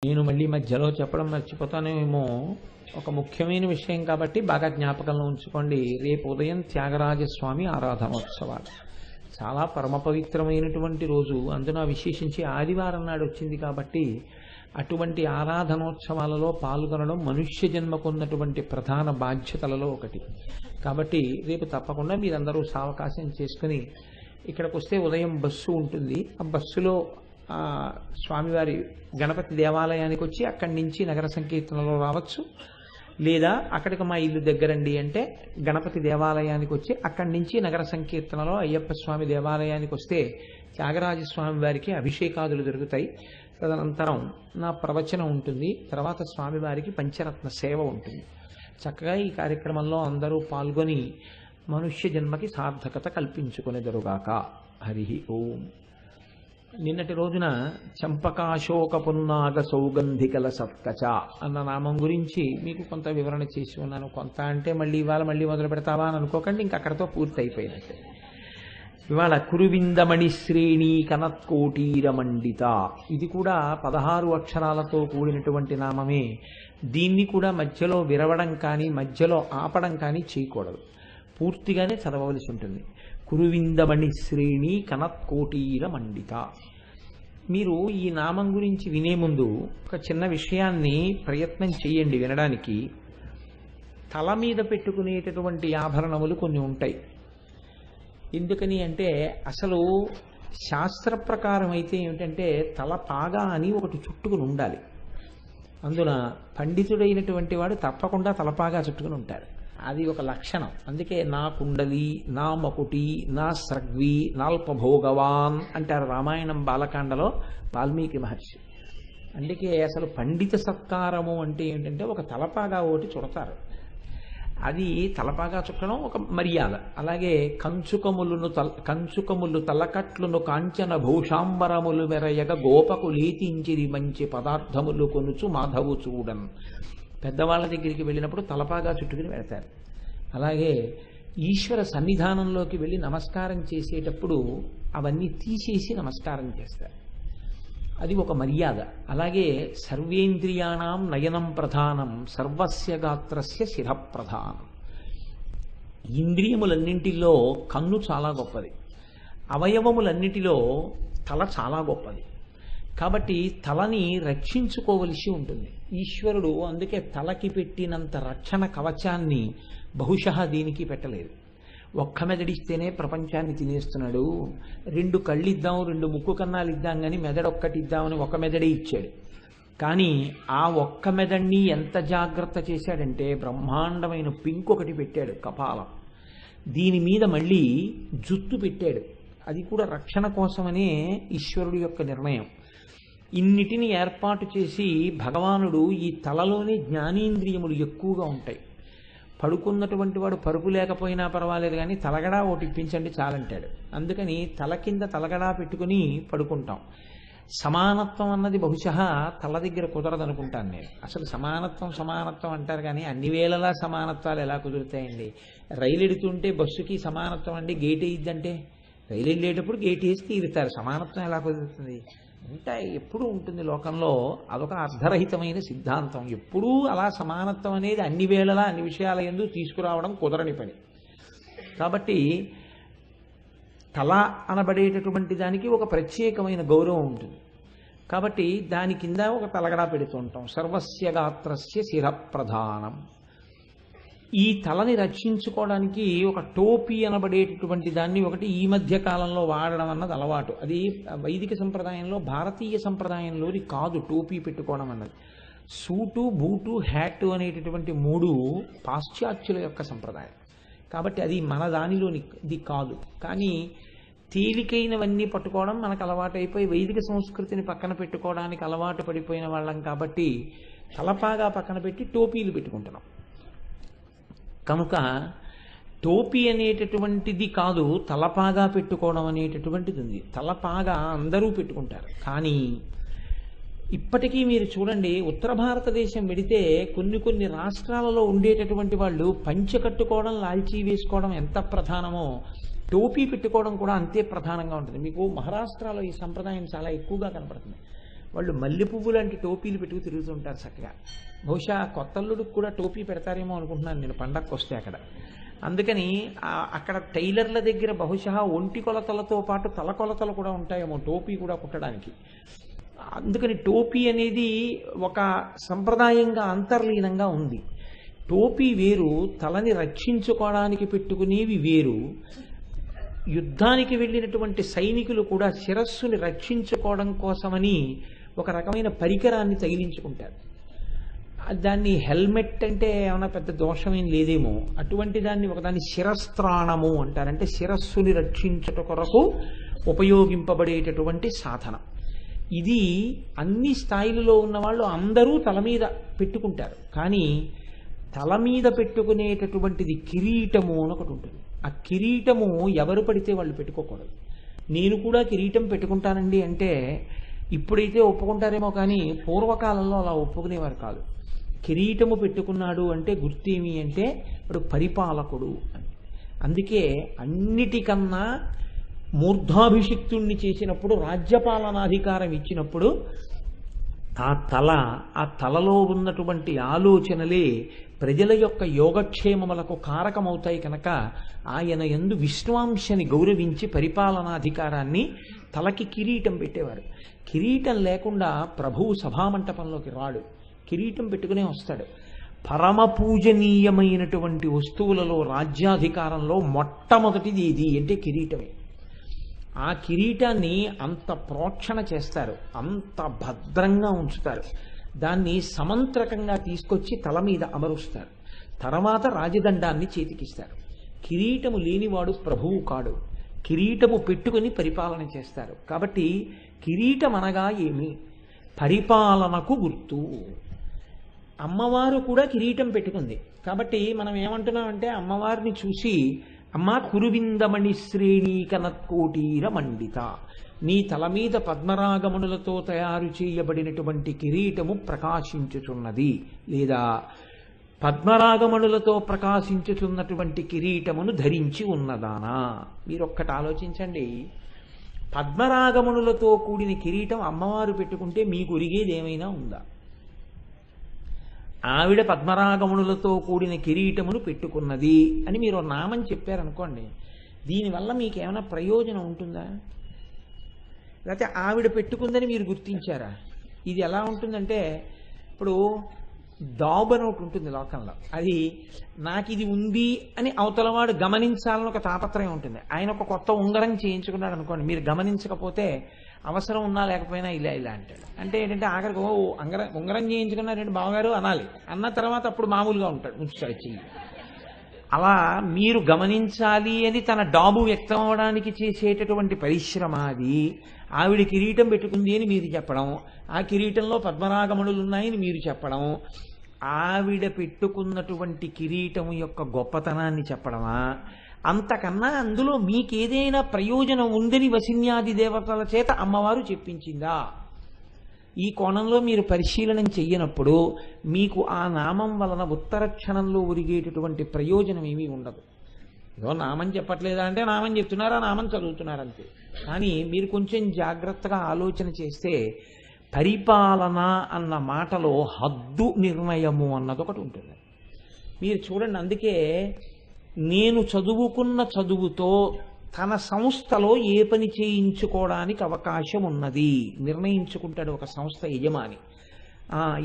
నేను మళ్ళీ మధ్యలో చెప్పడం మర్చిపోతానేమో. ఒక ముఖ్యమైన విషయం కాబట్టి బాగా జ్ఞాపకంలో ఉంచుకోండి. రేపు ఉదయం త్యాగరాజస్వామి ఆరాధనోత్సవాలు. చాలా పరమ పవిత్రమైనటువంటి రోజు. అందున విశేషించి ఆదివారం నాడు వచ్చింది కాబట్టి అటువంటి ఆరాధనోత్సవాలలో పాల్గొనడం మనుష్య జన్మకున్నటువంటి ప్రధాన బాధ్యతలలో ఒకటి. కాబట్టి రేపు తప్పకుండా మీరందరూ సావకాశం చేసుకుని ఇక్కడికి వస్తే ఉదయం బస్సు ఉంటుంది. ఆ బస్సులో స్వామివారి గణపతి దేవాలయానికి వచ్చి అక్కడి నుంచి నగర సంకీర్తనలో రావచ్చు. లేదా అక్కడికి మా ఇల్లు దగ్గరండి అంటే గణపతి దేవాలయానికి వచ్చి అక్కడి నుంచి నగర సంకీర్తనలో అయ్యప్ప స్వామి దేవాలయానికి వస్తే త్యాగరాజస్వామి వారికి అభిషేకాదులు జరుగుతాయి. తదనంతరం నా ప్రవచనం ఉంటుంది. తర్వాత స్వామివారికి పంచరత్న సేవ ఉంటుంది. చక్కగా ఈ కార్యక్రమంలో అందరూ పాల్గొని మనుష్య జన్మకి సార్థకత కల్పించుకునేదరుగాక. హరి ఓం. నిన్నటి రోజున చంపకాశోక పున్నాగ సౌగంధికల సత్కచ అన్న నామం గురించి మీకు కొంత వివరణ చేసి ఉన్నాను. కొంత అంటే మళ్ళీ మొదలు పెడతావా అని అనుకోకండి, ఇంక అక్కడతో పూర్తి అయిపోయినట్టే. ఇవాళ కురువిందమణి శ్రేణి కనత్కోటీరమండిత, ఇది కూడా 16 అక్షరాలతో కూడినటువంటి నామమే. దీన్ని కూడా మధ్యలో విరవడం కానీ మధ్యలో ఆపడం కానీ చేయకూడదు, పూర్తిగానే చదవవలసి ఉంటుంది. కురువిందమణి శ్రేణి కనత్కోటీరమండిత. మీరు ఈ నామం గురించి వినే ముందు ఒక చిన్న విషయాన్ని ప్రయత్నం చేయండి వినడానికి. తల మీద పెట్టుకునేటటువంటి ఆభరణములు కొన్ని ఉంటాయి. ఎందుకని అంటే అసలు శాస్త్ర ప్రకారం అయితే ఏమిటంటే తల పాగా అని ఒకటి చుట్టుకుని ఉండాలి. అందున పండితుడైనటువంటి వాడు తప్పకుండా తలపాగా చుట్టుకుని ఉంటారు. అది ఒక లక్షణం. అందుకే నా కుండలి, నా మకుటి, నా స్రగ్వి, నాల్పభోగవాన్ అంటారు రామాయణం బాలకాండలో వాల్మీకి మహర్షి. అందుకే అసలు పండిత సత్కారము అంటే ఏంటంటే ఒక తలపాగా ఒకటి చుడతారు. అది తలపాగా చుట్టడం ఒక మర్యాద. అలాగే కంచుకములు తలకట్లును కాంచన భూషాంబరములు మెరయగ గోపకు లేతించిరి మంచి పదార్థములు కొనుచు మాధవు చూడన్. పెద్దవాళ్ళ దగ్గరికి వెళ్ళినప్పుడు తలపాగా చుట్టుకుని వెళ్తారు. అలాగే ఈశ్వర సన్నిధానంలోకి వెళ్ళి నమస్కారం చేసేటప్పుడు అవన్నీ తీసేసి నమస్కారం చేస్తారు. అది ఒక మర్యాద. అలాగే సర్వేంద్రియాణం నయనం ప్రధానం సర్వస్య గాత్రస్య శిరప్రధానం. ఇంద్రియములన్నింటిలో కన్ను చాలా గొప్పది, అవయవములన్నిటిలో తల చాలా గొప్పది. కాబట్టి తలని రక్షించుకోవలసి ఉంటుంది. ఈశ్వరుడు అందుకే తలకి పెట్టినంత రక్షణ కవచాన్ని బహుశः దీనికి పెట్టలేదు. ఒక్క మెదడిస్తేనే ప్రపంచాన్ని తినేస్తున్నాడు. 2 కళ్ళు ఇద్దాం, 2 ముక్కు కన్నాలు ఇద్దాం కానీ మెదడొక్కటి ఇద్దామని ఒక మెదడే ఇచ్చాడు. కానీ ఆ ఒక్క మెదడిని ఎంత జాగ్రత్త చేశాడంటే బ్రహ్మాండమైన పింకొకటి పెట్టాడు, కపాలం. దీని మీద మళ్ళీ జుత్తు పెట్టాడు. అది కూడా రక్షణ కోసమనే ఈశ్వరుడు యొక్క నిర్ణయం. ఇన్నిటిని ఏర్పాటు చేసి భగవానుడు ఈ తలలోనే జ్ఞానేంద్రియములు ఎక్కువగా ఉంటాయి. పడుకున్నటువంటి వాడు పరుపు లేకపోయినా పర్వాలేదు కానీ తలగడా ఒకటి ఇప్పించండి చాలంటాడు. అందుకని తల కింద తలగడా పెట్టుకుని పడుకుంటాం. సమానత్వం అన్నది బహుశः తల దగ్గర కుదరదనుకుంటాను నేను. అసలు సమానత్వం అంటారు కానీ అన్ని వేళలా సమానత్వాలు ఎలా కుదురుతాయండి? రైలు ఎడుతుంటే బస్సుకి సమానత్వం అండి గేట్ వేయిద్దంటే, రైలు వెళ్ళేటప్పుడు గేట్ వేసి తీరుతారు. సమానత్వం ఎలా కుదురుతుంది? ఇంకా ఎప్పుడూ ఉంటుంది లోకంలో. అదొక అర్ధరహితమైన సిద్ధాంతం. ఎప్పుడూ అలా సమానత్వం అనేది అన్ని వేళలా అన్ని విషయాల యందు తీసుకురావడం కుదరని పని. కాబట్టి తల అనబడేటటువంటి దానికి ఒక ప్రత్యేకమైన గౌరవం ఉంటుంది. కాబట్టి దాని కింద ఒక తలగడా పెడుతూ ఉంటాం. సర్వస్య గాత్రస్య శిరప్రధానం. ఈ తలని రక్షించుకోవడానికి ఒక టోపీ అనబడేటటువంటి దాన్ని ఒకటి ఈ మధ్య కాలంలో వాడడం అన్నది అలవాటు. అది వైదిక సంప్రదాయంలో, భారతీయ సంప్రదాయంలోని కాదు టోపీ పెట్టుకోవడం అన్నది. సూటు, బూటు, హ్యాటు అనేటటువంటి 3 పాశ్చాత్యుల యొక్క సంప్రదాయం. కాబట్టి అది మన దానిలోనిది కాదు. కానీ తేలికైనవన్నీ పట్టుకోవడం మనకు అలవాటు అయిపోయి వైదిక సంస్కృతిని పక్కన పెట్టుకోవడానికి అలవాటు పడిపోయిన వాళ్ళం కాబట్టి తలపాగా పక్కన పెట్టి టోపీలు పెట్టుకుంటున్నాం. కనుక టోపీ అనేటటువంటిది కాదు, తలపాగా పెట్టుకోవడం అనేటటువంటిది ఉంది. తలపాగా అందరూ పెట్టుకుంటారు. కానీ ఇప్పటికీ మీరు చూడండి, ఉత్తర భారతదేశం వెడితే కొన్ని రాష్ట్రాలలో ఉండేటటువంటి వాళ్ళు పంచె కట్టుకోవడం, లాల్చీ వేసుకోవడం ఎంత ప్రధానమో టోపీ పెట్టుకోవడం కూడా అంతే ప్రధానంగా ఉంటుంది. మీకు మహారాష్ట్రలో ఈ సంప్రదాయం చాలా ఎక్కువగా కనపడుతుంది. వాళ్ళు మల్లె పువ్వు లాంటి టోపీలు పెట్టుకు తిరుగుతుంటారు చక్కగా. బహుశా కొత్తల్లుడికి కూడా టోపీ పెడతారేమో అనుకుంటున్నాను నేను పండగకు వస్తే అక్కడ. అందుకని అక్కడ టైలర్ల దగ్గర బహుశా ఒంటి కొలతలతో పాటు తల కొలతలు కూడా ఉంటాయేమో టోపీ కూడా కుట్టడానికి. అందుకని టోపీ అనేది ఒక సంప్రదాయంగా అంతర్లీనంగా ఉంది. టోపీ వేరు, తలని రక్షించుకోవడానికి పెట్టుకునేవి వేరు. యుద్ధానికి వెళ్ళినటువంటి సైనికులు కూడా శిరస్సుని రక్షించుకోవడం కోసమని ఒక రకమైన పరికరాన్ని తగిలించుకుంటారు. దాన్ని హెల్మెట్ అంటే ఏమైనా పెద్ద దోషమేం లేదేమో, అటువంటి దాన్ని ఒకదాన్ని శిరస్త్రాణము అంటారు. అంటే శిరస్సుని రక్షించుట కొరకు ఉపయోగింపబడేటటువంటి సాధనం ఇది. అన్ని స్థాయిలలో ఉన్న వాళ్ళు అందరూ తల మీద పెట్టుకుంటారు. కానీ తల మీద పెట్టుకునేటటువంటిది కిరీటము అని ఒకటి ఉంటుంది. ఆ కిరీటము ఎవరు పడితే వాళ్ళు పెట్టుకోకూడదు. నేను కూడా కిరీటం పెట్టుకుంటానండి అంటే ఇప్పుడైతే ఒప్పుకుంటారేమో, కానీ పూర్వకాలంలో అలా ఒప్పుకునేవారు కాదు. కిరీటము పెట్టుకున్నాడు అంటే గుర్తేమి అంటే ఇప్పుడు పరిపాలకుడు అని. అందుకే అన్నిటికన్నా మూర్ధాభిషిక్తుణ్ణి చేసినప్పుడు, రాజ్యపాలనాధికారం ఇచ్చినప్పుడు ఆ తలలో ఉన్నటువంటి ఆలోచనలే ప్రజల యొక్క యోగక్షేమములకు కారకమవుతాయి కనుక ఆయన యందు విష్ణువాంశని గౌరవించి పరిపాలనాధికారాన్ని తలకి కిరీటం పెట్టేవారు. కిరీటం లేకుండా ప్రభువు సభామంటపంలోకి రాడు, కిరీటం పెట్టుకునే వస్తాడు. పరమ పూజనీయమైనటువంటి వస్తువులలో రాజ్యాధికారంలో మొట్టమొదటిది ఏది అంటే కిరీటమే. ఆ కిరీటాన్ని అంత ప్రోక్షణ చేస్తారు, అంత భద్రంగా ఉంచుతారు. దాన్ని సమంత్రకంగా తీసుకొచ్చి తల మీద అమరుస్తారు. తర్వాత రాజదండాన్ని చేతికిస్తారు. కిరీటము లేనివాడు ప్రభువు కాడు, కిరీటము పెట్టుకుని పరిపాలన చేస్తారు. కాబట్టి కిరీటం అనగా ఏమి? పరిపాలనకు గుర్తు. అమ్మవారు కూడా కిరీటం పెట్టుకుంది. కాబట్టి మనం ఏమంటున్నామంటే అమ్మవారిని చూసి, అమ్మా కురువిందమణి శ్రేణీకనత్కోటీర మండిత, నీ తల మీద పద్మరాగమణులతో తయారు చేయబడినటువంటి కిరీటము ప్రకాశించుచున్నది, లేదా పద్మరాగమణులతో ప్రకాశించుచున్నటువంటి కిరీటమును ధరించి ఉన్నదానా. మీరొక్కటి ఆలోచించండి, పద్మరాగమణులతో కూడిన కిరీటం అమ్మవారు పెట్టుకుంటే మీకు ఒరిగేది ఏమైనా ఉందా? ఆవిడ పద్మరాగమణులతో కూడిన కిరీటమును పెట్టుకున్నది అని మీరు నామం చెప్పారనుకోండి, దీనివల్ల మీకు ఏమైనా ప్రయోజనం ఉంటుందా? లేకపోతే ఆవిడ పెట్టుకుందని మీరు గుర్తించారా? ఇది ఎలా ఉంటుందంటే, ఇప్పుడు డాబ్ అని ఒకటి ఉంటుంది లోకంలో, అది నాకు ఇది ఉంది అని అవతలవాడు గమనించాలని ఒక తాపత్రయం ఉంటుంది. ఆయన ఒక కొత్త ఉంగరం చేయించుకున్నాడు అనుకోండి, మీరు గమనించకపోతే అవసరం ఉన్నా లేకపోయినా ఇలా ఇలా అంటాడు. అంటే ఏంటంటే ఆఖరికి ఉంగరం చేయించుకున్నారంటే బావగారు అనాలి, అన్న తర్వాత అప్పుడు మామూలుగా ఉంటాడు, ఉంచుతాడు చెయ్యి. అలా మీరు గమనించాలి అని తన డాబు వ్యక్తం అవడానికి చేసేటటువంటి పరిశ్రమ అది. ఆవిడ కిరీటం పెట్టుకుంది అని మీరు చెప్పడం, ఆ కిరీటంలో పద్మరాగమణులు ఉన్నాయని మీరు చెప్పడం, ఆవిడ పెట్టుకున్నటువంటి కిరీటము యొక్క గొప్పతనాన్ని చెప్పడమా? అంతకన్నా అందులో మీకేదైనా ప్రయోజనం ఉందని వసిన్యాది దేవతల చేత అమ్మవారు చెప్పించిందా? ఈ కోణంలో మీరు పరిశీలనం చెయ్యనప్పుడు మీకు ఆ నామం వలన ఉత్తర క్షణంలో ఒరిగేటటువంటి ప్రయోజనం ఏమీ ఉండదు. ఏదో నామం చెప్పట్లేదా అంటే నామం చెప్తున్నారా, నామం చదువుతున్నారంతే. కానీ మీరు కొంచెం జాగ్రత్తగా ఆలోచన చేస్తే పరిపాలన అన్న మాటలో హద్దు నిర్ణయము అన్నది ఒకటి ఉంటుంది. మీరు చూడండి, అందుకే నేను చదువుకున్న చదువుతో తన సంస్థలో ఏ పని చేయించుకోవడానికి అవకాశం ఉన్నది నిర్ణయించుకుంటాడు ఒక సంస్థ యజమాని.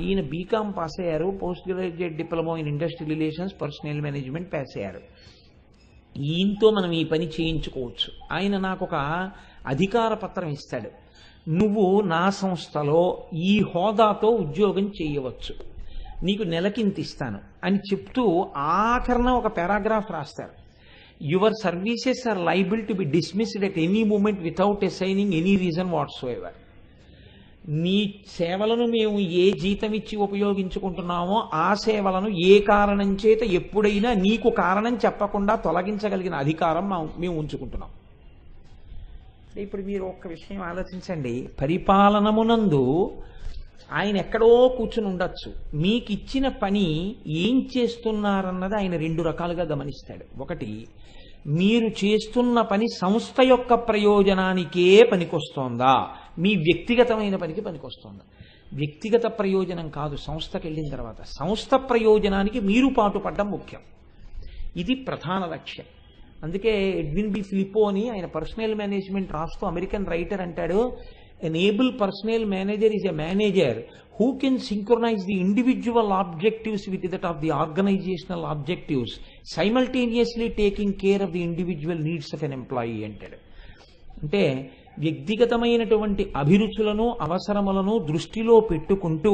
ఈయన బీకామ్ పాస్ అయ్యారు, post graduate diploma in industrial relations personal management pass అయ్యారు, ఈయనతో మనం ఈ పని చేయించుకోవచ్చు. ఆయన నాకు ఒక అధికార పత్రం ఇస్తాడు, నువ్వు నా సంస్థలో ఈ హోదాతో ఉద్యోగం చేయవచ్చు, నీకు నెలకింత ఇస్తాను అని చెప్తూ ఆఖరణ ఒక పారాగ్రాఫ్ రాస్తారు. Your services are liable to be dismissed at any moment without assigning any reason whatsoever. నీ సేవలను మేము ఏ జీతం ఇచ్చి ఉపయోగించుకుంటున్నామో ఆ సేవలను ఏ కారణం చేత ఎప్పుడైనా నీకు కారణం చెప్పకుండా తొలగించగలిగిన అధికారం మేము ఉంచుకుంటున్నాం. ఇప్పుడు మీరు ఒక్క విషయం ఆలోచించండి, పరిపాలనమునందు ఆయన ఎక్కడో కూర్చుని ఉండొచ్చు, మీకు ఇచ్చిన పని ఏం చేస్తున్నారన్నది ఆయన రెండు రకాలుగా గమనిస్తాడు. ఒకటి, మీరు చేస్తున్న పని సంస్థ యొక్క ప్రయోజనానికే పనికొస్తోందా, మీ వ్యక్తిగతమైన పనికి పనికొస్తుంది. వ్యక్తిగత ప్రయోజనం కాదు సంస్థకి వెళ్ళిన తర్వాత, సంస్థ ప్రయోజనానికి మీరు పాటుపడడం ముఖ్యం. ఇది ప్రధాన లక్ష్యం. అందుకే ఎడ్విన్ బి ఫిలిపో అని ఆయన పర్సనల్ మేనేజ్మెంట్ రాస్తూ అమెరికన్ రైటర్ అంటాడు, an able personnel manager is a manager who can synchronize the individual objectives with that of the organizational objectives, simultaneously taking care of the individual needs of an employee అంటాడు. అంటే వ్యక్తిగతమైనటువంటి అభిరుచులను అవసరములను దృష్టిలో పెట్టుకుంటూ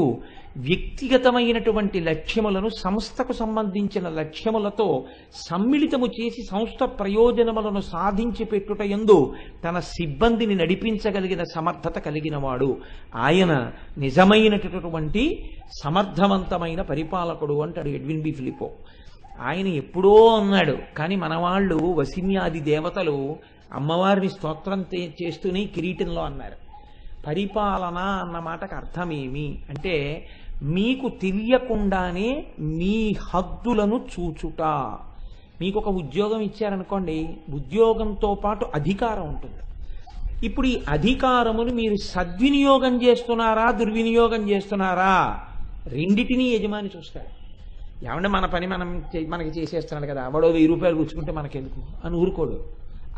వ్యక్తిగతమైనటువంటి లక్ష్యములను సంస్థకు సంబంధించిన లక్ష్యములతో సమ్మిళితము చేసి సంస్థ ప్రయోజనములను సాధించి పెట్టుట యందు తన సిబ్బందిని నడిపించగలిగిన సమర్థత కలిగిన వాడు ఆయన నిజమైనటువంటి సమర్థవంతమైన పరిపాలకుడు అంటాడు ఎడ్విన్ బి ఫిలిపో. ఆయన ఎప్పుడో అన్నాడు, కానీ మనవాళ్ళు వసిన్యాది దేవతలు అమ్మవారిని స్తోత్రం చేస్తూనే కిరీటంలో అన్నారు. పరిపాలన అన్న మాటకు అర్థమేమి అంటే మీకు తెలియకుండానే మీ హద్దులను చూచుట. మీకు ఒక ఉద్యోగం ఇచ్చారనుకోండి, ఉద్యోగంతో పాటు అధికారం ఉంటుంది. ఇప్పుడు ఈ అధికారమును మీరు సద్వినియోగం చేస్తున్నారా దుర్వినియోగం చేస్తున్నారా రెండిటినీ యజమాని చూస్తాడు. ఏమంటే మన పని మనకి చేసేస్తున్నాడు కదా, వాడో 1000 రూపాయలు పుచ్చుకుంటే మనకెందుకు అని ఊరుకోడు.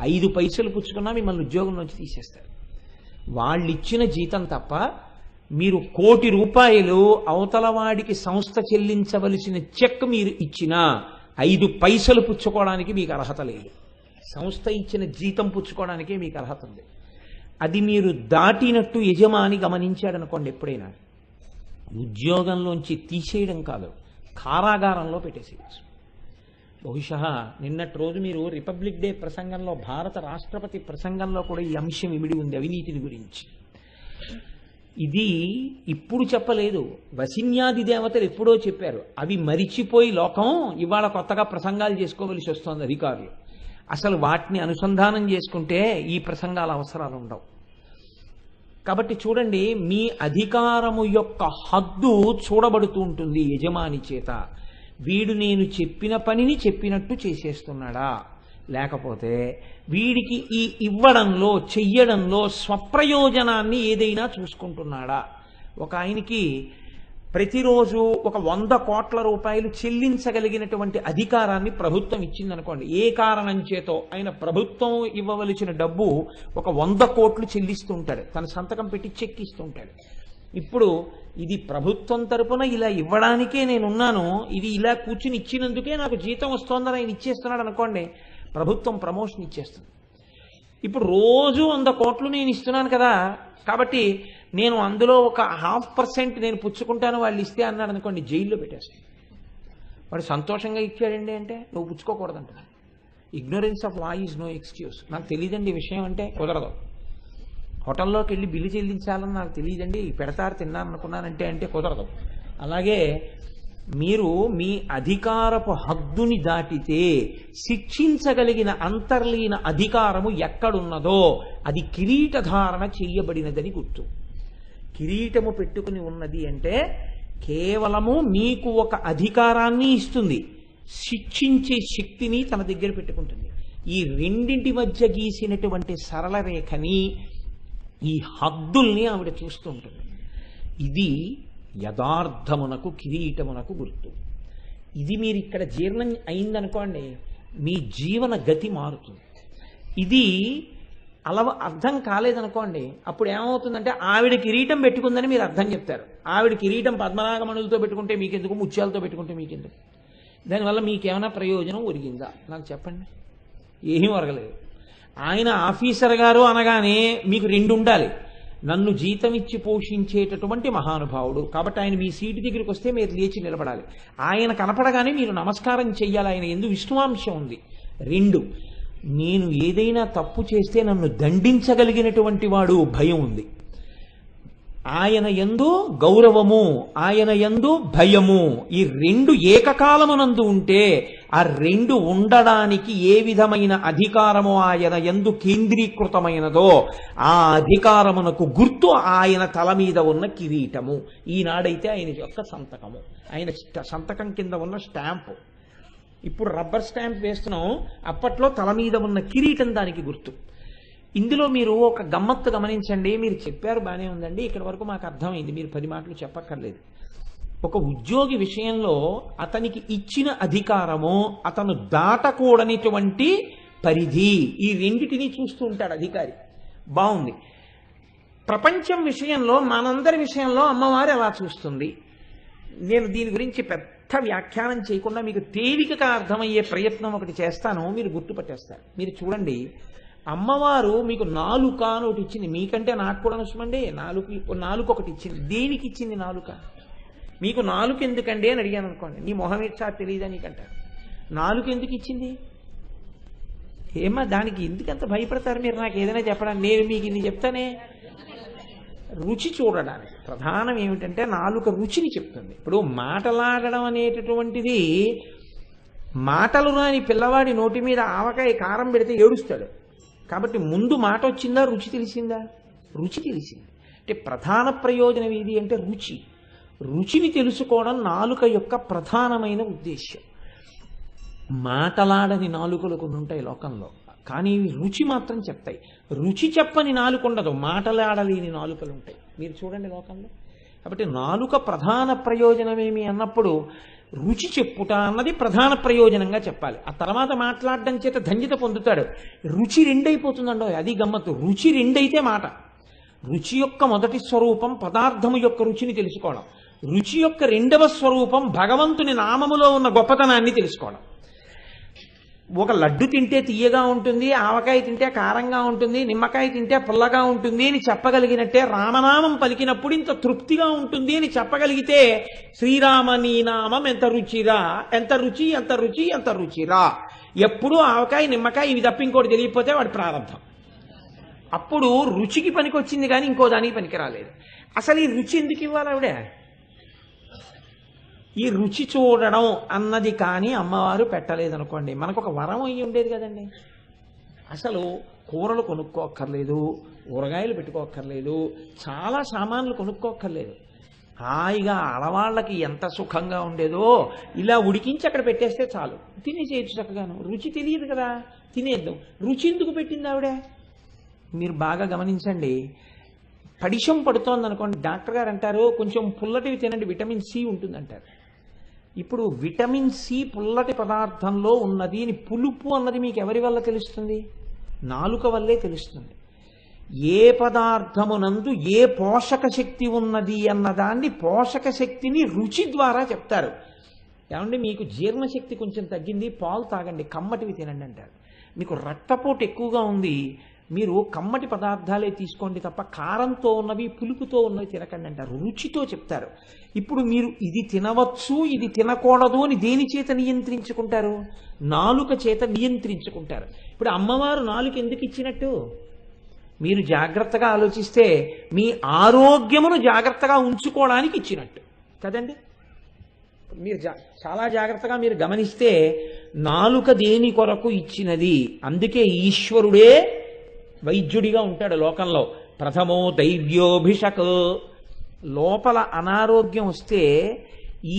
5 పైసలు పుచ్చుకున్నా మిమ్మల్ని ఉద్యోగం నుంచి తీసేస్తారు. వాళ్ళు ఇచ్చిన జీతం తప్ప మీరు 1 కోటి రూపాయలు అవతల వాడికి సంస్థ చెల్లించవలసిన చెక్ మీరు ఇచ్చినా 5 పైసలు పుచ్చుకోవడానికి మీకు అర్హత లేదు. సంస్థ ఇచ్చిన జీతం పుచ్చుకోవడానికే మీకు అర్హత ఉంది. అది మీరు దాటినట్టు యజమాని గమనించాడనుకోండి, ఎప్పుడైనా ఉద్యోగంలోంచి తీసేయడం కాదు, కారాగారంలో పెట్టేసేయచ్చు. బహుశా నిన్నటి రోజు మీరు రిపబ్లిక్ డే ప్రసంగంలో భారత రాష్ట్రపతి ప్రసంగంలో కూడా ఈ అంశం ఇమిడి ఉంది, అవినీతిని గురించి. ఇది ఇప్పుడు చెప్పలేదు, వసిన్యాది దేవతలు ఎప్పుడో చెప్పారు. అవి మరిచిపోయి లోకం ఇవాళ కొత్తగా ప్రసంగాలు చేసుకోవలసి వస్తుంది అధికారులు. అసలు వాటిని అనుసంధానం చేసుకుంటే ఈ ప్రసంగాల అవసరాలు ఉండవు. కాబట్టి చూడండి, మీ అధికారము యొక్క హద్దు చూడబడుతూ ఉంటుంది యజమాని చేత. వీడు నేను చెప్పిన పనిని చెప్పినట్టు చేసేస్తున్నాడా, లేకపోతే వీడికి ఈ ఇవ్వడంలో చెయ్యడంలో స్వప్రయోజనాన్ని ఏదైనా చూసుకుంటున్నాడా. ఒక ఆయనకి ప్రతిరోజు ఒక 100 కోట్ల రూపాయలు చెల్లించగలిగినటువంటి అధికారాన్ని ప్రభుత్వం ఇచ్చిందనుకోండి. ఏ కారణం చేతో ఆయన ప్రభుత్వం ఇవ్వవలసిన డబ్బు ఒక 100 కోట్లు చెల్లిస్తూ ఉంటాడు, తన సంతకం పెట్టి చెక్ ఇస్తూ ఉంటాడు. ఇప్పుడు ఇది ప్రభుత్వం తరపున ఇలా ఇవ్వడానికే నేనున్నాను, ఇది ఇలా కూర్చుని ఇచ్చినందుకే నాకు జీతం వస్తోందని ఆయన ఇచ్చేస్తున్నాడు అనుకోండి, ప్రభుత్వం ప్రమోషన్ ఇచ్చేస్తుంది. ఇప్పుడు రోజు 100 కోట్లు నేను ఇస్తున్నాను కదా, కాబట్టి నేను అందులో ఒక 0.5% నేను పుచ్చుకుంటాను వాళ్ళు ఇస్తే అన్నాడు అనుకోండి, జైల్లో పెట్టేస్తాను. వాడు సంతోషంగా ఇచ్చాడండి అంటే నువ్వు పుచ్చుకోకూడదంట. Ignorance of law is no excuse. నాకు తెలియదండి ఈ విషయం అంటే కుదరదు. హోటల్లోకి వెళ్ళి బిల్లు చెల్లించాలని నాకు తెలియదండి, పెడతారు తిన్నాను అనుకున్నానంటే అంటే కుదరదు. అలాగే మీరు మీ అధికారపు హద్దుని దాటితే శిక్షించగలిగిన అంతర్లీన అధికారము ఎక్కడున్నదో అది కిరీటధారణ చేయబడినదని గుర్తు. కిరీటము పెట్టుకుని ఉన్నది అంటే కేవలము మీకు ఒక అధికారాన్ని ఇస్తుంది, శిక్షించే శక్తిని తన దగ్గర పెట్టుకుంటుంది. ఈ రెండింటి మధ్య గీసినటువంటి సరళ రేఖని, ఈ హద్దుల్ని ఆవిడ చూస్తూ ఉంటుంది. ఇది యథార్థమునకు కిరీటమునకు గుర్తు. ఇది మీరు ఇక్కడ జీర్ణం అయిందనుకోండి, మీ జీవన గతి మారుతుంది. ఇది అర్థం కాలేదనుకోండి, అప్పుడు ఏమవుతుందంటే ఆవిడ కిరీటం పెట్టుకుందని మీరు అర్థం చెప్తారు. ఆవిడ కిరీటం పద్మనాగమణులతో పెట్టుకుంటే మీకెందుకు, ముత్యాలతో పెట్టుకుంటే మీకెందుకు, దానివల్ల మీకేమైనా ప్రయోజనం ఒరిగిందా నాకు చెప్పండి? ఏమీ ఒరగలేదు. ఆయన ఆఫీసర్ గారు అనగానే మీకు 2 ఉండాలి. నన్ను జీతం ఇచ్చి పోషించేటటువంటి మహానుభావుడు కాబట్టి ఆయన మీ సీటు దగ్గరికి వస్తే మీరు లేచి నిలబడాలి. ఆయన కనపడగానే మీరు నమస్కారం చెయ్యాలి, ఆయన ఎందు విష్ణువాంశం ఉంది. 2, నేను ఏదైనా తప్పు చేస్తే నన్ను దండించగలిగినటువంటి వాడు భయం ఉంది. ఆయన యందు గౌరవము, ఆయన యందు భయము, ఈ 2 ఏకకాలమునందు ఉంటే ఆ 2 ఉండడానికి ఏ విధమైన అధికారము ఆయన యందు కేంద్రీకృతమైనదో ఆ అధికారమునకు గుర్తు ఆయన తల మీద ఉన్న కిరీటము. ఈనాడైతే ఆయన యొక్క సంతకము, ఆయన సంతకం కింద ఉన్న స్టాంపు. ఇప్పుడు రబ్బర్ స్టాంప్ వేస్తున్నాం, అప్పట్లో తల మీద ఉన్న కిరీటం దానికి గుర్తు. ఇందులో మీరు ఒక గమ్మత్తు గమనించండి. మీరు చెప్పారు బాగానే ఉందండి, ఇక్కడ వరకు మాకు అర్థమైంది, మీరు 10 మాటలు చెప్పక్కర్లేదు. ఒక ఉద్యోగి విషయంలో అతనికి ఇచ్చిన అధికారము అతను దాటకూడనిటువంటి పరిధి, ఈ రెండిటిని చూస్తూ ఉంటాడు అధికారి. బాగుంది. ప్రపంచం విషయంలో, మనందరి విషయంలో అమ్మవారు ఎలా చూస్తుంది? నేను దీని గురించి పెద్ద వ్యాఖ్యానం చేయకుండా మీకు తేలికగా అర్థమయ్యే ప్రయత్నం ఒకటి చేస్తాను, మీరు గుర్తుపట్టేస్తారు. మీరు చూడండి, అమ్మవారు మీకు నాలుక అని ఒకటి ఇచ్చింది. మీకంటే నాకు కూడా నష్టమండి. నాలుక ఒకటి ఇచ్చింది. దేనికి ఇచ్చింది నాలుక? మీకు నాలుక ఎందుకండి అని అడిగాను అనుకోండి, నీ మొహం ఇచ్చా తెలియదా నీకంటారు. నాలుక ఎందుకు ఇచ్చింది? ఏమా దానికి ఎందుకంత భయపడతారు మీరు? నాకు ఏదైనా చెప్పడానికి. నేను మీకు ఇన్ని చెప్తానే, రుచి చూడడానికి. ప్రధానం ఏమిటంటే నాలుక రుచిని చెప్తుంది. ఇప్పుడు మాటలాడడం అనేటటువంటిది, మాటలు రాని పిల్లవాడి నోటి మీద ఆవకాయ కారం పెడితే ఏడుస్తాడు. కాబట్టి ముందు మాట వచ్చిందా, రుచి తెలిసిందా? రుచి తెలిసింది. అంటే ప్రధాన ప్రయోజనం ఏది అంటే రుచి. రుచిని తెలుసుకోవడం నాలుక యొక్క ప్రధానమైన ఉద్దేశ్యం. మాటలాడని నాలుకలు కొన్ని ఉంటాయి లోకంలో, కానీ రుచి మాత్రం చెప్తాయి. రుచి చెప్పని నాలుక ఉండదు, మాటలాడలేని నాలుకలు ఉంటాయి. మీరు చూడండి లోకంలో. కాబట్టి నాలుక ప్రధాన ప్రయోజనమేమి అన్నప్పుడు రుచి చెప్పుట అన్నది ప్రధాన ప్రయోజనంగా చెప్పాలి. ఆ తర్వాత మాట్లాడడం చేత ధన్యత పొందుతాడు. రుచి రెండైపోతుందండో, అది గమ్మత్తు. రుచి రెండైతే మాట. రుచి యొక్క మొదటి స్వరూపం పదార్థము యొక్క రుచిని తెలుసుకోవడం. రుచి యొక్క రెండవ స్వరూపం భగవంతుని నామములో ఉన్న గొప్పతనాన్ని తెలుసుకోవడం. ఒక లడ్డు తింటే తీయగా ఉంటుంది, ఆవకాయ తింటే కారంగా ఉంటుంది, నిమ్మకాయ తింటే పుల్లగా ఉంటుంది అని చెప్పగలిగినట్టే రామనామం పలికినప్పుడు ఇంత తృప్తిగా ఉంటుంది అని చెప్పగలిగితే శ్రీరామ నీ నామం ఎంత రుచిరా, ఎంత రుచి, ఎంత రుచి, ఎంత రుచిరా. ఎప్పుడూ ఆవకాయ నిమ్మకాయ ఇవి తప్ప ఇంకోటి తెలియకపోతే వాడి ప్రారంభం. అప్పుడు రుచికి పనికొచ్చింది కానీ ఇంకో దానికి పనికి రాలేదు. అసలు ఈ రుచి ఎందుకు ఇవ్వాలి ఆవిడ? ఈ రుచి చూడడం అన్నది కానీ అమ్మవారు పెట్టలేదనుకోండి, మనకు ఒక వరం అయ్యి ఉండేది కదండి. అసలు కూరలు కొనుక్కోక్కర్లేదు, ఊరగాయలు పెట్టుకోక్కర్లేదు, చాలా సామాన్లు కొనుక్కోక్కర్లేదు. హాయిగా ఆడవాళ్ళకి ఎంత సుఖంగా ఉండేదో ఇలా ఉడికించి అక్కడ పెట్టేస్తే చాలు, తినేసేయచ్చు చక్కగాను. రుచి తెలియదు కదా, తినేద్దాం. రుచి ఎందుకు పెట్టింది ఆవిడ? మీరు బాగా గమనించండి. పడిశం పడుతోంది అనుకోండి, డాక్టర్ గారు అంటారు కొంచెం పుల్లటివి తినండి, విటమిన్ సి ఉంటుందంటారు. ఇప్పుడు విటమిన్ సి పుల్లటి పదార్థంలో ఉన్నది అని పులుపు అన్నది మీకు ఎవరి వల్ల తెలుస్తుంది? నాలుక వల్లే తెలుస్తుంది. ఏ పదార్థమునందు ఏ పోషక శక్తి ఉన్నది అన్నదాన్ని, పోషక శక్తిని రుచి ద్వారా చెప్తారు. ఏమంటే మీకు జీర్ణశక్తి కొంచెం తగ్గింది, పాలు తాగండి, కమ్మటివి తినండి అంటారు. మీకు రక్తపోటు ఎక్కువగా ఉంది, మీరు కమ్మటి పదార్థాలే తీసుకోండి తప్ప కారంతో ఉన్నవి పులుపుతో ఉన్నవి తినకండి అంటారు. రుచితో చెప్తారు. ఇప్పుడు మీరు ఇది తినవచ్చు ఇది తినకూడదు అని దేని చేత నియంత్రించుకుంటారు? నాలుక చేత నియంత్రించుకుంటారు. ఇప్పుడు అమ్మవారు నాలుక ఎందుకు ఇచ్చినట్టు? మీరు జాగ్రత్తగా ఆలోచిస్తే మీ ఆరోగ్యమును జాగ్రత్తగా ఉంచుకోవడానికి ఇచ్చినట్టు కదండి. మీరు చాలా జాగ్రత్తగా మీరు గమనిస్తే నాలుక దేని కొరకు ఇచ్చినది? అందుకే ఈశ్వరుడే వైద్యుడిగా ఉంటాడు లోకంలో. ప్రథమో దైవ్యోభిషక్. లోపల అనారోగ్యం వస్తే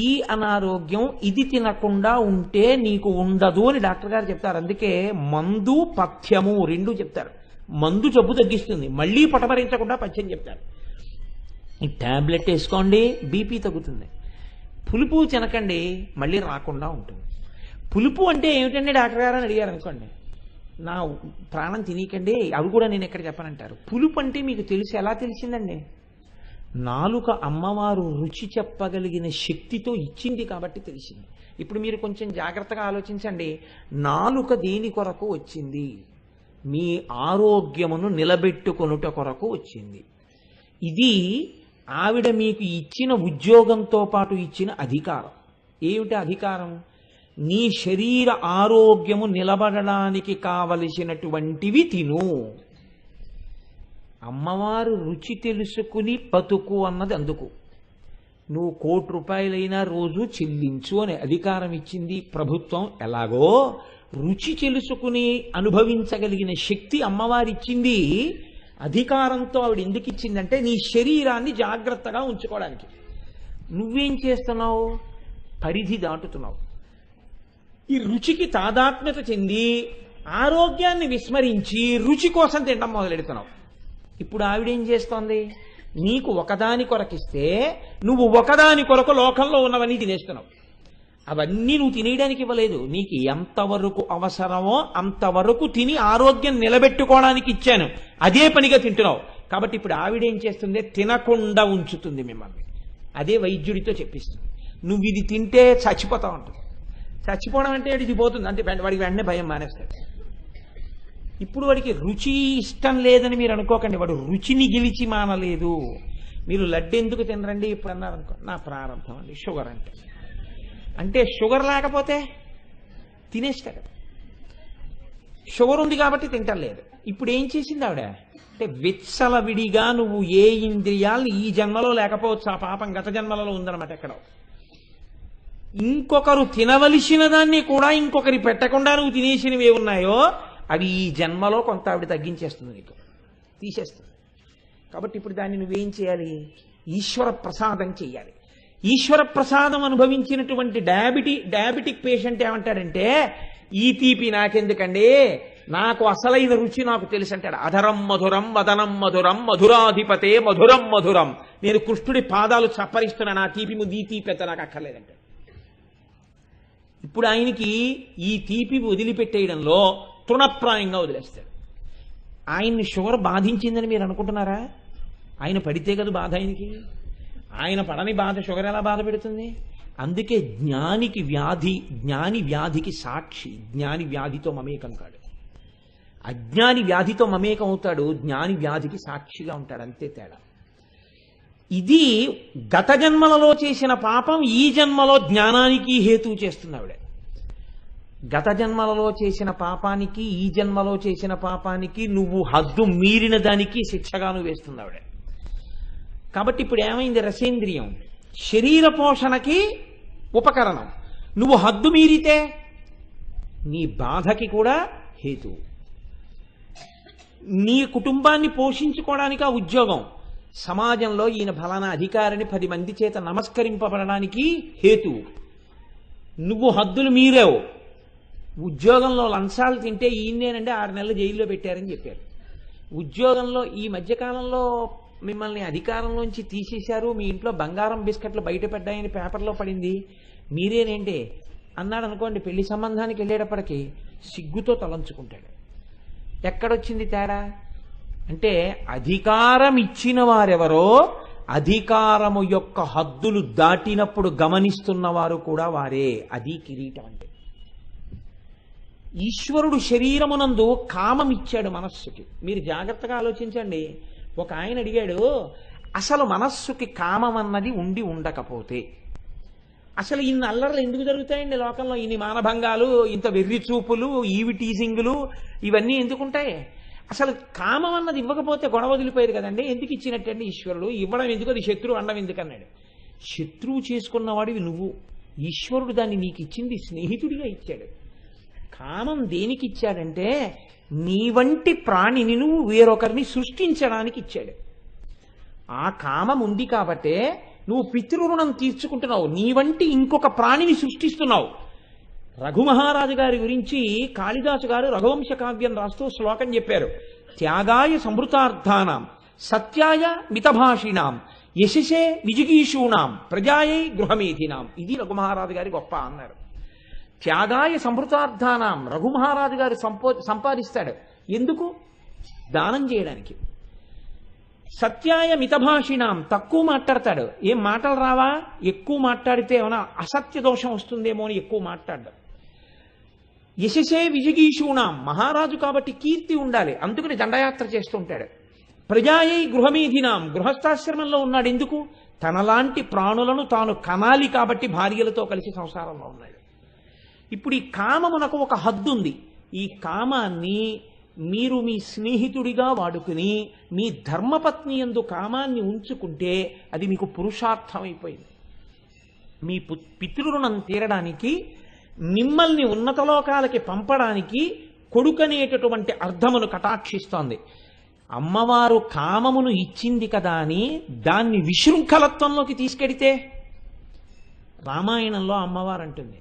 ఈ అనారోగ్యం ఇది తినకుండా ఉంటే నీకు ఉండదు అని డాక్టర్ గారు చెప్తారు. అందుకే మందు పథ్యము రెండు చెప్తారు. మందు జబ్బు తగ్గిస్తుంది, మళ్ళీ పటమరించకుండా పథ్యం చెప్తారు. ఈ ట్యాబ్లెట్ వేసుకోండి బీపీ తగ్గుతుంది. పులుపు తినకండి మళ్ళీ రాకుండా ఉంటుంది. పులుపు అంటే ఏమిటండి డాక్టర్ గారు అని అడిగారు అనుకోండి, నా ప్రాణం తినకండి, అవి కూడా నేను ఎక్కడ చెప్పనంటారు. పులుపు అంటే మీకు తెలిసి ఎలా తెలిసిందండి? నాలుక అమ్మవారు రుచి చెప్పగలిగిన శక్తితో ఇచ్చింది కాబట్టి తెలిసింది. ఇప్పుడు మీరు కొంచెం జాగ్రత్తగా ఆలోచించండి. నాలుక దేని కొరకు వచ్చింది? మీ ఆరోగ్యమును నిలబెట్టుకొనుట కొరకు వచ్చింది. ఇది ఆవిడ మీకు ఇచ్చిన ఉద్యోగంతో పాటు ఇచ్చిన అధికారం. ఏమిటి అధికారం? నీ శరీర ఆరోగ్యము నిలబడడానికి కావలసినటువంటివి తిను. అమ్మవారు రుచి తెలుసుకుని బతుకు అన్నది అందుకు. నువ్వు 1 కోటి రూపాయలైనా రోజు చెల్లించు అనే అధికారం ఇచ్చింది ప్రభుత్వం. ఎలాగో రుచి తెలుసుకుని అనుభవించగలిగిన శక్తి అమ్మవారిచ్చింది. అధికారంతో ఆవిడ ఎందుకు ఇచ్చిందంటే నీ శరీరాన్ని జాగ్రత్తగా ఉంచుకోవడానికి. నువ్వేం చేస్తున్నావు? పరిధి దాటుతున్నావు. ఈ రుచికి తాదాత్మ్యత చెంది ఆరోగ్యాన్ని విస్మరించి రుచి కోసం తినడం మొదలెడుతున్నావు. ఇప్పుడు ఆవిడేం చేస్తోంది? నీకు ఒకదాని కొరకిస్తే నువ్వు ఒకదాని కొరకు లోకంలో ఉన్నవన్నీ తినేస్తున్నావు. అవన్నీ నువ్వు తినేయడానికి ఇవ్వలేదు, నీకు ఎంతవరకు అవసరమో అంతవరకు తిని ఆరోగ్యం నిలబెట్టుకోవడానికి ఇచ్చాను, అదే పనిగా తింటున్నావు. కాబట్టి ఇప్పుడు ఆవిడేం చేస్తుంది? తినకుండా ఉంచుతుంది మిమ్మల్ని. అదే వైద్యుడితో చెప్పిస్తుంది, నువ్వు ఇది తింటే చచ్చిపోతా ఉంటుంది. చచ్చిపోవడం అంటే ఇది పోతుంది అంటే వాడికి వెంటనే భయం మానేస్తాడు. ఇప్పుడు వాడికి రుచి ఇష్టం లేదని మీరు అనుకోకండి, వాడు రుచిని గెలిచి మానలేదు. మీరు లడ్డు ఎందుకు తినరండి ఇప్పుడు అన్నారనుకో, నా ప్రారంభం అండి షుగర్ అంటే షుగర్ లేకపోతే తినేస్తాడు. షుగర్ ఉంది కాబట్టి తింటలేదు. ఇప్పుడు ఏం చేసింది ఆవిడ అంటే విచ్చలవిడిగా నువ్వు ఏ ఇంద్రియాలు ఈ జన్మలో లేకపోవచ్చు, ఆ పాపం గత జన్మలలో ఉందన్నమాట. ఎక్కడో ఇంకొకరు తినవలసిన దాన్ని కూడా ఇంకొకరి పెట్టకుండా నువ్వు తినేసినవి ఉన్నాయో అవి ఈ జన్మలో కొంత ఆవిడ తగ్గించేస్తుంది, నీకు తీసేస్తుంది. కాబట్టి ఇప్పుడు దాన్ని నువ్వేం చేయాలి? ఈశ్వర ప్రసాదం చెయ్యాలి. ఈశ్వర ప్రసాదం అనుభవించినటువంటి డయాబెటిక్ పేషెంట్ ఏమంటాడంటే, ఈ తీపి నాకెందుకండి, నాకు అసలైన రుచి నాకు తెలుసు అంటాడు. అధరం మధురం వదనం మధురం మధురాధిపతే మధురం మధురం. నేను కృష్ణుడి పాదాలు చప్పరిస్తున్నా, నా తీపి ముందు ఈ తీపి ఎంత నాకు అక్కర్లేదంటాడు. ఇప్పుడు ఆయనకి ఈ తీపి వదిలిపెట్టేయడంలో తృణప్రాయంగా వదిలేస్తాడు. ఆయన్ని షుగర్ బాధించిందని మీరు అనుకుంటున్నారా? ఆయన పడితే కదా బాధ ఆయనకి. ఆయన పడని బాధ షుగర్ ఎలా బాధ పెడుతుంది? అందుకే జ్ఞాని వ్యాధికి సాక్షి, జ్ఞాని వ్యాధితో మమేకం కాడు. అజ్ఞాని వ్యాధితో మమేకం అవుతాడు, జ్ఞాని వ్యాధికి సాక్షిగా ఉంటాడు, అంతే తేడా. ఇది గత జన్మలలో చేసిన పాపం ఈ జన్మలో జ్ఞానానికి హేతువు చేస్తుంది ఆవిడ. గత జన్మలలో చేసిన పాపానికి ఈ జన్మలో చేసిన పాపానికి నువ్వు హద్దు మీరిన దానికి శిక్షగాను వేస్తుంది ఆవిడ. కాబట్టి ఇప్పుడు ఏమైంది? రసేంద్రియం శరీర పోషణకి ఉపకరణం. నువ్వు హద్దు మీరితే నీ బాధకి కూడా హేతువు. నీ కుటుంబాన్ని పోషించుకోవడానికి ఆ ఉద్యోగం, సమాజంలో ఈయన ఫలానా అధికారిని 10 మంది చేత నమస్కరింపబడడానికి హేతువు. నువ్వు హద్దులు మీరావు. ఉద్యోగంలో లంచాలు తింటే ఈయనేనంటే 6 నెలలు జైల్లో పెట్టారని చెప్పారు. ఉద్యోగంలో ఈ మధ్యకాలంలో మిమ్మల్ని అధికారంలోంచి తీసేశారు, మీ ఇంట్లో బంగారం బిస్కెట్లు బయటపడ్డాయని పేపర్లో పడింది, మీరేనేంటి అన్నాడు అనుకోండి. పెళ్లి సంబంధానికి వెళ్ళేటప్పటికీ సిగ్గుతో తలంచుకుంటాడు. ఎక్కడొచ్చింది తేడా అంటే, అధికారం ఇచ్చిన వారెవరో అధికారము యొక్క హద్దులు దాటినప్పుడు గమనిస్తున్నవారు కూడా వారే. అది కిరీటం అంటే. ఈశ్వరుడు శరీరమునందు కామం ఇచ్చాడు మనస్సుకి. మీరు జాగ్రత్తగా ఆలోచించండి. ఒక ఆయన అడిగాడు, అసలు మనస్సుకి కామం అన్నది ఉండి ఉండకపోతే అసలు ఇన్ని అల్లర్లు ఎందుకు జరుగుతాయండి లోకంలో? ఇన్ని మానభంగాలు, ఇంత వెర్రి చూపులు, ఈవి టీజింగులు, ఇవన్నీ ఎందుకుంటాయి? అసలు కామం అన్నది ఇవ్వకపోతే గొడవ వదిలిపోయేది కదండి. ఎందుకు ఇచ్చినట్టండి ఈశ్వరుడు? ఇవ్వడం ఎందుకు? అది శత్రువు అండం ఎందుకన్నాడు. శత్రువు చేసుకున్నవాడివి నువ్వు, ఈశ్వరుడు దాన్ని నీకు ఇచ్చింది స్నేహితుడిగా ఇచ్చాడు. కామం దేనికి ఇచ్చాడంటే, నీ వంటి ప్రాణిని నువ్వు వేరొకరిని సృష్టించడానికి ఇచ్చాడు. ఆ కామం ఉంది కాబట్టే నువ్వు పితృరుణం తీర్చుకుంటున్నావు, నీ వంటి ఇంకొక ప్రాణిని సృష్టిస్తున్నావు. రఘుమహారాజు గారి గురించి కాళిదాసు గారు రఘువంశ కావ్యం రాస్తూ శ్లోకం చెప్పారు. త్యాగాయ సంభృతార్థానాం సత్యాయ మితభాషిణాం యశసే విజిగీషూణాం ప్రజాయై గృహమేధినాం. ఇది రఘుమహారాజు గారి గొప్ప అన్నారు. త్యాగాయ సంభృతార్థానాం రఘుమహారాజు గారు సంపాదిస్తాడు. ఎందుకు? దానం చేయడానికి. సత్యాయ మితభాషిణాం తక్కువ మాట్లాడతాడు. ఏం మాటలు రావా? ఎక్కువ మాట్లాడితే ఏమైనా అసత్య దోషం వస్తుందేమో అని ఎక్కువ మాట్లాడ్డాడు. యశసే విజిగీషూణాం మహారాజు కాబట్టి కీర్తి ఉండాలి, అందుకని దండయాత్ర చేస్తుంటాడు. ప్రజాయై గృహమేధినాం గృహస్థాశ్రమంలో ఉన్నాడు. ఎందుకు? తనలాంటి ప్రాణులను తాను కనాలి కాబట్టి భార్యలతో కలిసి సంసారంలో ఉన్నాడు. ఇప్పుడు ఈ కామమునకు ఒక హద్దు ఉంది. ఈ కామాన్ని మీరు మీ స్నేహితుడిగా వాడుకుని మీ ధర్మపత్ని యందు కామాన్ని ఉంచుకుంటే అది మీకు పురుషార్థమైపోయింది. మీ పితృరుణం తీరడానికి, మిమ్మల్ని ఉన్నతలోకాలకి పంపడానికి కొడుకనేటటువంటి అర్థమును కటాక్షిస్తోంది. అమ్మవారు కామమును ఇచ్చింది కదా అని దాన్ని విశృంఖలత్వంలోకి తీసుకెడితే, రామాయణంలో అమ్మవారు అంటుంది,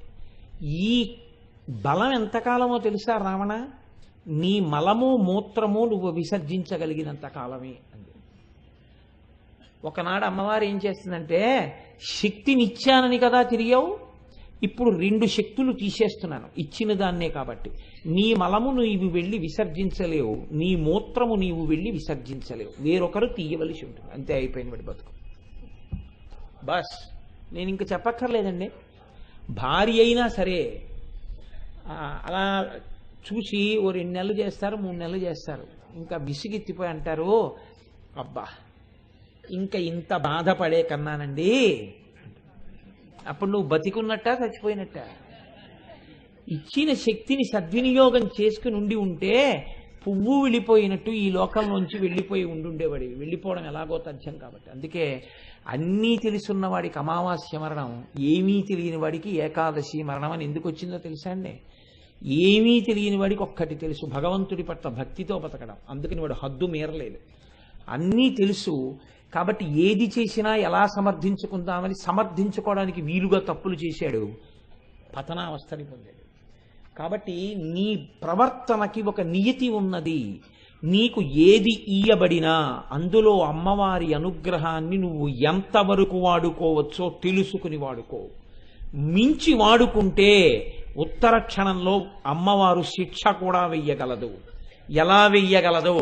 ఈ బలం ఎంతకాలమో తెలుసా రావణ? నీ మలము మూత్రము నువ్వు విసర్జించగలిగినంత కాలమే అంది. ఒకనాడు అమ్మవారు ఏం చేస్తుందంటే, శక్తినిచ్చానని కదా తిరిగావు, ఇప్పుడు 2 శక్తులు తీసేస్తున్నాను ఇచ్చిన దాన్నే కాబట్టి. నీ మలము నీవు వెళ్ళి విసర్జించలేవు, నీ మూత్రము నీవు వెళ్ళి విసర్జించలేవు, వేరొకరు తీయవలసి ఉంటుంది. అంతే, అయిపోయింది వాడి బతుకు. బస్, నేను ఇంక చెప్పక్కర్లేదండి. భార్య అయినా సరే అలా చూసి ఓ 2 నెలలు చేస్తారు, 3 నెలలు చేస్తారు, ఇంకా విసిగెత్తిపోయి అంటారు, అబ్బా ఇంకా ఇంత బాధపడే కన్నానండి. అప్పుడు నువ్వు బతికున్నట్ట చచ్చిపోయినట్ట? ఇచ్చిన శక్తిని సద్వినియోగం చేసుకుని ఉంటే పువ్వు వెళ్ళిపోయినట్టు ఈ లోకంలోంచి వెళ్ళిపోయి ఉండుండేవాడి. వెళ్ళిపోవడం ఎలాగో తథ్యం కాబట్టి. అందుకే అన్నీ తెలుసున్న వాడికి అమావాస్య మరణం, ఏమీ తెలియని వాడికి ఏకాదశి మరణం అని ఎందుకు వచ్చిందో తెలుసా అండి? ఏమీ తెలియని వాడికి ఒక్కటి తెలుసు, భగవంతుడి పట్ల భక్తితో బతకడం. అందుకని వాడు హద్దు మీరలేదు. అన్నీ తెలుసు కాబట్టి ఏది చేసినా ఎలా సమర్థించుకుందామని సమర్థించుకోవడానికి వీలుగా తప్పులు చేశాడు, పతనావస్థని పొందాడు. కాబట్టి నీ ప్రవర్తనకి ఒక నియతి ఉన్నది. నీకు ఏది ఇయ్యబడినా అందులో అమ్మవారి అనుగ్రహాన్ని నువ్వు ఎంతవరకు వాడుకోవచ్చో తెలుసుకుని వాడుకో. మించి వాడుకుంటే ఉత్తర క్షణంలో అమ్మవారు శిక్ష కూడా వెయ్యగలదు. ఎలా వెయ్యగలదో,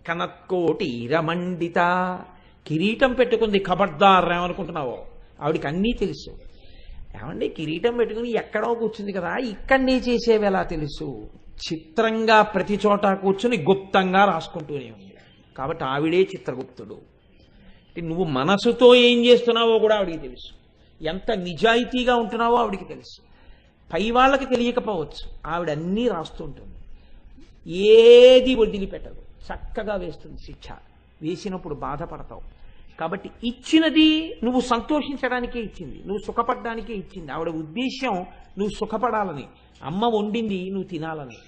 కనత్కోటి రమండిత, కిరీటం పెట్టుకుంది, ఖబర్దార్ ఏమనుకుంటున్నావో, ఆవిడికి అన్నీ తెలుసు. ఏమండి, కిరీటం పెట్టుకుని ఎక్కడో కూర్చుంది కదా, ఇక్కడనే చేసేవి ఎలా తెలుసు? చిత్రంగా ప్రతి చోట కూర్చుని గుప్తంగా రాసుకుంటూనే ఉంది. కాబట్టి ఆవిడే చిత్రగుప్తుడు. నువ్వు మనసుతో ఏం చేస్తున్నావో కూడా ఆవిడికి తెలుసు, ఎంత నిజాయితీగా ఉంటున్నావో ఆవిడికి తెలుసు. పై వాళ్ళకి తెలియకపోవచ్చు, ఆవిడ అన్నీ రాస్తుంటుంది, ఏది వదిలిపెట్టదు, చక్కగా వేస్తుంది శిక్ష. వేసినప్పుడు బాధపడతావు. కాబట్టి ఇచ్చినది నువ్వు సంతోషించడానికే ఇచ్చింది, నువ్వు సుఖపడడానికే ఇచ్చింది. ఆవిడ ఉద్దేశ్యం నువ్వు సుఖపడాలని, అమ్మ వండింది నువ్వు తినాలని,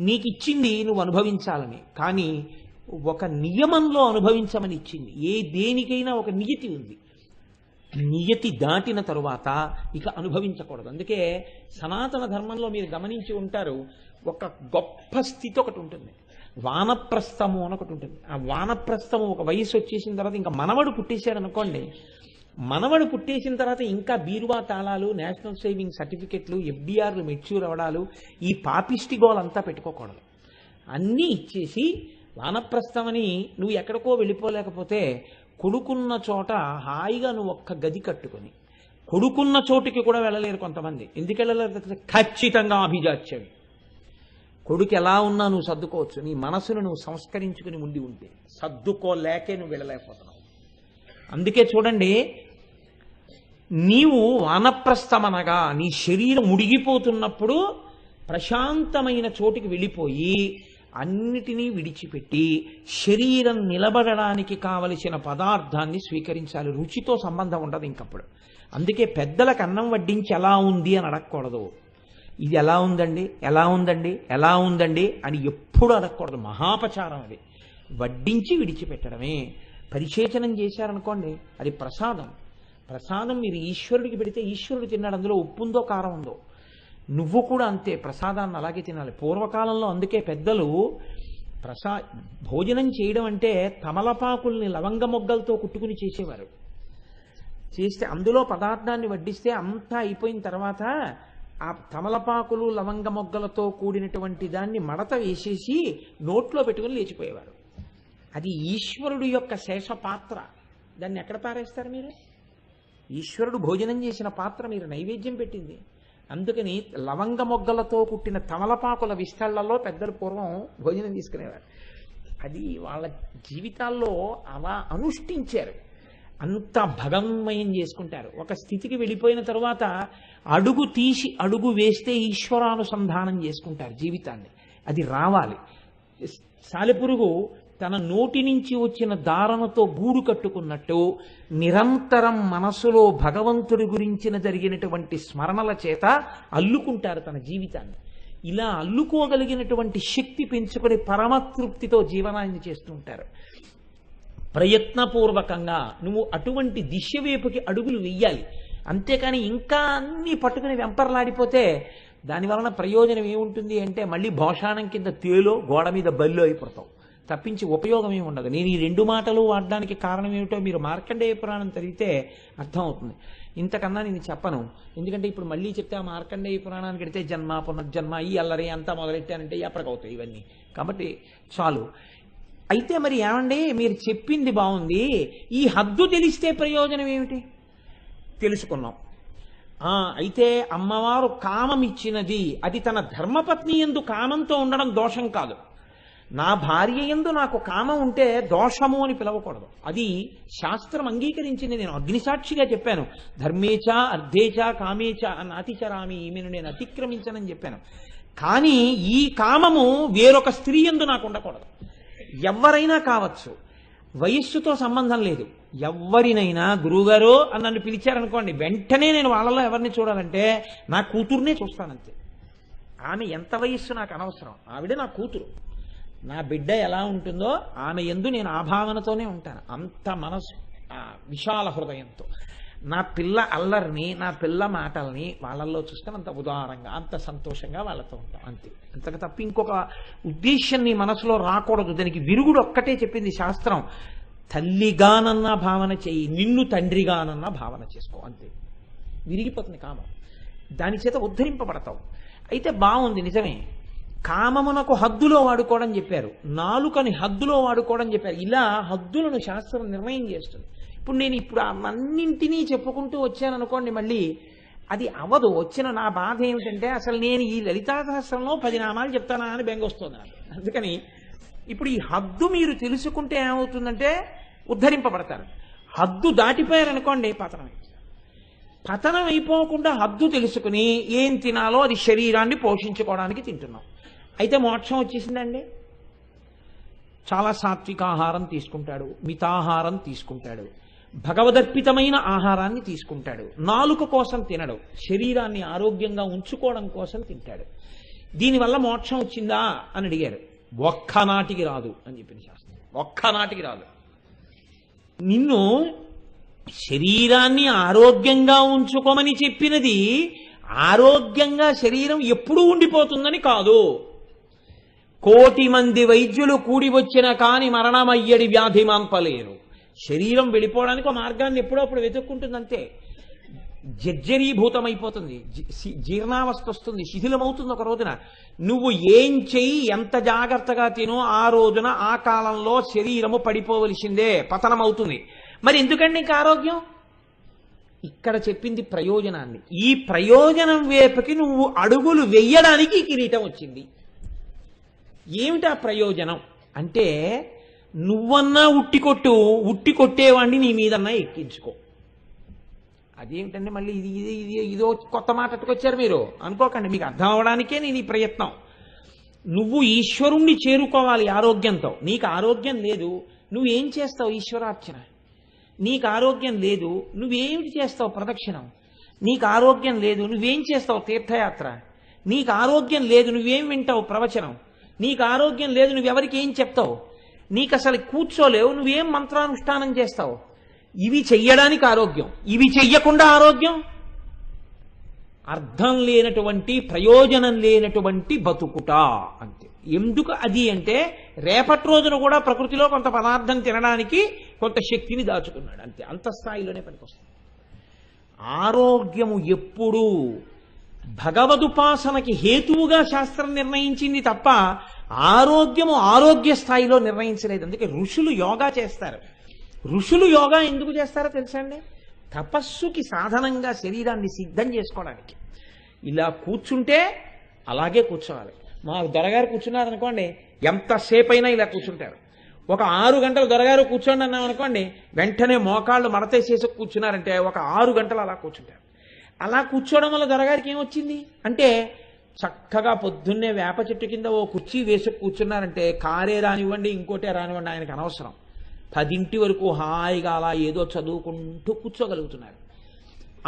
నీకు ఇచ్చింది నువ్వు అనుభవించాలని. కానీ ఒక నియమంలో అనుభవించమని ఇచ్చింది. దేనికైనా ఒక నియతి ఉంది. నియతి దాటిన తరువాత ఇక అనుభవించకూడదు. అందుకే సనాతన ధర్మంలో మీరు గమనించి ఉంటారు, ఒక గొప్ప స్థితి ఒకటి ఉంటుంది, వానప్రస్థము అని ఒకటి ఉంటుంది. ఆ వానప్రస్థము ఒక వయసు వచ్చేసిన తర్వాత, ఇంకా మనవడు పుట్టేశాడు అనుకోండి, మనవడు పుట్టేసిన తర్వాత ఇంకా బీరువా తాళాలు, నేషనల్ సేవింగ్ సర్టిఫికెట్లు, ఎఫ్డిఆర్లు మెచ్యూర్ అవడాలు, ఈ పాపిష్టి గోలంతా పెట్టుకోకూడదు. అన్నీ ఇచ్చేసి వానప్రస్థమని నువ్వు ఎక్కడికో వెళ్ళిపోలేకపోతే కొడుకున్న చోట హాయిగా నువ్వు ఒక్క గది కట్టుకొని, కొడుకున్న చోటుకి కూడా వెళ్ళలేరు కొంతమంది. ఎందుకు వెళ్ళలేరు? ఖచ్చితంగా అభిజాత్యవి. కొడుకు ఎలా ఉన్నా నువ్వు సర్దుకోవచ్చు, నీ మనసును నువ్వు సంస్కరించుకుని ఉండి ఉంటే. సర్దుకోలేకే నువ్వు వెళ్ళలేకపోతున్నావు. అందుకే చూడండి, నీవు వానప్రస్థమనగా నీ శరీరం ఉడిగిపోతున్నప్పుడు ప్రశాంతమైన చోటికి వెళ్ళిపోయి అన్నిటినీ విడిచిపెట్టి శరీరం నిలబడడానికి కావలసిన పదార్థాన్ని స్వీకరించాలి. రుచితో సంబంధం ఉండదు ఇంకప్పుడు. అందుకే పెద్దలకు అన్నం వడ్డించి ఎలా ఉంది అని అడగకూడదు. ఇది ఎలా ఉందండి, ఎలా ఉందండి, ఎలా ఉందండి అని ఎప్పుడు అడగకూడదు. మహాపచారం అది. వడ్డించి విడిచిపెట్టడమే. పరిశేచనం చేశారనుకోండి, అది ప్రసాదం. ప్రసాదం మీరు ఈశ్వరుడికి పెడితే ఈశ్వరుడు తిన్నాడు. అందులో ఉప్పు ఉందో కారం ఉందో. నువ్వు కూడా అంతే, ప్రసాదాన్ని అలాగే తినాలి. పూర్వకాలంలో అందుకే పెద్దలు భోజనం చేయడం అంటే తమలపాకుల్ని లవంగ మొగ్గలతో కుట్టుకుని చేసేవారు. చేస్తే అందులో పదార్థాన్ని వడ్డిస్తే అంతా అయిపోయిన తర్వాత ఆ తమలపాకులు లవంగ మొగ్గలతో కూడినటువంటి దాన్ని మడత వేసేసి నోట్లో పెట్టుకుని లేచిపోయేవారు. అది ఈశ్వరుడు యొక్క శేష పాత్ర. దాన్ని ఎక్కడ పారేస్తారు మీరు? ఈశ్వరుడు భోజనం చేసిన పాత్ర మీరు నైవేద్యం పెట్టింది. అందుకని లవంగ మొగ్గలతో కుట్టిన తమలపాకుల విస్తళ్లలో పెద్దలు పూర్వం భోజనం తీసుకునేవారు. అది వాళ్ళ జీవితాల్లో అలా అనుష్ఠించారు. అంత భగవన్మయం చేసుకుంటారు. ఒక స్థితికి వెళ్ళిపోయిన తరువాత అడుగు తీసి అడుగు వేస్తే ఈశ్వరానుసంధానం చేసుకుంటారు జీవితాన్ని. అది రావాలి. సాలెపురుగు తన నోటి నుంచి వచ్చిన దారణతో గూడు కట్టుకున్నట్టు నిరంతరం మనసులో భగవంతుడి గురించిన జరిగినటువంటి స్మరణల చేత అల్లుకుంటారు తన జీవితాన్ని. ఇలా అల్లుకోగలిగినటువంటి శక్తి పెంచుకొని పరమతృప్తితో జీవనాన్ని చేస్తూ ఉంటారు. ప్రయత్నపూర్వకంగా నువ్వు అటువంటి దిశ వైపుకి అడుగులు వెయ్యాలి. అంతేకాని ఇంకా అన్నీ పట్టుకుని వెంపర్లాడిపోతే దానివలన ప్రయోజనం ఏముంటుంది అంటే మళ్ళీ భోషాణం కింద తేలో గోడ మీద బల్లో అయిపోతావు, తప్పించి ఉపయోగం ఏమి ఉండదు. నేను ఈ రెండు మాటలు వాడడానికి కారణం ఏమిటో మీరు మార్కండేయ పురాణం చదివితే అర్థమవుతుంది. ఇంతకన్నా నేను చెప్పను, ఎందుకంటే ఇప్పుడు మళ్ళీ చెప్తే ఆ మార్కండేయ పురాణానికి వెడితే జన్మ పునర్జన్మ ఈ అల్లరి అంతా మొదలెట్టానంటే ఎప్పటికవుతాయి ఇవన్నీ. కాబట్టి చాలు. అయితే మరి ఏమండి మీరు చెప్పింది బాగుంది, ఈ హద్దు తెలిస్తే ప్రయోజనం ఏమిటి? తెలుసుకున్నాం. అయితే అమ్మవారు కామం ఇచ్చినది, అది తన ధర్మపత్ని యందు కామంతో ఉండడం దోషం కాదు. నా భార్య యందు నాకు కామం ఉంటే దోషము అని పిలవకూడదు. అది శాస్త్రం అంగీకరించింది. నేను అగ్నిసాక్షిగా చెప్పాను, ధర్మేచ అర్ధేచ కామేచ నాతిచరామి, ఈమెను నేను అతిక్రమించనని చెప్పాను. కానీ ఈ కామము వేరొక స్త్రీ యందు నాకు ఉండకూడదు. ఎవరైనా కావచ్చు, వయస్సుతో సంబంధం లేదు. ఎవరినైనా గురువుగారు అని నన్ను పిలిచారనుకోండి, వెంటనే నేను వాళ్ళలో ఎవరిని చూడాలంటే నా కూతుర్నే చూస్తానంతే. ఆమె ఎంత వయస్సు నాకు అనవసరం, ఆవిడ నా కూతురు. నా బిడ్డ ఎలా ఉంటుందో ఆమె యందు నేను ఆ భావనతోనే ఉంటాను, అంత మనసు విశాల హృదయంతో. నా పిల్ల అల్లరిని, నా పిల్ల మాటల్ని వాళ్ళల్లో చూస్తే అంత ఉదారంగా, అంత సంతోషంగా వాళ్ళతో ఉంటాం అంతే. అంతకు తప్ప ఇంకొక ఉద్దేశ్యం నీ మనసులో రాకూడదు. దానికి విరుగుడు ఒక్కటే చెప్పింది శాస్త్రం, తల్లిగానన్నా భావన చేయి, నిన్ను తండ్రిగానన్నా భావన చేసుకో, అంతే. విరిగిపోతుంది కామం, దాని చేత ఉద్ధరింపబడతావు. అయితే బాగుంది, నిజమే. కామమునకు హద్దులో వాడుకోవడం చెప్పారు, నాలుకని హద్దులో వాడుకోవడం చెప్పారు. ఇలా హద్దులను శాస్త్రం నిర్ణయం చేస్తుంది. ఇప్పుడు నేను అన్నింటినీ చెప్పుకుంటూ వచ్చాను అనుకోండి, మళ్ళీ అది అవదు. వచ్చిన నా బాధ ఏమిటంటే అసలు నేను ఈ లలితా సహస్రంలో 10 నామాలు చెప్తానా అని బెంగొస్తుంది నాకు. అందుకని ఇప్పుడు ఈ హద్దు మీరు తెలుసుకుంటే ఏమవుతుందంటే ఉద్ధరింపబడతారు. హద్దు దాటిపోయారనుకోండి పతనం అయిపోకుండా హద్దు తెలుసుకుని ఏం తినాలో అది శరీరాన్ని పోషించుకోవడానికి తింటున్నాం. అయితే మోక్షం వచ్చేసిందండి. చాలా సాత్విక ఆహారం తీసుకుంటాడు, మితాహారం తీసుకుంటాడు, భగవదర్పితమైన ఆహారాన్ని తీసుకుంటాడు, నాలుక కోసం తినడు, శరీరాన్ని ఆరోగ్యంగా ఉంచుకోవడం కోసం తింటాడు. దీనివల్ల మోక్షం వచ్చిందా అని అడిగారు. ఒక్కనాటికి రాదు అని చెప్పింది శాస్త్రం. ఒక్కనాటికి రాదు. నిన్ను శరీరాన్ని ఆరోగ్యంగా ఉంచుకోమని చెప్పినది ఆరోగ్యంగా శరీరం ఎప్పుడూ ఉండిపోతుందని కాదు. 1,000,000 మంది వైద్యులు కూడి వచ్చిన కాని మరణమయ్యడి వ్యాధి మాన్పలేరు. శరీరం వెళ్ళిపోవడానికి ఒక మార్గాన్ని ఎప్పుడప్పుడు వెతుక్కుంటుందంతే. జర్జరీభూతమైపోతుంది, జీర్ణావస్థ వస్తుంది, శిథిలమవుతుంది ఒక రోజున. నువ్వు ఏం చెయ్యి, ఎంత జాగ్రత్తగా తినో ఆ రోజున ఆ కాలంలో శరీరము పడిపోవలసిందే, పతనమవుతుంది. మరి ఎందుకండి ఇంకా ఆరోగ్యం? ఇక్కడ చెప్పింది ప్రయోజనాన్ని. ఈ ప్రయోజనం వైపుకి నువ్వు అడుగులు వెయ్యడానికి కిరీటం వచ్చింది. ఏమిటా ప్రయోజనం అంటే, నువ్వన్నా ఉట్టి కొట్టేవాడిని నీ మీదన్నా ఎక్కించుకో. అదేమిటండి మళ్ళీ ఇదో కొత్త మాట అట్టుకొచ్చారు మీరు అనుకోకండి, మీకు అర్థం అవడానికే నేను ఈ ప్రయత్నం. నువ్వు ఈశ్వరుణ్ణి చేరుకోవాలి ఆరోగ్యంతో. నీకు ఆరోగ్యం లేదు, నువ్వేం చేస్తావు? ఈశ్వరార్చన. నీకు ఆరోగ్యం లేదు, నువ్వేమిటి చేస్తావు? ప్రదక్షిణం. నీకు ఆరోగ్యం లేదు, నువ్వేం చేస్తావు? తీర్థయాత్ర. నీకు ఆరోగ్యం లేదు, నువ్వేం వింటావు? ప్రవచనం. నీకు ఆరోగ్యం లేదు, నువ్వెవరికి ఏం చెప్తావు? నీకు అసలు కూర్చోలేవు, నువ్వేం మంత్రానుష్ఠానం చేస్తావు? ఇవి చెయ్యడానికి ఆరోగ్యం, ఇవి చెయ్యకుండా ఆరోగ్యం. అర్థం లేనటువంటి, ప్రయోజనం లేనటువంటి బతుకుట అంతే. ఎందుకు అది అంటే, రేపటి రోజున కూడా ప్రకృతిలో కొంత పదార్థం తినడానికి కొంత శక్తిని దాచుకున్నాడు అంతే. అంత స్థాయిలోనే పనికొస్తుంది. ఆరోగ్యము ఎప్పుడూ భగవదుపాసనకి హేతువుగా శాస్త్రం నిర్ణయించింది తప్ప ఆరోగ్యము ఆరోగ్య స్థాయిలో నిర్ణయించలేదు. అందుకే ఋషులు యోగా చేస్తారు. ఋషులు యోగా ఎందుకు చేస్తారో తెలుసా అండి? తపస్సుకి సాధనంగా శరీరాన్ని సిద్ధం చేసుకోవడానికి. ఇలా కూర్చుంటే అలాగే కూర్చోవాలి. మా దొరగారు కూర్చున్నారనుకోండి, ఎంతసేపు అయినా ఇలా కూర్చుంటారు. ఒక 6 గంటలు దొరగారు కూర్చోండి అన్నాం అనుకోండి, వెంటనే మోకాళ్ళు మడతేసేసి కూర్చున్నారంటే ఒక 6 గంటలు అలా కూర్చుంటారు. అలా కూర్చోవడం వల్ల దొరగారికి ఏమొచ్చింది అంటే, చక్కగా పొద్దున్నే వేప చెట్టు కింద ఓ కుర్చీ వేసి కూర్చున్నారంటే కారే రానివ్వండి, ఇంకోటే రానివ్వండి, ఆయనకు అనవసరం. 10 వరకు హాయిగా అలా ఏదో చదువుకుంటూ కూర్చోగలుగుతున్నారు.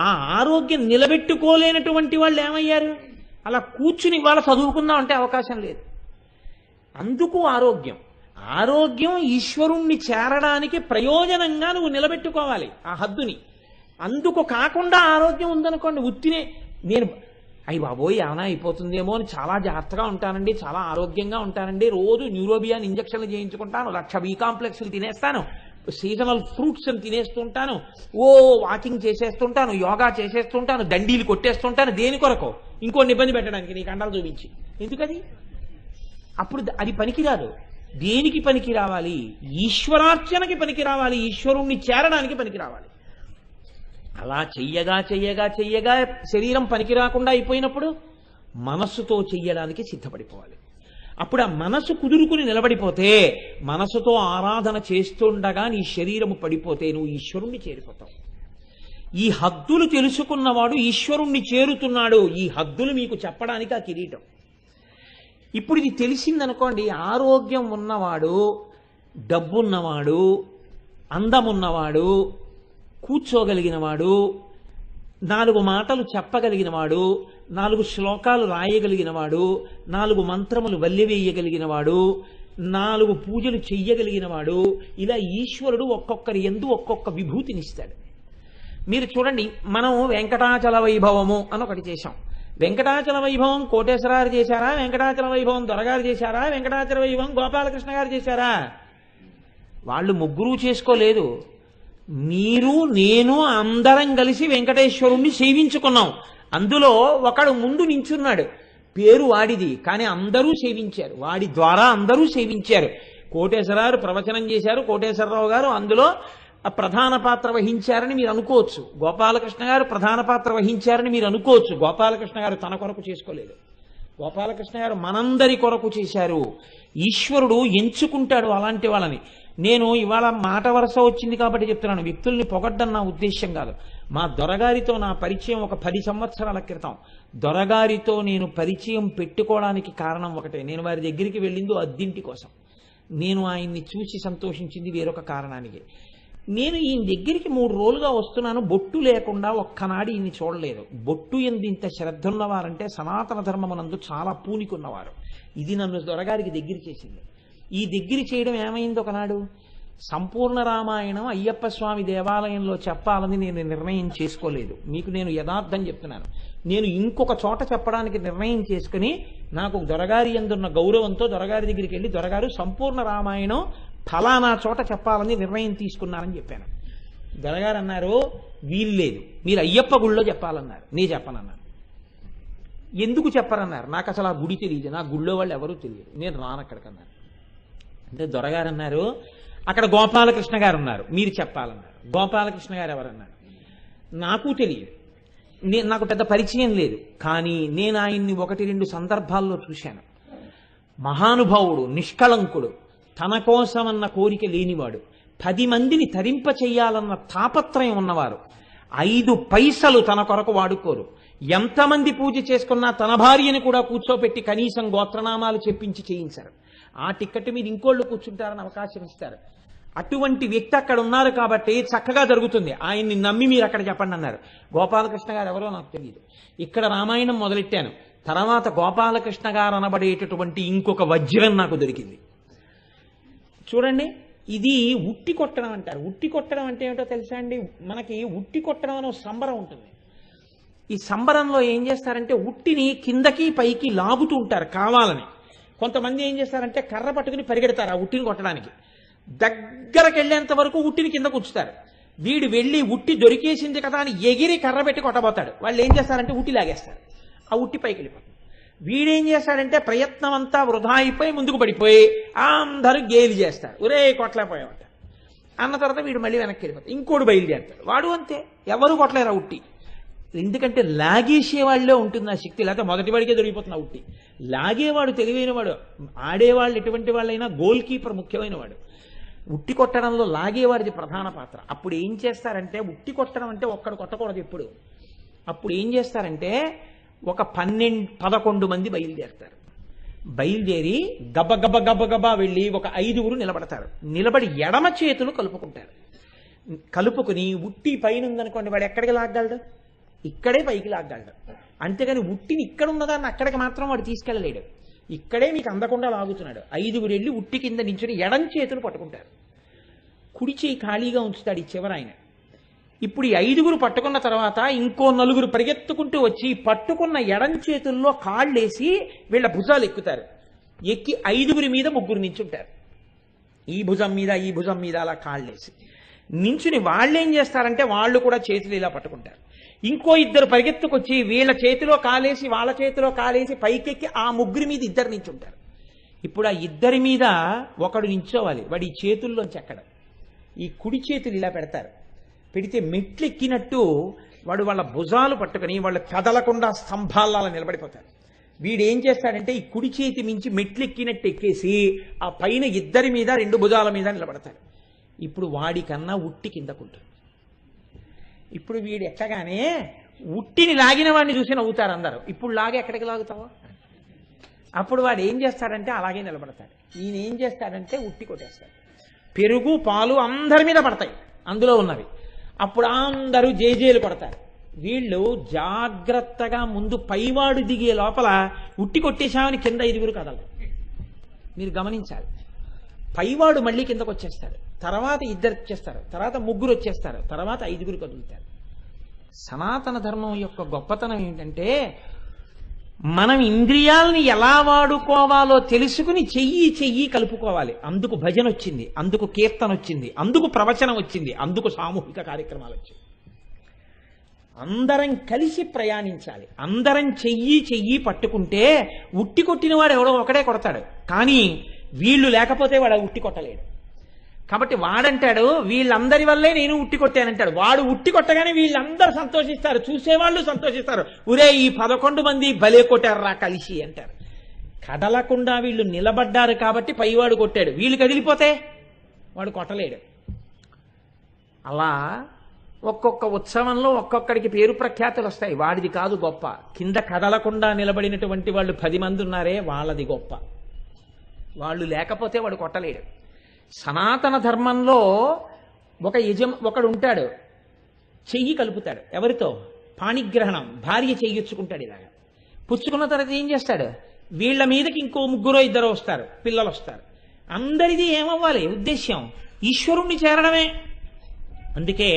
ఆ ఆరోగ్యం నిలబెట్టుకోలేనటువంటి వాళ్ళు ఏమయ్యారు? అలా కూర్చుని వాళ్ళ చదువుకుందాం అంటే అవకాశం లేదు. అందుకు ఆరోగ్యం ఈశ్వరుణ్ణి చేరడానికి ప్రయోజనంగా నువ్వు నిలబెట్టుకోవాలి ఆ హద్దుని. అందుకు కాకుండా ఆరోగ్యం ఉందనుకోండి, ఉత్తినే నేను అయ్యి బాబోయ్ ఏమైనా అయిపోతుందేమో అని చాలా జాగ్రత్తగా ఉంటానండి, చాలా ఆరోగ్యంగా ఉంటానండి, రోజు న్యూరోబియాన్ ఇంజక్షన్లు చేయించుకుంటాను, 1,00,000 బి కాంప్లెక్స్లు తినేస్తాను, సీజనల్ ఫ్రూట్స్ అని తినేస్తుంటాను, ఓ వాకింగ్ చేసేస్తుంటాను, యోగా చేసేస్తుంటాను, దండీలు కొట్టేస్తుంటాను. దేని కొరకు? ఇంకోటి ఇబ్బంది పెట్టడానికి, నీ కండాలు చూపించి. ఎందుకది? అప్పుడు అది పనికిరాదు. దేనికి పనికి రావాలి? ఈశ్వరార్చనకి పనికి రావాలి, ఈశ్వరుణ్ణి చేరడానికి పనికి రావాలి. అలా చెయ్యగా చెయ్యగా చెయ్యగా శరీరం పనికి రాకుండా అయిపోయినప్పుడు మనస్సుతో చెయ్యడానికి సిద్ధపడిపోవాలి. అప్పుడు ఆ మనసు కుదురుకుని నిలబడిపోతే, మనసుతో ఆరాధన చేస్తుండగా నీ శరీరము పడిపోతే నువ్వు ఈశ్వరుణ్ణి చేరిపోతావు. ఈ హద్దులు తెలుసుకున్నవాడు ఈశ్వరుణ్ణి చేరుతున్నాడు. ఈ హద్దులు మీకు చెప్పడానికి ఆ కిరీటం. ఇప్పుడు ఇది తెలిసిందనుకోండి, ఆరోగ్యం ఉన్నవాడు, డబ్బున్నవాడు, అందమున్నవాడు, కూర్చోగలిగినవాడు, 4 మాటలు చెప్పగలిగినవాడు, 4 శ్లోకాలు రాయగలిగినవాడు, 4 మంత్రములు వల్లివేయగలిగినవాడు, 4 పూజలు చెయ్యగలిగినవాడు, ఇలా ఈశ్వరుడు ఒక్కొక్కరి యందు ఒక్కొక్క విభూతినిస్తాడు. మీరు చూడండి, మనం వెంకటాచల వైభవము అని ఒకటి చేశాం. వెంకటాచల వైభవం కోటేశ్వరారు చేశారా? వెంకటాచల వైభవం దొరగారు చేశారా? వెంకటాచల వైభవం గోపాలకృష్ణ గారు చేశారా? వాళ్ళు ముగ్గురు చేసుకోలేదు. మీరు నేను అందరం కలిసి వెంకటేశ్వరుణ్ణి సేవించుకున్నాం. అందులో ఒకడు ముందు నించున్నాడు, పేరు వాడిది, కానీ అందరూ సేవించారు, వాడి ద్వారా అందరూ సేవించారు. కోటేశ్వరారు ప్రవచనం చేశారు, కోటేశ్వరరావు గారు అందులో ప్రధాన పాత్ర వహించారని మీరు అనుకోవచ్చు, గోపాలకృష్ణ గారు ప్రధాన పాత్ర వహించారని మీరు అనుకోవచ్చు. గోపాలకృష్ణ గారు తన కొరకు చేసుకోలేదు, గోపాలకృష్ణ గారు మనందరి కొరకు చేశారు. ఈశ్వరుడు ఎంచుకుంటాడు అలాంటి వాళ్ళని. నేను ఇవాళ మాట వరుస వచ్చింది కాబట్టి చెప్తున్నాను, వ్యక్తుల్ని పొగడ్డం నా ఉద్దేశ్యం కాదు. మా దొరగారితో నా పరిచయం ఒక 10 సంవత్సరాల క్రితం. దొరగారితో నేను పరిచయం పెట్టుకోవడానికి కారణం ఒకటే, నేను వారి దగ్గరికి వెళ్ళింది అద్దింటి కోసం. నేను ఆయన్ని చూసి సంతోషించింది వేరొక కారణానికి. నేను ఈయన దగ్గరికి 3 రోజులుగా వస్తున్నాను, బొట్టు లేకుండా ఒక్కనాడు ఈయన్ని చూడలేదు. బొట్టు ఎందు ఇంత శ్రద్ధ ఉన్నవారంటే సనాతన ధర్మమునందు చాలా పూనికున్నవారు. ఇది నన్ను దొరగారికి దగ్గర చేసింది. ఈ దగ్గర చేయడం ఏమైంది, ఒకనాడు సంపూర్ణ రామాయణం అయ్యప్ప స్వామి దేవాలయంలో చెప్పాలని నేను నిర్ణయం చేసుకోలేదు. మీకు నేను యథార్థం చెప్తున్నాను. నేను ఇంకొక చోట చెప్పడానికి నిర్ణయం చేసుకుని, నాకు దొరగారి యందున్న గౌరవంతో దొరగారి దగ్గరికి వెళ్ళి, దొరగారు సంపూర్ణ రామాయణం ఫలానా చోట చెప్పాలని నిర్ణయం తీసుకున్నారని చెప్పాను. దొరగారు అన్నారు, వీల్లేదు, మీరు అయ్యప్ప గుళ్ళో చెప్పాలన్నారు. నేను చెప్పనన్నాను. ఎందుకు చెప్పరన్నారు? నాకు అసలు ఆ గుడి తెలియదు, నా గుళ్ళో వాళ్ళు ఎవరూ తెలియదు, నేను రానక్కడికన్నారు. అంటే దొరగారు అన్నారు, అక్కడ గోపాలకృష్ణ గారు ఉన్నారు, మీరు చెప్పాలన్నారు. గోపాలకృష్ణ గారు ఎవరన్నారు? నాకు తెలియదు, నాకు పెద్ద పరిచయం లేదు, కానీ నేను ఆయన్ని 1-2 సందర్భాల్లో చూశాను. మహానుభావుడు, నిష్కళంకుడు, తన కోసమన్న కోరిక లేనివాడు, 10 మందిని తరింప చెయ్యాలన్న తాపత్రయం ఉన్నవారు, 5 పైసలు తన కొరకు వాడుకోరు. ఎంతమంది పూజ చేసుకున్నా తన భార్యని కూడా కూర్చోపెట్టి కనీసం గోత్రనామాలు చెప్పించి చేయించారు. ఆ టిక్కెట్ మీద ఇంకోళ్ళు కూర్చుంటారని అవకాశం ఇస్తారు. అటువంటి వ్యక్తి అక్కడ ఉన్నారు కాబట్టి చక్కగా జరుగుతుంది. ఆయన్ని నమ్మి మీరు అక్కడ చెప్పండి అన్నారు. గోపాలకృష్ణ గారు ఎవరో నాకు తెలియదు. ఇక్కడ రామాయణం మొదలెట్టాను, తర్వాత గోపాలకృష్ణ గారు అనబడేటటువంటి ఇంకొక వజ్రం నాకు దొరికింది. చూడండి, ఇది ఉట్టి కొట్టడం అంటారు. ఉట్టి కొట్టడం అంటే ఏమిటో తెలుసా అండి? మనకి ఉట్టి కొట్టడం అనే సంబరం ఉంటుంది. ఈ సంబరంలో ఏం చేస్తారంటే ఉట్టిని కిందకి పైకి లాగుతూ ఉంటారు కావాలని. కొంతమంది ఏం చేస్తారంటే కర్ర పట్టుకుని పరిగెడతారు ఆ ఉట్టిని కొట్టడానికి. దగ్గరకు వెళ్ళేంత వరకు ఉట్టిని కింద కూర్చుతారు. వీడు వెళ్ళి ఉట్టి దొరికేసింది కదా అని ఎగిరి కర్ర పెట్టి కొట్టబోతాడు. వాళ్ళు ఏం చేస్తారంటే ఉట్టి లాగేస్తారు, ఆ ఉట్టి పైకి వెళ్ళిపోతుంది. వీడేం చేస్తాడంటే ప్రయత్నం అంతా వృధా అయిపోయి ముందుకు పడిపోయి అందరూ గేలి చేస్తారు, ఒరే కొట్టలేకపోయామంట అన్న తర్వాత వీడు మళ్ళీ వెనక్కి వెళ్ళిపోతాడు. ఇంకోడు బయలుదేరుతాడు, వాడు అంతే, ఎవరు కొట్టలేరు ఆ ఉట్టి. ఎందుకంటే లాగేసే వాళ్ళే ఉంటుంది ఆ శక్తి, లేకపోతే మొదటి వాడికే దొరికిపోతుంది ఆ ఉట్టి. లాగేవాడు తెలివైన వాడు, ఆడేవాళ్ళు ఎటువంటి వాళ్ళైనా గోల్ కీపర్ ముఖ్యమైన వాడు. ఉట్టి కొట్టడంలో లాగేవాడిది ప్రధాన పాత్ర. అప్పుడు ఏం చేస్తారంటే, ఉట్టి కొట్టడం అంటే ఒక్కడు కొట్టకూడదు ఎప్పుడు. అప్పుడు ఏం చేస్తారంటే ఒక 12-11 మంది బయలుదేరుతారు. బయలుదేరి గబగబా వెళ్ళి ఒక 5గురు నిలబడతారు. నిలబడి ఎడమ చేతులు కలుపుకుంటారు. కలుపుకుని ఉట్టి పైన ఉందనుకోండి, వాడు ఎక్కడికి లాగలడు? ఇక్కడే పైకి లాగలడు. అంతేగాని ఉట్టిని ఇక్కడ ఉన్నదాన్ని అక్కడికి మాత్రం వాడు తీసుకెళ్ళలేడు. ఇక్కడే మీకు అందకుండా లాగుతున్నాడు. 5గురు వెళ్ళి ఉట్టి కింద నించుని ఎడం చేతులు పట్టుకుంటారు. కుడి చేయి ఖాళీగా ఉంచుతాడు ఈ చివర ఆయన. ఇప్పుడు ఈ 5గురు పట్టుకున్న తర్వాత ఇంకో 4 పరిగెత్తుకుంటూ వచ్చి పట్టుకున్న ఎడం చేతుల్లో కాళ్ళేసి వీళ్ళ భుజాలు ఎక్కుతారు. ఎక్కి 5గురి మీద 3 నించుంటారు. ఈ భుజం మీద ఈ భుజం మీద అలా కాళ్ళేసి నించుని వాళ్ళేం చేస్తారంటే వాళ్ళు కూడా చేతులు ఇలా పట్టుకుంటారు. ఇంకో 2 పరిగెత్తుకొచ్చి వీళ్ళ చేతిలో కాలేసి వాళ్ళ చేతిలో కాలేసి పైకెక్కి ఆ 3 మీద 2 నించుంటారు. ఇప్పుడు ఆ 2 మీద ఒకడు నించోవాలి. వాడి ఈ చేతుల్లోంచి ఎక్కడం ఈ కుడి చేతులు ఇలా పెడతారు. పెడితే మెట్లు ఎక్కినట్టు వాడు వాళ్ళ భుజాలు పట్టుకుని వాళ్ళు కదలకుండా స్తంభాల నిలబడిపోతారు. వీడేం చేస్తాడంటే ఈ కుడి చేతి మించి మెట్లు ఎక్కినట్టు ఎక్కేసి ఆ పైన 2 మీద 2 భుజాల మీద నిలబడతాడు. ఇప్పుడు వాడికన్నా ఉట్టి కిందకుంటుంది. ఇప్పుడు వీడు ఎక్కగానే ఉట్టిని లాగిన వాడిని చూసి నవ్వుతారు అందరూ. ఇప్పుడు లాగే ఎక్కడికి లాగుతావా? అప్పుడు వాడు ఏం చేస్తాడంటే అలాగే నిలబడతాడు. ఈయన ఏం చేస్తాడంటే ఉట్టి కొట్టేస్తాడు. పెరుగు పాలు అందరి మీద పడతాయి అందులో ఉన్నవి. అప్పుడు అందరూ జేజేలు కొడతారు. వీళ్ళు జాగ్రత్తగా ముందు పైవాడు దిగే లోపల ఉట్టి కొట్టేశామని కింద 5గురు కదలరు. మీరు గమనించాలి. పైవాడు మళ్ళీ కిందకు వచ్చేస్తాడు, తర్వాత 2 వచ్చేస్తారు, తర్వాత 3 వచ్చేస్తారు, తర్వాత 5గురు కదులుతారు. సనాతన ధర్మం యొక్క గొప్పతనం ఏంటంటే మనం ఇంద్రియాలని ఎలా వాడుకోవాలో తెలుసుకుని చెయ్యి కలుపుకోవాలి. అందుకు భజన వచ్చింది, అందుకు కీర్తన వచ్చింది, అందుకు ప్రవచనం వచ్చింది, అందుకు సామూహిక కార్యక్రమాలు వచ్చాయి. అందరం కలిసి ప్రయాణించాలి. అందరం చెయ్యి పట్టుకుంటే ఉట్టి కొట్టిన వాడు ఎవడో ఒకడే కొడతాడు, కానీ వీళ్ళు లేకపోతే వాడు ఉట్టి కొట్టలేడు. కాబట్టి వాడంటాడు వీళ్ళందరి వల్లే నేను ఉట్టి కొట్టానంటాడు. వాడు ఉట్టి కొట్టగానే వీళ్ళందరూ సంతోషిస్తారు, చూసేవాళ్ళు సంతోషిస్తారు. ఒరే ఈ 11 మంది భలే కొట్టారురా కలిసి అంటారు. కదలకుండా వీళ్ళు నిలబడ్డారు కాబట్టి పైవాడు కొట్టాడు. వీళ్ళు కదిలిపోతే వాడు కొట్టలేడు. అలా ఒక్కొక్క ఉత్సవంలో ఒక్కొక్కడికి పేరు ప్రఖ్యాతులు వస్తాయి. వాడిది కాదు గొప్ప, కింద కదలకుండా నిలబడినటువంటి వాళ్ళు 10 మంది ఉన్నారే వాళ్ళది గొప్ప. వాళ్ళు లేకపోతే వాడు కొట్టలేడు. సనాతన ధర్మంలో ఒకడు ఉంటాడు, చెయ్యి కలుపుతాడు. ఎవరితో? పాణిగ్రహణం, భార్య చెయ్యొచ్చుకుంటాడు. ఇలాగా పుచ్చుకున్న తర్వాత ఏం చేస్తాడు? వీళ్ళ మీదకి ఇంకో 3 2 వస్తారు, పిల్లలు వస్తారు. అందరిది ఏమవ్వాలి ఉద్దేశ్యం? ఈశ్వరుణ్ణి చేరడమే. అందుకే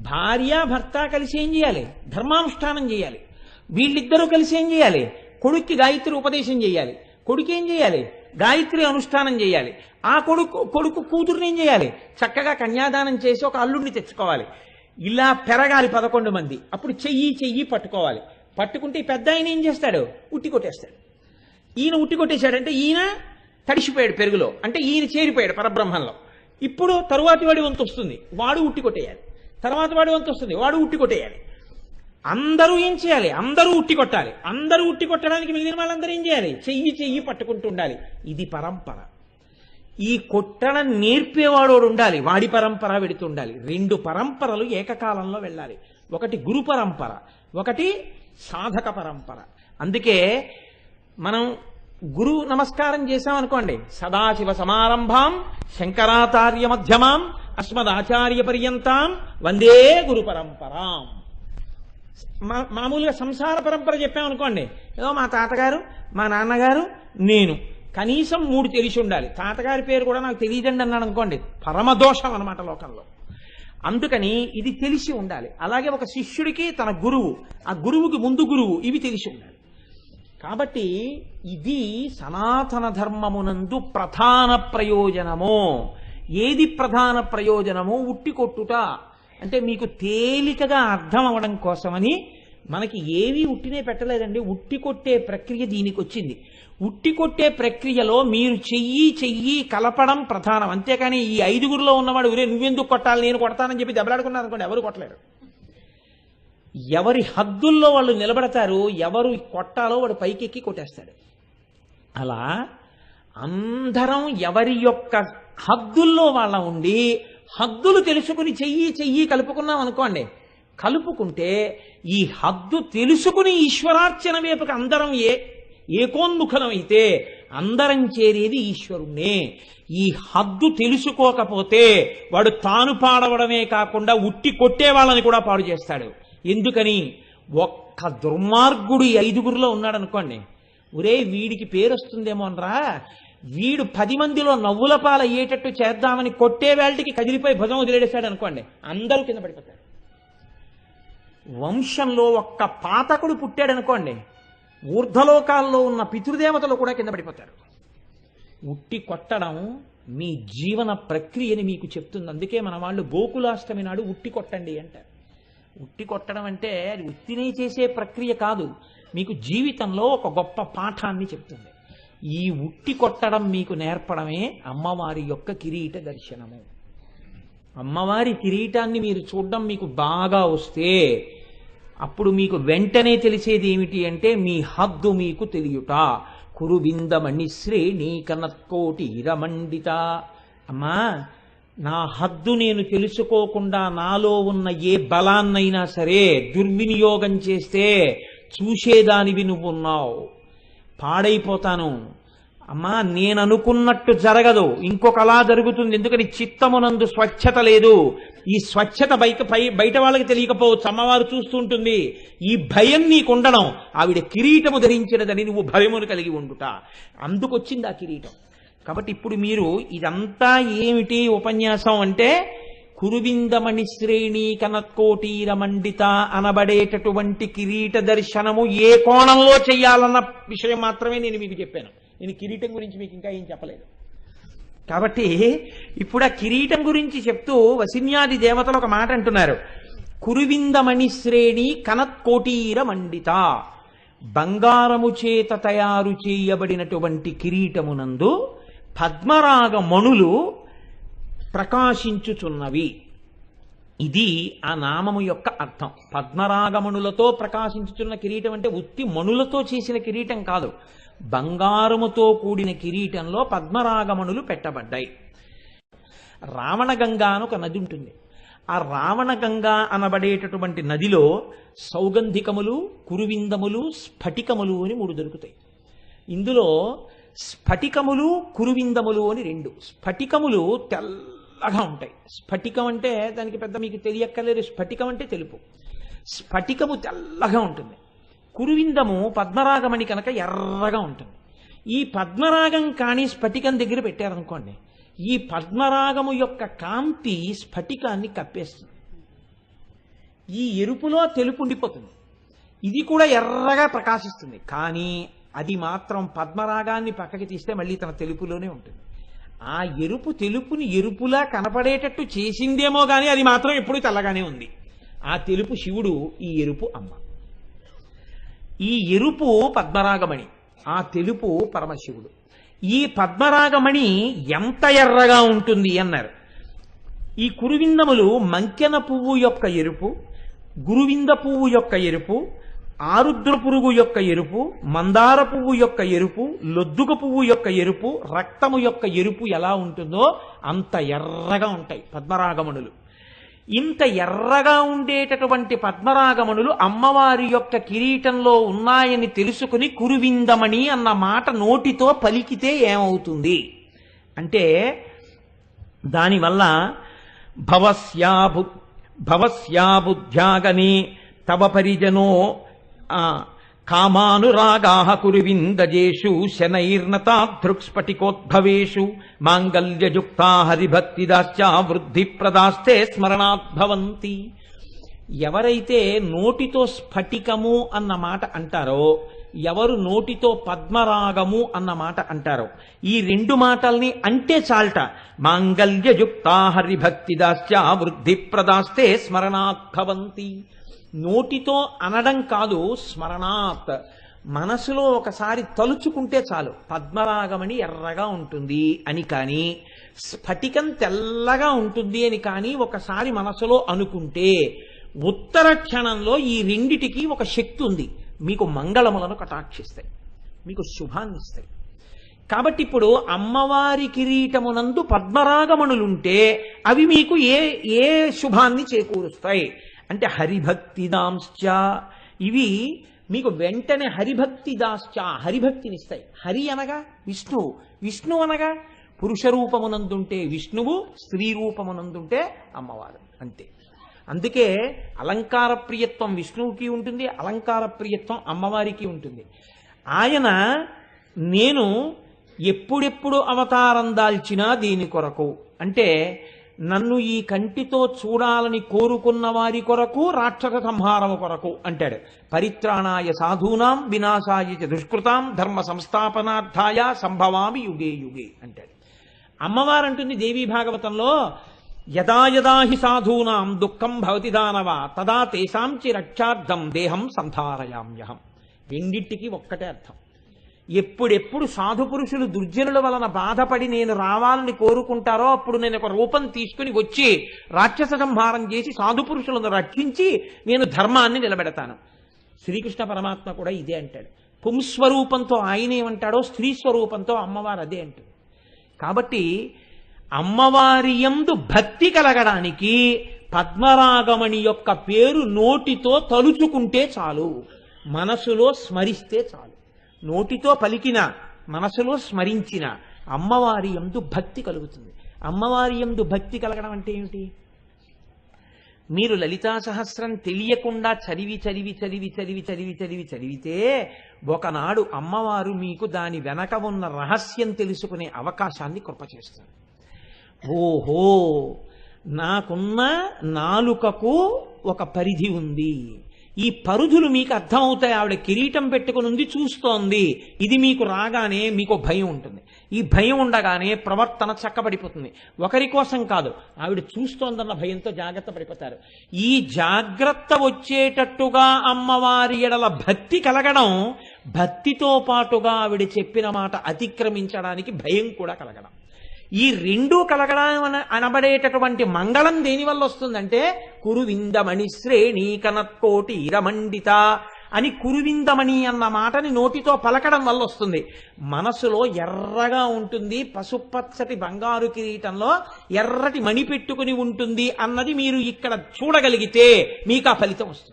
భార్య భర్త కలిసి ఏం చేయాలి? ధర్మానుష్ఠానం చేయాలి. వీళ్ళిద్దరూ కలిసి ఏం చేయాలి? కొడుక్కి గాయత్రి ఉపదేశం చేయాలి. కొడుకు ఏం చేయాలి? గాయత్రి అనుష్ఠానం చేయాలి. ఆ కొడుకు కూతురుని ఏం చేయాలి? చక్కగా కన్యాదానం చేసి ఒక అల్లుడిని తెచ్చుకోవాలి. ఇలా పెరగాలి 11 మంది. అప్పుడు చెయ్యి పట్టుకోవాలి. పట్టుకుంటే ఈ పెద్ద ఆయన ఏం చేస్తాడు? ఉట్టి కొట్టేస్తాడు. ఈయన ఉట్టి కొట్టేశాడంటే ఈయన తడిసిపోయాడు పెరుగులో, అంటే ఈయన చేరిపోయాడు పరబ్రహ్మంలో. ఇప్పుడు తరువాతి వాడి వంతు వస్తుంది, వాడు ఉట్టి కొట్టేయాలి. తర్వాత వాడి వంతు వస్తుంది, వాడు ఉట్టి కొట్టేయాలి. అందరూ ఏం చేయాలి? అందరూ ఉట్టి కొట్టాలి. అందరూ ఉట్టి కొట్టడానికి మిగిలిన వాళ్ళందరూ ఏం చేయాలి? చెయ్యి పట్టుకుంటూ ఉండాలి. ఇది పరంపర. ఈ కొట్టడం నేర్పేవాడు ఉండాలి, వాడి పరంపర వెడుతుండాలి. 2 పరంపరలు ఏకకాలంలో వెళ్ళాలి. ఒకటి గురు పరంపర, ఒకటి సాధక పరంపర. అందుకే మనం గురు నమస్కారం చేశామనుకోండి, సదాశివ సమారంభాం శంకరాచార్య మధ్యమాం అస్మదాచార్య పర్యంతాం వందే గురు పరంపరాం. మామూలుగా సంసార పరంపర చెప్పామనుకోండి, ఏదో మా తాతగారు, మా నాన్నగారు, నేను, కనీసం 3 తెలిసి ఉండాలి. తాతగారి పేరు కూడా నాకు తెలియదండి అన్నాడు అనుకోండి, పరమదోషం అనమాట లోకంలో. అందుకని ఇది తెలిసి ఉండాలి. అలాగే ఒక శిష్యుడికి తన గురువు, ఆ గురువుకి ముందు గురువు, ఇవి తెలిసి ఉండాలి. కాబట్టి ఇది సనాతన ధర్మమునందు ప్రధాన ప్రయోజనము. ఏది ప్రధాన ప్రయోజనము? ఉట్టి కొట్టుట. అంటే మీకు తేలికగా అర్థం అవడం కోసమని మనకి ఏవి ఉట్టినే పెట్టలేదండి. ఉట్టి కొట్టే ప్రక్రియ దీనికి వచ్చింది. ఉట్టి కొట్టే ప్రక్రియలో మీరు చెయ్యి కలపడం ప్రధానం. అంతేకాని ఈ 5గురిలో ఉన్నవాడు ఒరే నువ్వెందుకు కొట్టాలి, నేను కొడతానని చెప్పి దెబ్బలాడుకున్నారు అనుకోండి, ఎవరు కొట్టలేరు. ఎవరి హద్దుల్లో వాళ్ళు నిలబడతారు, ఎవరు కొట్టాలో వాడు పైకెక్కి కొట్టేస్తాడు. అలా అందరం ఎవరి యొక్క హద్దుల్లో వాళ్ళ ఉండి హద్దులు తెలుసుకుని చెయ్యి కలుపుకున్నాం అనుకోండి, కలుపుకుంటే ఈ హద్దు తెలుసుకుని ఈశ్వరార్చన వైపుకి అందరం ఏకోన్ముఖమైతే అందరం చేరేది ఈశ్వరుణ్ణే. ఈ హద్దు తెలుసుకోకపోతే వాడు తాను పాడవడమే కాకుండా ఉట్టి కొట్టే వాళ్ళని కూడా పాడు చేస్తాడు. ఎందుకని? ఒక్క దుర్మార్గుడు 5గురిలో ఉన్నాడు అనుకోండి, ఒరే వీడికి పేరు వస్తుందేమో అనరా, వీడు 10 మందిలో నవ్వుల పాలయ్యేటట్టు చేద్దామని కొట్టే వేళకి కదిలిపోయి భుజం వదిలేసాడు అనుకోండి, అందరూ కింద పడిపోతారు. వంశంలో ఒక్క పాతకుడు పుట్టాడనుకోండి, ఊర్ధ్వలోకాల్లో ఉన్న పితృదేవతలు కూడా కింద పడిపోతారు. ఉట్టి కొట్టడం మీ జీవన ప్రక్రియని మీకు చెప్తుంది. అందుకే మన వాళ్ళు గోకులాష్టమి నాడు ఉట్టి కొట్టండి అంటారు. ఉట్టి కొట్టడం అంటే అది ఉత్తినే చేసే ప్రక్రియ కాదు, మీకు జీవితంలో ఒక గొప్ప పాఠాన్ని చెప్తుంది. ఈ ఉట్టి కొట్టడం మీకు నేర్పడమే అమ్మవారి యొక్క కిరీట దర్శనము. అమ్మవారి కిరీటాన్ని మీరు చూడడం మీకు బాగా వస్తే అప్పుడు మీకు వెంటనే తెలిసేది ఏమిటి అంటే మీ హద్దు మీకు తెలియుట. కురుబిందమణి శ్రేణి కనత్కోటి ఇరమండిత. అమ్మా, నా హద్దు నేను తెలుసుకోకుండా నాలో ఉన్న ఏ బలాన్నైనా సరే దుర్వినియోగం చేస్తే చూసేదానివి నువ్వున్నావు, పాడైపోతాను. అమ్మా, నేను అనుకున్నట్టు జరగదు, ఇంకొకలా జరుగుతుంది. ఎందుకని చిత్తమునందు స్వచ్ఛత లేదు. ఈ స్వచ్ఛత బయట వాళ్ళకి తెలియకపోవచ్చు, అమ్మవారు చూస్తూ ఉంటుంది. ఈ భయం నీకు ఉండడం, ఆవిడ కిరీటము ధరించినదని నువ్వు భయమును కలిగి ఉండుట, అందుకొచ్చింది ఆ కిరీటం. కాబట్టి ఇప్పుడు మీరు ఇదంతా ఏమిటి ఉపన్యాసం అంటే, కురువిందమణి శ్రేణి కనత్కోటీర మండిత అనబడేటటువంటి కిరీట దర్శనము ఏ కోణంలో చెయ్యాలన్న విషయం మాత్రమే నేను మీకు చెప్పాను. నేను కిరీటం గురించి మీకు ఇంకా ఏం చెప్పలేదు. కాబట్టి ఇప్పుడు ఆ కిరీటం గురించి చెప్తూ వసిన్యాది దేవతలు ఒక మాట అంటున్నారు. కురువిందమణి శ్రేణి కనత్కోటీర మండిత. బంగారము చేత తయారు చేయబడినటువంటి కిరీటమునందు పద్మరాగ మణులు ప్రకాశించుచున్నవి. ఇది ఆ నామము యొక్క అర్థం. పద్మరాగమణులతో ప్రకాశించుచున్న కిరీటం అంటే ఉత్తి మణులతో చేసిన కిరీటం కాదు, బంగారముతో కూడిన కిరీటంలో పద్మరాగమణులు పెట్టబడ్డాయి. రావణగంగా అని ఒక నది ఉంటుంది. ఆ రావణగంగా అనబడేటటువంటి నదిలో సౌగంధికములు, కురువిందములు, స్ఫటికములు అని 3 దొరుకుతాయి. ఇందులో స్ఫటికములు, కురువిందములు అని 2. స్ఫటికములు తెల్లగా ఉంటాయి. స్ఫటికం అంటే దానికి పెద్ద మీకు తెలియక్కర్లేదు. స్ఫటికం అంటే తెలుపు. స్ఫటికము తెల్లగా ఉంటుంది. కురువిందము పద్మరాగమణి కనుక ఎర్రగా ఉంటుంది. ఈ పద్మరాగం కానీ స్ఫటికం దగ్గర పెట్టారనుకోండి, ఈ పద్మరాగము యొక్క కాంతి స్ఫటికాన్ని కప్పేస్తుంది. ఈ ఎరుపులో తెలుపు ఉండిపోతుంది. ఇది కూడా ఎర్రగా ప్రకాశిస్తుంది. కానీ అది మాత్రం పద్మరాగాన్ని పక్కకి తీస్తే మళ్ళీ తన తెలుపులోనే ఉంటుంది. ఆ ఎరుపు తెలుపుని ఎరుపులా కనపడేటట్టు చేసిందేమో కానీ అది మాత్రం ఎప్పుడూ తెల్లగానే ఉంది. ఆ తెలుపు శివుడు, ఈ ఎరుపు అమ్మ. ఈ ఎరుపు పద్మరాగమణి, ఆ తెలుపు పరమశివుడు. ఈ పద్మరాగమణి ఎంత ఎర్రగా ఉంటుంది అన్నారు. ఈ కురువిందములు మంకెన పువ్వు యొక్క ఎరుపు, గురువింద పువ్వు యొక్క ఎరుపు, ఆరుద్ర పురుగు యొక్క ఎరుపు, మందార పువ్వు యొక్క ఎరుపు, లొద్దుక పువ్వు యొక్క ఎరుపు, రక్తము యొక్క ఎరుపు ఎలా ఉంటుందో అంత ఎర్రగా ఉంటాయి పద్మరాగమణులు. ఇంత ఎర్రగా ఉండేటటువంటి పద్మరాగమణులు అమ్మవారి యొక్క కిరీటంలో ఉన్నాయని తెలుసుకుని కురువిందమణి అన్న మాట నోటితో పలికితే ఏమవుతుంది అంటే, దానివల్ల భవస్యాబుద్ధ్యాగనే తవ పరిజనో కామానురాగాః కురువిందజేషు శనైర్నతాదృక్స్ఫటికోద్భవేషు మాంగళ్యయుక్తా హరిభక్తిదాశ్చ వృద్ధిప్రదాస్తే స్మరణాద్భవంతి. ఎవరైతే నోటితో స్ఫటికము అన్న మాట అంటారో, ఎవరు నోటితో పద్మరాగము అన్న మాట అంటారో, ఈ 2 మాటల్ని అంటే చాల్ట. మాంగళ్యయుక్తా హరిభక్తిదాశ్చ వృద్ధిప్రదాస్తే స్మరణాద్భవంతి. నోటితో అనడం కాదు, స్మరణాత్, మనసులో ఒకసారి తలుచుకుంటే చాలు పద్మరాగమణి ఎర్రగా ఉంటుంది అని కానీ, స్ఫటికం తెల్లగా ఉంటుంది అని కానీ ఒకసారి మనసులో అనుకుంటే ఉత్తర క్షణంలో ఈ రెండిటికి ఒక శక్తి ఉంది. మీకు మంగళములను కటాక్షిస్తాయి, మీకు శుభాన్ని ఇస్తాయి. కాబట్టి ఇప్పుడు అమ్మవారి కిరీటమునందు పద్మరాగమణులుంటే అవి మీకు ఏ శుభాన్ని చేకూరుస్తాయి అంటే హరిభక్తిదాంశ్చ. ఇవి మీకు వెంటనే హరిభక్తిదాశ్చ, హరిభక్తినిస్తాయి. హరి అనగా విష్ణువు, విష్ణువు అనగా పురుష రూపమునందుంటే విష్ణువు, స్త్రీ రూపమునందుంటే అమ్మవారు, అంతే. అందుకే అలంకార ప్రియత్వం విష్ణువుకి ఉంటుంది, అలంకార ప్రియత్వం అమ్మవారికి ఉంటుంది. ఆయన నేను ఎప్పుడెప్పుడు అవతారం దాల్చినా దీని కొరకు అంటే నన్ను ఈ కంటితో చూడాలని కోరుకున్న వారి కొరకు రాక్షస సంహారము కొరకు అంటాడు. పరిత్రాణాయ సాధూనాం వినాశాయ చ దుష్కృతాం ధర్మ సంస్థాపనార్థాయ సంభవామి యుగే యుగే అంటాడు. అమ్మవారంటుంది దేవీ భాగవతంలో, యదా యదా హి సాధూనాం దుఃఖం భవతి దానవ తదా తేషాంచి రక్షార్థం దేహం సంధారయామ్యహం. రెండింటికి ఒక్కటే అర్థం. ఎప్పుడెప్పుడు సాధు పురుషులు దుర్జనుల వలన బాధపడి నేను రావాలని కోరుకుంటారో అప్పుడు నేను ఒక రూపం తీసుకుని వచ్చి రాక్షస సంహారం చేసి సాధు పురుషులను రక్షించి నేను ధర్మాన్ని నిలబెడతాను. శ్రీకృష్ణ పరమాత్మ కూడా ఇదే అంటాడు. పుంస్వరూపంతో ఆయన ఏమంటాడో స్త్రీ స్వరూపంతో అమ్మవారు అదే అంటుంది. కాబట్టి అమ్మవారి యందు భక్తి కలగడానికి పద్మరాగమణి యొక్క పేరు నోటితో తలుచుకుంటే చాలు, మనసులో స్మరిస్తే చాలు. నోటితో పలికిన మనసులో స్మరించిన అమ్మవారి యందు భక్తి కలుగుతుంది. అమ్మవారి యందు భక్తి కలగడం అంటే ఏమిటి? మీరు లలితా సహస్రం తెలియకుండా చదివి చదివి చదివి చదివి చదివి చదివి చదివితే ఒకనాడు అమ్మవారు మీకు దాని వెనక ఉన్న రహస్యం తెలుసుకునే అవకాశాన్ని కృప చేస్తారు. ఓహో, నాకున్న నాలుకకు ఒక పరిధి ఉంది, ఈ పరుధులు మీకు అర్థమవుతాయి. ఆవిడ కిరీటం పెట్టుకుని ఉంది, చూస్తోంది. ఇది మీకు రాగానే మీకు భయం ఉంటుంది. ఈ భయం ఉండగానే ప్రవర్తన చక్కబడిపోతుంది. ఒకరి కోసం కాదు, ఆవిడ చూస్తోందన్న భయంతో జాగ్రత్త పడిపోతారు. ఈ జాగ్రత్త వచ్చేటట్టుగా అమ్మవారి ఎడల భక్తి కలగడం, భక్తితో పాటుగా ఆవిడ చెప్పిన మాట అతిక్రమించడానికి భయం కూడా కలగడం. ఈ రెండూ కలగడం అనబడేటటువంటి మంగళం దేనివల్ల వస్తుందంటే కురువిందమణి శ్రేణి కనత్కోటి ఇరమండిత అని కురువిందమణి అన్న మాటని నోటితో పలకడం వల్ల వస్తుంది. మనసులో ఎర్రగా ఉంటుంది, పసుపచ్చటి బంగారు కిరీటంలో ఎర్రటి మణి పెట్టుకుని ఉంటుంది అన్నది మీరు ఇక్కడ చూడగలిగితే మీకు ఆ ఫలితం వస్తుంది.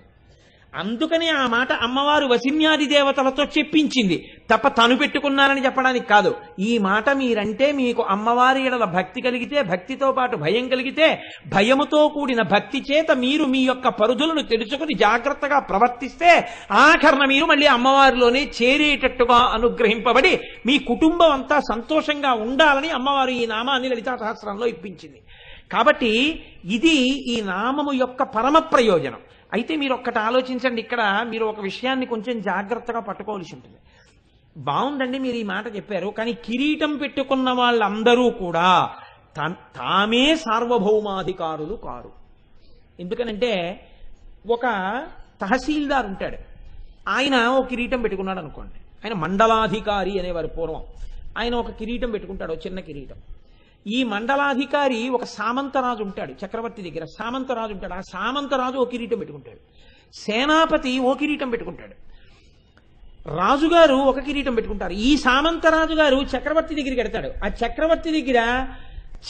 అందుకని ఆ మాట అమ్మవారు వసిన్యాది దేవతలతో చెప్పించింది తప్ప తను పెట్టుకున్నానని చెప్పడానికి కాదు. ఈ మాట మీరంటే మీకు అమ్మవారి ఎడల భక్తి కలిగితే, భక్తితో పాటు భయం కలిగితే, భయముతో కూడిన భక్తి చేత మీరు మీ యొక్క పరుధులను తెలుసుకుని జాగ్రత్తగా ప్రవర్తిస్తే ఆఖరణ మీరు మళ్ళీ అమ్మవారిలోనే చేరేటట్టుగా అనుగ్రహింపబడి మీ కుటుంబం అంతా సంతోషంగా ఉండాలని అమ్మవారు ఈ నామాన్ని లలితా సహస్రంలో ఇప్పించింది. కాబట్టి ఇది ఈ నామము యొక్క పరమ ప్రయోజనం. అయితే మీరు ఒక్కటి ఆలోచించండి, ఇక్కడ మీరు ఒక విషయాన్ని కొంచెం జాగ్రత్తగా పట్టుకోవాల్సి ఉంటుంది. బాగుందండి మీరు ఈ మాట చెప్పారు, కానీ కిరీటం పెట్టుకున్న వాళ్ళందరూ కూడా తామే సార్వభౌమాధికారులు కారు. ఎందుకనంటే ఒక తహసీల్దార్ ఉంటాడు, ఆయన ఒక కిరీటం పెట్టుకున్నాడు అనుకోండి, ఆయన మండలాధికారి అనేవారు పూర్వం. ఆయన ఒక కిరీటం పెట్టుకుంటాడు, చిన్న కిరీటం. ఈ మండలాధికారి ఒక సామంతరాజు ఉంటాడు, చక్రవర్తి దగ్గర సామంతరాజు ఉంటాడు. ఆ సామంతరాజు ఓ కిరీటం పెట్టుకుంటాడు. సేనాపతి ఓ కిరీటం పెట్టుకుంటాడు. రాజుగారు ఒక కిరీటం పెట్టుకుంటారు. ఈ సామంతరాజు గారు చక్రవర్తి దగ్గరికి వెడతాడు. ఆ చక్రవర్తి దగ్గర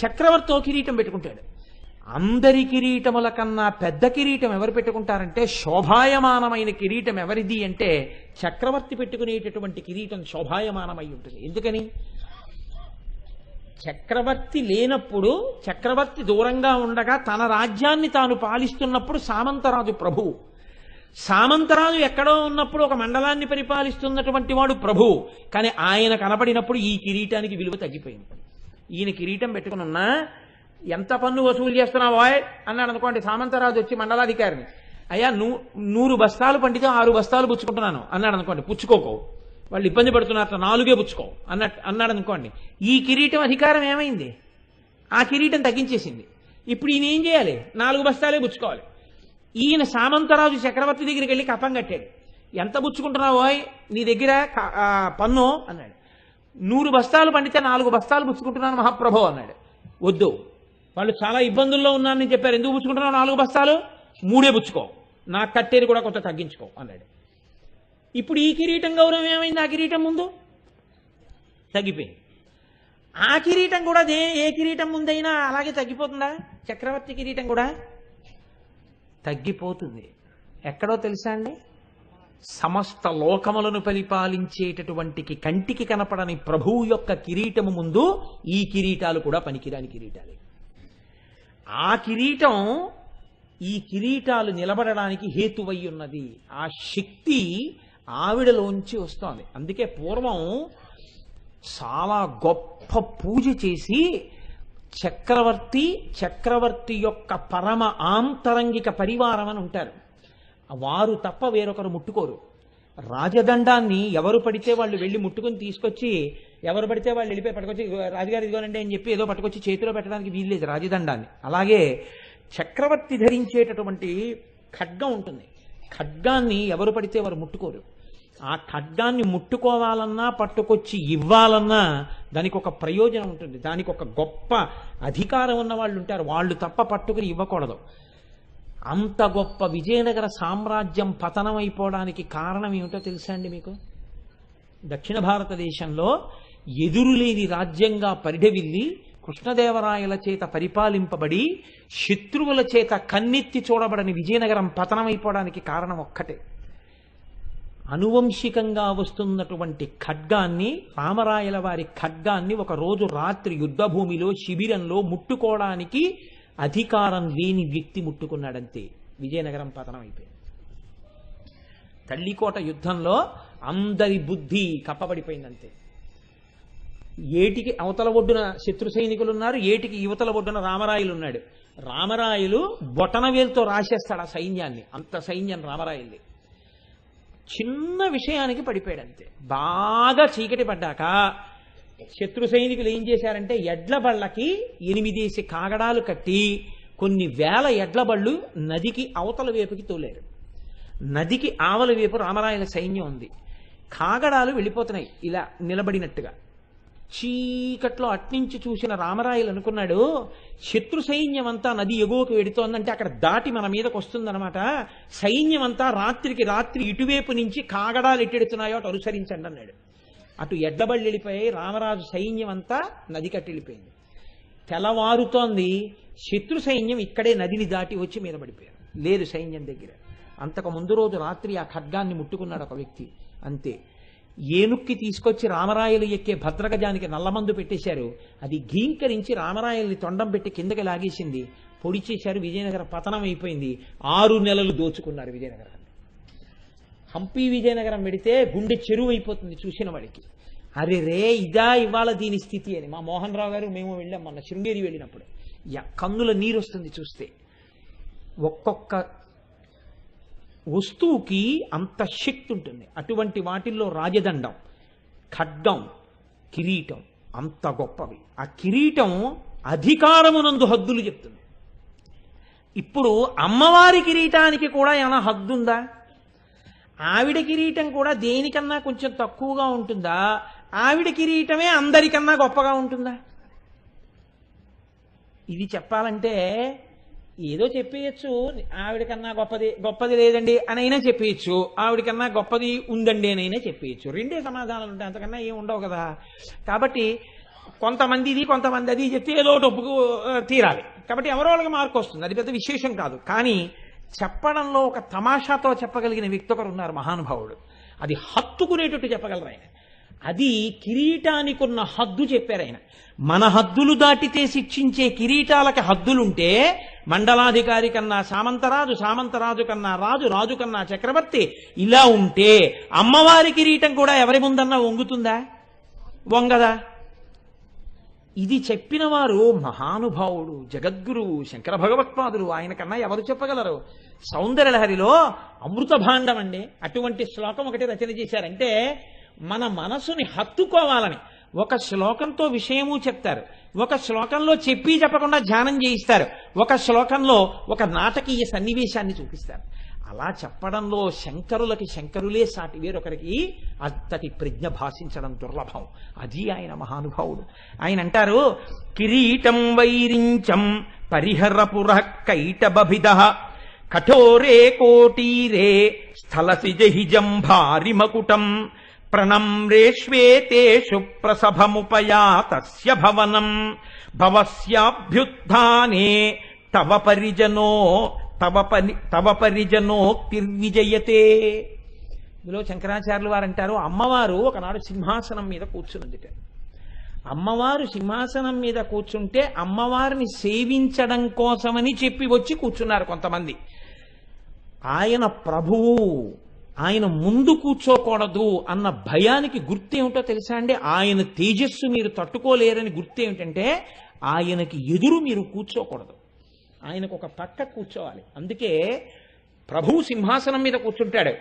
చక్రవర్తి ఓ కిరీటం పెట్టుకుంటాడు. అందరి కిరీటముల కన్నా పెద్ద కిరీటం ఎవరు పెట్టుకుంటారంటే, శోభాయమానమైన కిరీటం ఎవరిది అంటే చక్రవర్తి పెట్టుకునేటటువంటి కిరీటం శోభాయమానమై ఉంటుంది. ఎందుకని? చక్రవర్తి లేనప్పుడు, చక్రవర్తి దూరంగా ఉండగా తన రాజ్యాన్ని తాను పాలిస్తున్నప్పుడు సామంతరాజు ప్రభువు. సామంతరాజు ఎక్కడో ఉన్నప్పుడు ఒక మండలాన్ని పరిపాలిస్తున్నటువంటి వాడు ప్రభువు. కానీ ఆయన కనపడినప్పుడు ఈ కిరీటానికి విలువ తగ్గిపోయింది. ఈయన కిరీటం పెట్టుకున్నా ఎంత పన్ను వసూలు చేస్తున్నావా అన్నాడు అనుకోండి. సామంతరాజు వచ్చి మండలాధికారిని, అయ్యా 100 బస్తాలు పండితే 6 బస్తాలు పుచ్చుకుంటున్నాను అన్నాడు అనుకోండి. పుచ్చుకోకో, వాళ్ళు ఇబ్బంది పడుతున్నారు, 4 పుచ్చుకో అన్నాడు అనుకోండి. ఈ కిరీటం అధికారం ఏమైంది? ఆ కిరీటం తగ్గించేసింది. ఇప్పుడు ఈయన ఏం చేయాలి? 4 బస్తాలే పుచ్చుకోవాలి. ఈయన సామంతరాజు చక్రవర్తి దగ్గరికి వెళ్ళి కప్పం కట్టాడు. ఎంత పుచ్చుకుంటున్నావో నీ దగ్గర పన్ను అన్నాడు. 100 బస్తాలు పండితే 4 బస్తాలు పుచ్చుకుంటున్నాను మహాప్రభు అన్నాడు. వద్దు, వాళ్ళు చాలా ఇబ్బందుల్లో ఉన్నారని చెప్పారు. ఎందుకు పుచ్చుకుంటున్నావు 4 బస్తాలు? 3 పుచ్చుకో, నాకు కట్టేది కూడా కొంత తగ్గించుకో అన్నాడు. ఇప్పుడు ఈ కిరీటం గౌరవం ఏమైంది? ఆ కిరీటం ముందు తగ్గిపోయింది. ఆ కిరీటం కూడా ఏ కిరీటం ముందైనా అలాగే తగ్గిపోతుందా? చక్రవర్తి కిరీటం కూడా తగ్గిపోతుంది. ఎక్కడో తెలుసా అండి? సమస్త లోకములను పరిపాలించేటటువంటి కంటికి కనపడని ప్రభువు యొక్క కిరీటము ముందు ఈ కిరీటాలు కూడా పనికిరాని కిరీటాలే. ఆ కిరీటం, ఈ కిరీటాలు నిలబడడానికి హేతువై ఉన్నది. ఆ శక్తి ఆవిడలోంచి వస్తోంది. అందుకే పూర్వం చాలా గొప్ప పూజ చేసి చక్రవర్తి యొక్క పరమ ఆంతరంగిక పరివారం అని ఉంటారు. వారు తప్ప వేరొకరు ముట్టుకోరు. రాజదండాన్ని ఎవరు పడితే వాళ్ళు వెళ్ళి ముట్టుకుని తీసుకొచ్చి, ఎవరు పడితే వాళ్ళు వెళ్ళిపోయి పట్టుకొచ్చి రాజుగారు ఇదిగోనండి అని చెప్పి ఏదో పట్టుకొచ్చి చేతిలో పెట్టడానికి వీల్లేదు రాజదండాన్ని. అలాగే చక్రవర్తి ధరించేటటువంటి ఖడ్గం ఉంటుంది. ఖడ్గాన్ని ఎవరు పడితే వారు ముట్టుకోరు. ఆ ఖడ్గాన్ని ముట్టుకోవాలన్నా పట్టుకొచ్చి ఇవ్వాలన్నా దానికి ఒక ప్రయోజనం ఉంటుంది, దానికి ఒక గొప్ప అధికారం ఉన్న వాళ్ళు ఉంటారు, వాళ్ళు తప్ప పట్టుకుని ఇవ్వకూడదు. అంత గొప్ప విజయనగర సామ్రాజ్యం పతనం అయిపోవడానికి కారణం ఏమిటో తెలుసా అండి మీకు? దక్షిణ భారతదేశంలో ఎదురులేని రాజ్యంగా పరిఢవిల్లి కృష్ణదేవరాయల చేత పరిపాలింపబడి శత్రువుల చేత కన్నెత్తి చూడబడని విజయనగరం పతనం అయిపోవడానికి కారణం ఒక్కటే. అనువంశికంగా వస్తున్నటువంటి ఖడ్గాన్ని, రామరాయల వారి ఖడ్గాన్ని ఒక రోజు రాత్రి యుద్ధభూమిలో శిబిరంలో ముట్టుకోవడానికి అధికారం లేని వ్యక్తి ముట్టుకున్నాడంతే. విజయనగరం పతనం అయిపోయింది. తల్లికోట యుద్ధంలో అందరి బుద్ధి కప్పబడిపోయిందంతే. ఏటికి అవతల ఒడ్డున శత్రు సైనికులు ఉన్నారు, ఏటికి యువతల ఒడ్డున రామరాయలు ఉన్నాడు. రామరాయలు బొటనవేలుతో రాసేస్తాడు ఆ సైన్యాన్ని, అంత సైన్యం రామరాయల్ది. చిన్న విషయానికి పడిపోయాడంతే. బాగా చీకటి పడ్డాక శత్రు సైనికులు ఏం చేశారంటే ఎడ్ల బళ్ళకి 8 కాగడాలు కట్టి కొన్ని వేల ఎడ్ల బళ్ళు నదికి అవతల వైపుకి తోలారు. నదికి ఆవల వైపు రామరాయల సైన్యం ఉంది. కాగడాలు వెళ్ళిపోతున్నాయి ఇలా నిలబడినట్టుగా. చీకట్లో అట్నుంచి చూసిన రామరాయలు అనుకున్నాడు, శత్రు సైన్యం అంతా నది ఎగువకు వెడుతోందంటే అక్కడ దాటి మన మీదకి వస్తుందన్నమాట. సైన్యం అంతా రాత్రికి రాత్రి ఇటువైపు నుంచి కాగడాలు ఎట్టెడుతున్నాయో అటు అనుసరించండి అన్నాడు. అటు ఎడ్లబళ్ళు వెళ్ళిపోయాయి, రామరాజు సైన్యం అంతా నది కట్టి వెళ్ళిపోయింది. తెల్లవారుతోంది, శత్రు సైన్యం ఇక్కడే నదిని దాటి వచ్చి మీద పడిపోయారు, లేదు సైన్యం దగ్గర. అంతకు ముందు రోజు రాత్రి ఆ ఖడ్గాన్ని ముట్టుకున్నాడు ఒక వ్యక్తి, అంతే. ఏనుక్కి తీసుకొచ్చి రామరాయలు ఎక్కే భద్రగజానికి నల్లమందు పెట్టేశారు. అది ఘీంకరించి రామరాయల్ని తొండం పెట్టి కిందకి లాగేసింది. పొడి చేశారు, విజయనగర పతనం అయిపోయింది. 6 నెలలు దోచుకున్నారు విజయనగరాన్ని. హంపి విజయనగరం పెడితే గుండె చెరువు అయిపోతుంది చూసిన వాడికి. అరే రే ఇదా ఇవాళ దీని స్థితి అని. మా మోహన్ రావు గారు మేము వెళ్ళాం మొన్న శృంగేరి వెళ్ళినప్పుడు. కన్నుల నీరు వస్తుంది చూస్తే. ఒక్కొక్క వస్తువుకి అంత శక్తి ఉంటుంది. అటువంటి వాటిల్లో రాజదండం, ఖడ్గం, కిరీటం అంత గొప్పవి. ఆ కిరీటం అధికారమునందు హద్దులు చెప్తుంది. ఇప్పుడు అమ్మవారి కిరీటానికి కూడా ఏమైనా హద్దుందా? ఆవిడ కిరీటం కూడా దేనికన్నా కొంచెం తక్కువగా ఉంటుందా? ఆవిడ కిరీటమే అందరికన్నా గొప్పగా ఉంటుందా? ఇది చెప్పాలంటే ఏదో చెప్పేయచ్చు, ఆవిడకన్నా గొప్పది లేదండి అనైనా చెప్పేయచ్చు, ఆవిడకన్నా గొప్పది ఉందండి అనైనా చెప్పేయచ్చు. రెండే సమాధానాలు ఉంటాయి, అంతకన్నా ఏం ఉండవు కదా. కాబట్టి కొంతమంది ఇది కొంతమంది అది చెప్తే ఏదో ఒకటి ఒప్పుకు తీరాలి. కాబట్టి ఎవరో వాళ్ళకి మార్కు వస్తుంది, అది పెద్ద విశేషం కాదు. కానీ చెప్పడంలో ఒక తమాషాతో చెప్పగలిగిన వ్యక్తి ఒకరు ఉన్నారు, మహానుభావుడు. అది హత్తుకునేటట్టు చెప్పగలరు ఆయన. అది కిరీటానికి ఉన్న హద్దు చెప్పారు ఆయన. మన హద్దులు దాటితే శిక్షించే కిరీటాలకి హద్దులుంటే మండలాధికారి కన్నా సామంతరాజు, సామంతరాజు కన్నా రాజు, రాజు కన్నా చక్రవర్తి ఇలా ఉంటే అమ్మవారి కిరీటం కూడా ఎవరి ముందన్నా వంగుతుందా? వంగదా? ఇది చెప్పిన వారు మహానుభావుడు, జగద్గురువు శంకర భగవత్పాదులు. ఆయన కన్నా ఎవరు చెప్పగలరు? సౌందర్యలహరిలో అమృత భాండం అండి అటువంటి శ్లోకం ఒకటి రచన చేశారంటే మన మనసుని హత్తుకోవాలని. ఒక శ్లోకంతో విషయము చెప్తారు, ఒక శ్లోకంలో చెప్పి చెప్పకుండా ధ్యానం చేయిస్తారు, ఒక శ్లోకంలో ఒక నాటకీయ సన్నివేశాన్ని చూపిస్తారు. అలా చెప్పడంలో శంకరులకి శంకరులే సాటి, వేరొకరికి అంతటి ప్రజ్ఞ భాషించడం దుర్లభం. అది ఆయన మహానుభావుడు. ఆయన అంటారు, కిరీటం వైరించం పరిహరపుర కైటబభిద కఠోరే కోటీరే స్థలసిజహిజం భారిమకుటం ప్రణమ్రేష్వేతేషు ప్రసభముపయాతస్య భవనం భవస్యాభ్యుత్థానే తవ పరిజనోక్తిర్విజయతే. ఇందులో శంకరాచార్యులు వారు అంటారు, అమ్మవారు ఒకనాడు సింహాసనం మీద కూర్చున్నదిట. అమ్మవారు సింహాసనం మీద కూర్చుంటే అమ్మవారిని సేవించడం కోసమని చెప్పి వచ్చి కూర్చున్నారు కొంతమంది. ఆయన ప్రభువు, ఆయన ముందు కూర్చోకూడదు అన్న భయానికి గుర్తేమిటో తెలుసా అండి? ఆయన తేజస్సు మీరు తట్టుకోలేరని గుర్తేమిటంటే ఆయనకి ఎదురు మీరు కూర్చోకూడదు, ఆయనకు ఒక పక్క కూర్చోవాలి. అందుకే ప్రభువు సింహాసనం మీద కూర్చుంటాడు,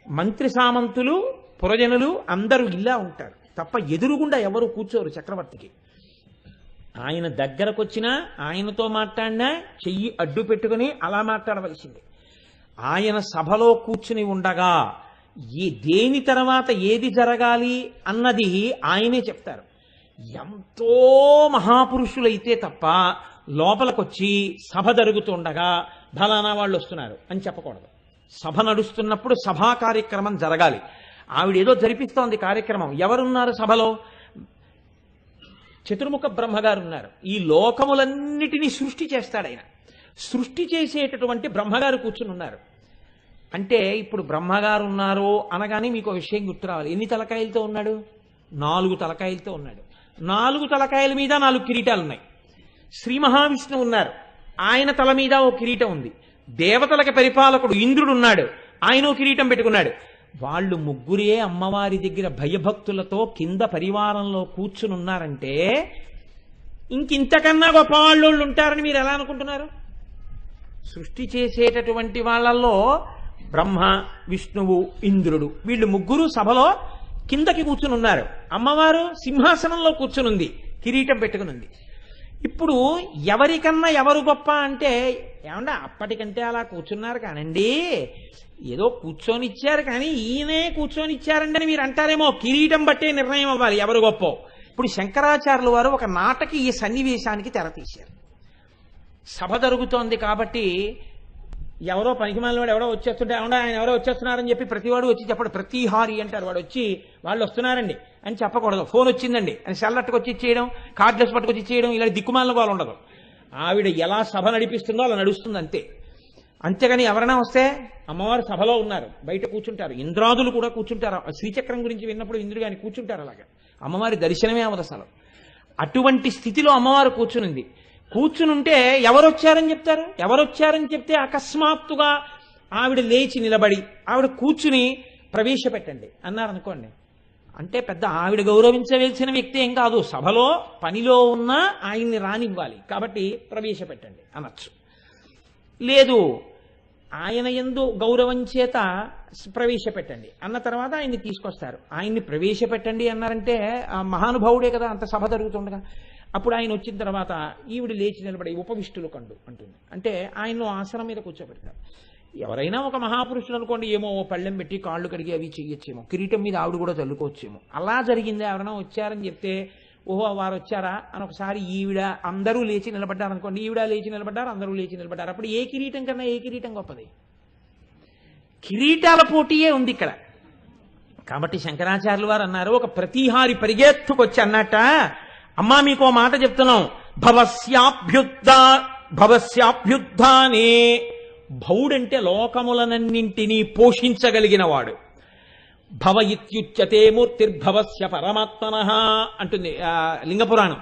మంత్రి సామంతులు పురజనులు అందరూ ఇలా ఉంటారు తప్ప ఎదురుగుండా ఎవరు కూర్చోరు చక్రవర్తికి. ఆయన దగ్గరకు వచ్చినా ఆయనతో మాట్లాడినా చెయ్యి అడ్డు పెట్టుకుని అలా మాట్లాడవలసింది. ఆయన సభలో కూర్చుని ఉండగా దేని తర్వాత ఏది జరగాలి అన్నది ఆయనే చెప్తారు. ఎంతో మహాపురుషులైతే తప్ప లోపలికొచ్చి సభ జరుగుతుండగా ఫలానా వాళ్ళు వస్తున్నారు అని చెప్పకూడదు. సభ నడుస్తున్నప్పుడు సభా కార్యక్రమం జరగాలి. ఆవిడేదో జరిపిస్తోంది కార్యక్రమం. ఎవరున్నారు సభలో? చతుర్ముఖ బ్రహ్మగారు ఉన్నారు. ఈ లోకములన్నిటినీ సృష్టి చేస్తాడు ఆయన. సృష్టి చేసేటటువంటి బ్రహ్మగారు కూర్చుని ఉన్నారు. అంటే ఇప్పుడు బ్రహ్మగారు ఉన్నారు అనగానే మీకు విషయం గుర్తు రావాలి. ఎన్ని తలకాయలతో ఉన్నాడు? 4 తలకాయలతో ఉన్నాడు. 4 తలకాయల మీద 4 కిరీటాలు ఉన్నాయి. శ్రీ మహావిష్ణువు ఉన్నారు, ఆయన తల మీద ఓ కిరీటం ఉంది. దేవతలకి పరిపాలకుడు ఇంద్రుడు ఉన్నాడు, ఆయన ఓ కిరీటం పెట్టుకున్నాడు. వాళ్ళు ముగ్గురే అమ్మవారి దగ్గర భయభక్తులతో కింద పరివారంలో కూర్చుని ఉన్నారంటే ఇంకింతకన్నా గొప్ప వాళ్ళు ఉంటారని మీరు ఎలా అనుకుంటున్నారు? సృష్టి చేసేటటువంటి వాళ్ళల్లో బ్రహ్మ, విష్ణువు, ఇంద్రుడు వీళ్ళు ముగ్గురు సభలో కిందకి కూర్చుని ఉన్నారు. అమ్మవారు సింహాసనంలో కూర్చునుంది, కిరీటం పెట్టుకునుంది. ఇప్పుడు ఎవరికన్నా ఎవరు గొప్ప అంటే ఏమన్నా అప్పటికంటే అలా కూర్చున్నారు కానండి, ఏదో కూర్చొని ఇచ్చారు కానీ ఈయనే కూర్చొని ఇచ్చారండి అని మీరు అంటారేమో. కిరీటం బట్టే నిర్ణయం అవ్వాలి ఎవరు గొప్ప. ఇప్పుడు శంకరాచార్యులు వారు ఒక నాటకి ఈ సన్నివేశానికి తెరతీశారు. సభ జరుగుతోంది కాబట్టి ఎవరో పనికిమాలిన వాడు ఎవరో వచ్చేస్తుంటే ఏమన్నా ఆయన ఎవరో వచ్చేస్తున్నారని చెప్పి ప్రతివాడు వచ్చి చెప్పడు. ప్రతిహారి అంటారు. వాడు వచ్చి వాళ్ళు వస్తున్నారండి అని చెప్పకూడదు. ఫోన్ వచ్చిందండి అని సెల్లట్టుకు వచ్చి ఇచ్చేయడం, కార్డ్లెస్ పట్టుకొచ్చి ఇచ్చేయడం, ఇలా దిక్కుమాలిన వాళ్ళు ఉండదు. ఆవిడ ఎలా సభ నడిపిస్తుందో అలా నడుస్తుంది అంతే. అంతేగాని ఎవరైనా వస్తే అమ్మవారు సభలో ఉన్నారు, బయట కూర్చుంటారు. ఇంద్రాదులు కూడా కూర్చుంటారు. శ్రీచక్రం గురించి విన్నప్పుడు ఇంద్రుడు కానీ కూర్చుంటారు. అలాగా అమ్మవారి దర్శనమే అవదు అసలు. అటువంటి స్థితిలో అమ్మవారు కూర్చునింది. కూర్చునుంటే ఎవరొచ్చారని చెప్తారు? ఎవరొచ్చారని చెప్తే అకస్మాత్తుగా ఆవిడ లేచి నిలబడి ఆవిడ కూర్చుని ప్రవేశపెట్టండి అన్నారనుకోండి, అంటే పెద్ద ఆవిడ గౌరవించవలసిన వ్యక్తి ఏం కాదు, సభలో పనిలో ఉన్న ఆయన్ని రానివ్వాలి కాబట్టి ప్రవేశపెట్టండి అనొచ్చు. లేదు ఆయన యందు గౌరవం చేత ప్రవేశపెట్టండి అన్న తర్వాత ఆయన్ని తీసుకొస్తారు. ఆయన్ని ప్రవేశపెట్టండి అన్నారంటే ఆ మహానుభావుడే కదా, అంత సభ జరుగుతుండగా. అప్పుడు ఆయన వచ్చిన తర్వాత ఈవిడ లేచి నిలబడి ఉపవిష్టులు కండు అంటుంది. అంటే ఆయన్ను ఆసనం మీద కూర్చోబెడతారు. ఎవరైనా ఒక మహాపురుషుడు అనుకోండి, ఏమో ఓ పళ్ళెం పెట్టి కాళ్ళు కడిగి అవి చెయ్యొచ్చేమో, కిరీటం మీద ఆవిడ కూడా చల్లుకోవచ్చేమో. అలా జరిగిందే. ఎవరైనా వచ్చారని చెప్తే ఓహో వారు వచ్చారా అని ఒకసారి ఈవిడ అందరూ లేచి నిలబడ్డారు అనుకోండి, ఈవిడ లేచి నిలబడ్డారు, అందరూ లేచి నిలబడ్డారు. అప్పుడు ఏ కిరీటం కన్నా ఏ కిరీటం గొప్పది? కిరీటాల పోటీయే ఉంది ఇక్కడ. కాబట్టి శంకరాచార్యులు వారు అన్నారు, ఒక ప్రతిహారి పరిగెత్తుకొచ్చి అన్నట్ట, అమ్మా మీకు మాట చెప్తున్నాం, భవస్యాభ్యుద్ధానే. భవుడంటే లోకములనన్నింటినీ పోషించగలిగిన వాడు. భవ ఇత్యుచ్యతే మూర్తిర్భవస్య పరమాత్మనః అంటుంది లింగపురాణం.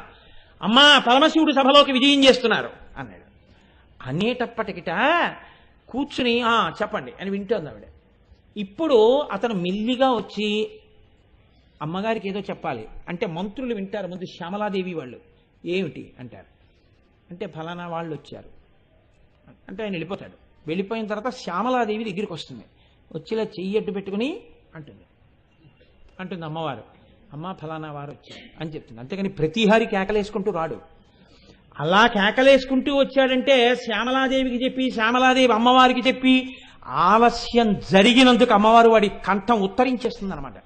అమ్మా పరమశివుడు సభలోకి విజయం చేస్తున్నారు అన్నాడు. అనేటప్పటికిట కూర్చుని చెప్పండి అని వింటోంది ఆవిడ. ఇప్పుడు అతను మెల్లిగా వచ్చి అమ్మగారికి ఏదో చెప్పాలి అంటే మంత్రులు వింటారు. ముందు శ్యామలాదేవి వాళ్ళు ఏమిటి అంటారు. అంటే ఫలానా వాళ్ళు వచ్చారు అంటే ఆయన వెళ్ళిపోతాడు. వెళ్ళిపోయిన తర్వాత శ్యామలాదేవి దగ్గరికి వస్తుంది. వచ్చిలా చెయ్యి అడ్డు పెట్టుకుని అంటుంది అమ్మవారు, అమ్మ ఫలానా వారు వచ్చారు అని చెప్తుంది. అంతేగాని ప్రతిహారి కేకలేసుకుంటూ రాడు. అలా కేకలేసుకుంటూ వచ్చాడంటే శ్యామలాదేవికి చెప్పి, శ్యామలాదేవి అమ్మవారికి చెప్పి ఆలస్యం జరిగినందుకు అమ్మవారు వాడి కంఠం ఉత్తరించేస్తుంది అనమాట.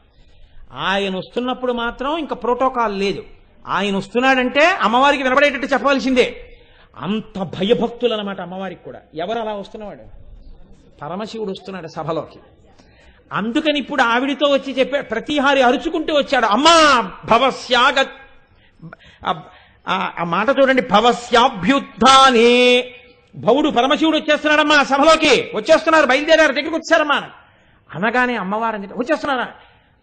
ఆయన వస్తున్నప్పుడు మాత్రం ఇంకా ప్రోటోకాల్ లేదు. ఆయన వస్తున్నాడంటే అమ్మవారికి వినబడేటట్టు చెప్పవలసిందే. అంత భయభక్తులు అనమాట అమ్మవారికి కూడా. ఎవరు అలా వస్తున్నవాడు? పరమశివుడు వస్తున్నాడు సభలోకి. అందుకని ఇప్పుడు ఆవిడితో వచ్చి చెప్పే ప్రతిహారి అరుచుకుంటూ వచ్చాడు, అమ్మా భవస్యాగ, ఆ మాట చూడండి, భవస్యాభ్యుద్ధానే. భవుడు పరమశివుడు వచ్చేస్తున్నాడమ్మా సభలోకి, వచ్చేస్తున్నారు, బయలుదేరారు, దగ్గరికి వచ్చారమ్మా అనగానే అమ్మవారు అని వచ్చేస్తున్నారా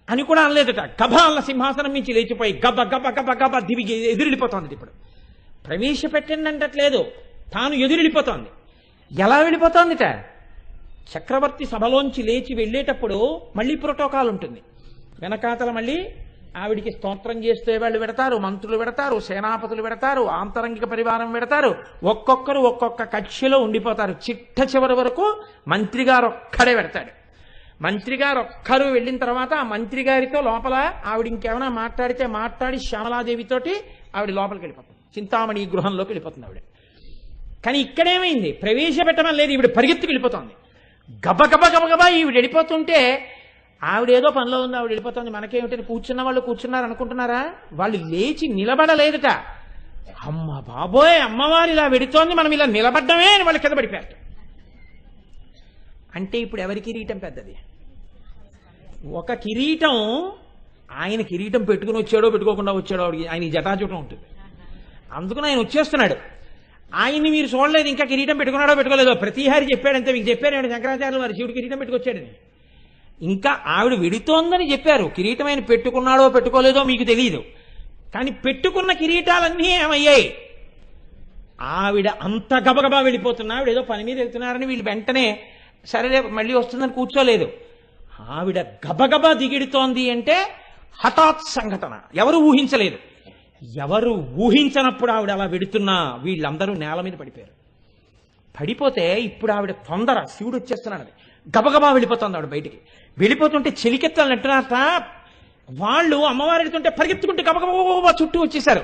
అని కూడా అనలేదట. గభాల సింహాసనం నుంచి లేచిపోయి గబ గబ గబ గబ దివి ఎదురెళ్ళిపోతోంది. ఇప్పుడు ప్రవేశపెట్టండి అంటట్లేదు, తాను ఎదురెళ్ళిపోతోంది. ఎలా వెళ్ళిపోతోందిట? చక్రవర్తి సభలోంచి లేచి వెళ్ళేటప్పుడు మళ్ళీ ప్రోటోకాల్ ఉంటుంది. వెనకాతల మళ్ళీ ఆవిడికి స్తోత్రం చేస్తే వాళ్ళు పెడతారు, మంత్రులు పెడతారు, సేనాపతులు పెడతారు, ఆంతరంగిక పరివారం పెడతారు. ఒక్కొక్కరు ఒక్కొక్క కక్షలో ఉండిపోతారు. చిట్ట చివరి వరకు మంత్రి గారు ఒక్కడే పెడతాడు. మంత్రి గారు ఒక్కరు వెళ్ళిన తర్వాత ఆ మంత్రి గారితో లోపల ఆవిడ ఇంకేమైనా మాట్లాడితే మాట్లాడి శ్యామలాదేవితోటి ఆవిడ లోపలికి వెళ్ళిపోతుంది. చింతామణి గృహంలోకి వెళ్ళిపోతుంది ఆవిడ. కానీ ఇక్కడేమైంది, ప్రవేశపెట్టడం లేదు, ఈవిడ పరిగెత్తుకు వెళ్ళిపోతుంది. గబగబా ఈవిడ వెళ్ళిపోతుంటే ఆవిడ ఏదో పనిలో ఉంది, ఆవిడ వెళ్ళిపోతుంది, మనకేమిటని కూర్చున్న వాళ్ళు కూర్చున్నారు అనుకుంటున్నారా? వాళ్ళు లేచి నిలబడలేదట. అమ్మ బాబోయ్, అమ్మవారు ఇలా వెడుతోంది, మనం ఇలా నిలబడ్డమే అని వాళ్ళు కింద పడిపోయారు. అంటే ఇప్పుడు ఎవరి కిరీటం పెద్దది? ఒక కిరీటం, ఆయన కిరీటం పెట్టుకుని వచ్చాడో పెట్టుకోకుండా వచ్చాడో ఆయన జటాజూటం ఉంటుంది. అందుకని ఆయన వచ్చేస్తున్నాడు. ఆయన్ని మీరు చూడలేదు, ఇంకా కిరీటం పెట్టుకున్నాడో పెట్టుకోలేదో. ప్రతిహారి చెప్పాడంతే, మీకు చెప్పారు శంకరాచార్యులు వారు శివుడు కిరీటం పెట్టుకొచ్చాడని. ఇంకా ఆవిడ వెడుతోందని చెప్పారు, కిరీటం ఆయన పెట్టుకున్నాడో పెట్టుకోలేదో మీకు తెలియదు. కానీ పెట్టుకున్న కిరీటాలన్నీ ఏమయ్యాయి? ఆవిడ అంత గబగబా వెళ్ళిపోతున్నా, ఆవిడ ఏదో పని మీద వెళ్తున్నారని వీళ్ళు వెంటనే సరే మళ్ళీ వస్తుందని కూర్చోలేదు. ఆవిడ గబగబా దిగిడుతోంది అంటే హఠాత్ సంఘటన, ఎవరు ఊహించలేదు. ఎవరు ఊహించనప్పుడు ఆవిడ అలా వెడుతున్నా వీళ్ళందరూ నేల మీద పడిపోయారు. పడిపోతే ఇప్పుడు ఆవిడ తొందర, శివుడు వచ్చేస్తున్నాడని గబగబా వెళ్ళిపోతుంది ఆవిడ బయటికి. వెళ్ళిపోతుంటే చెలికెత్తాలు నెట్టున్నారట. వాళ్ళు అమ్మవారు వెళ్తుంటే పరిగెత్తుకుంటే గబగబా చుట్టూ వచ్చేసారు.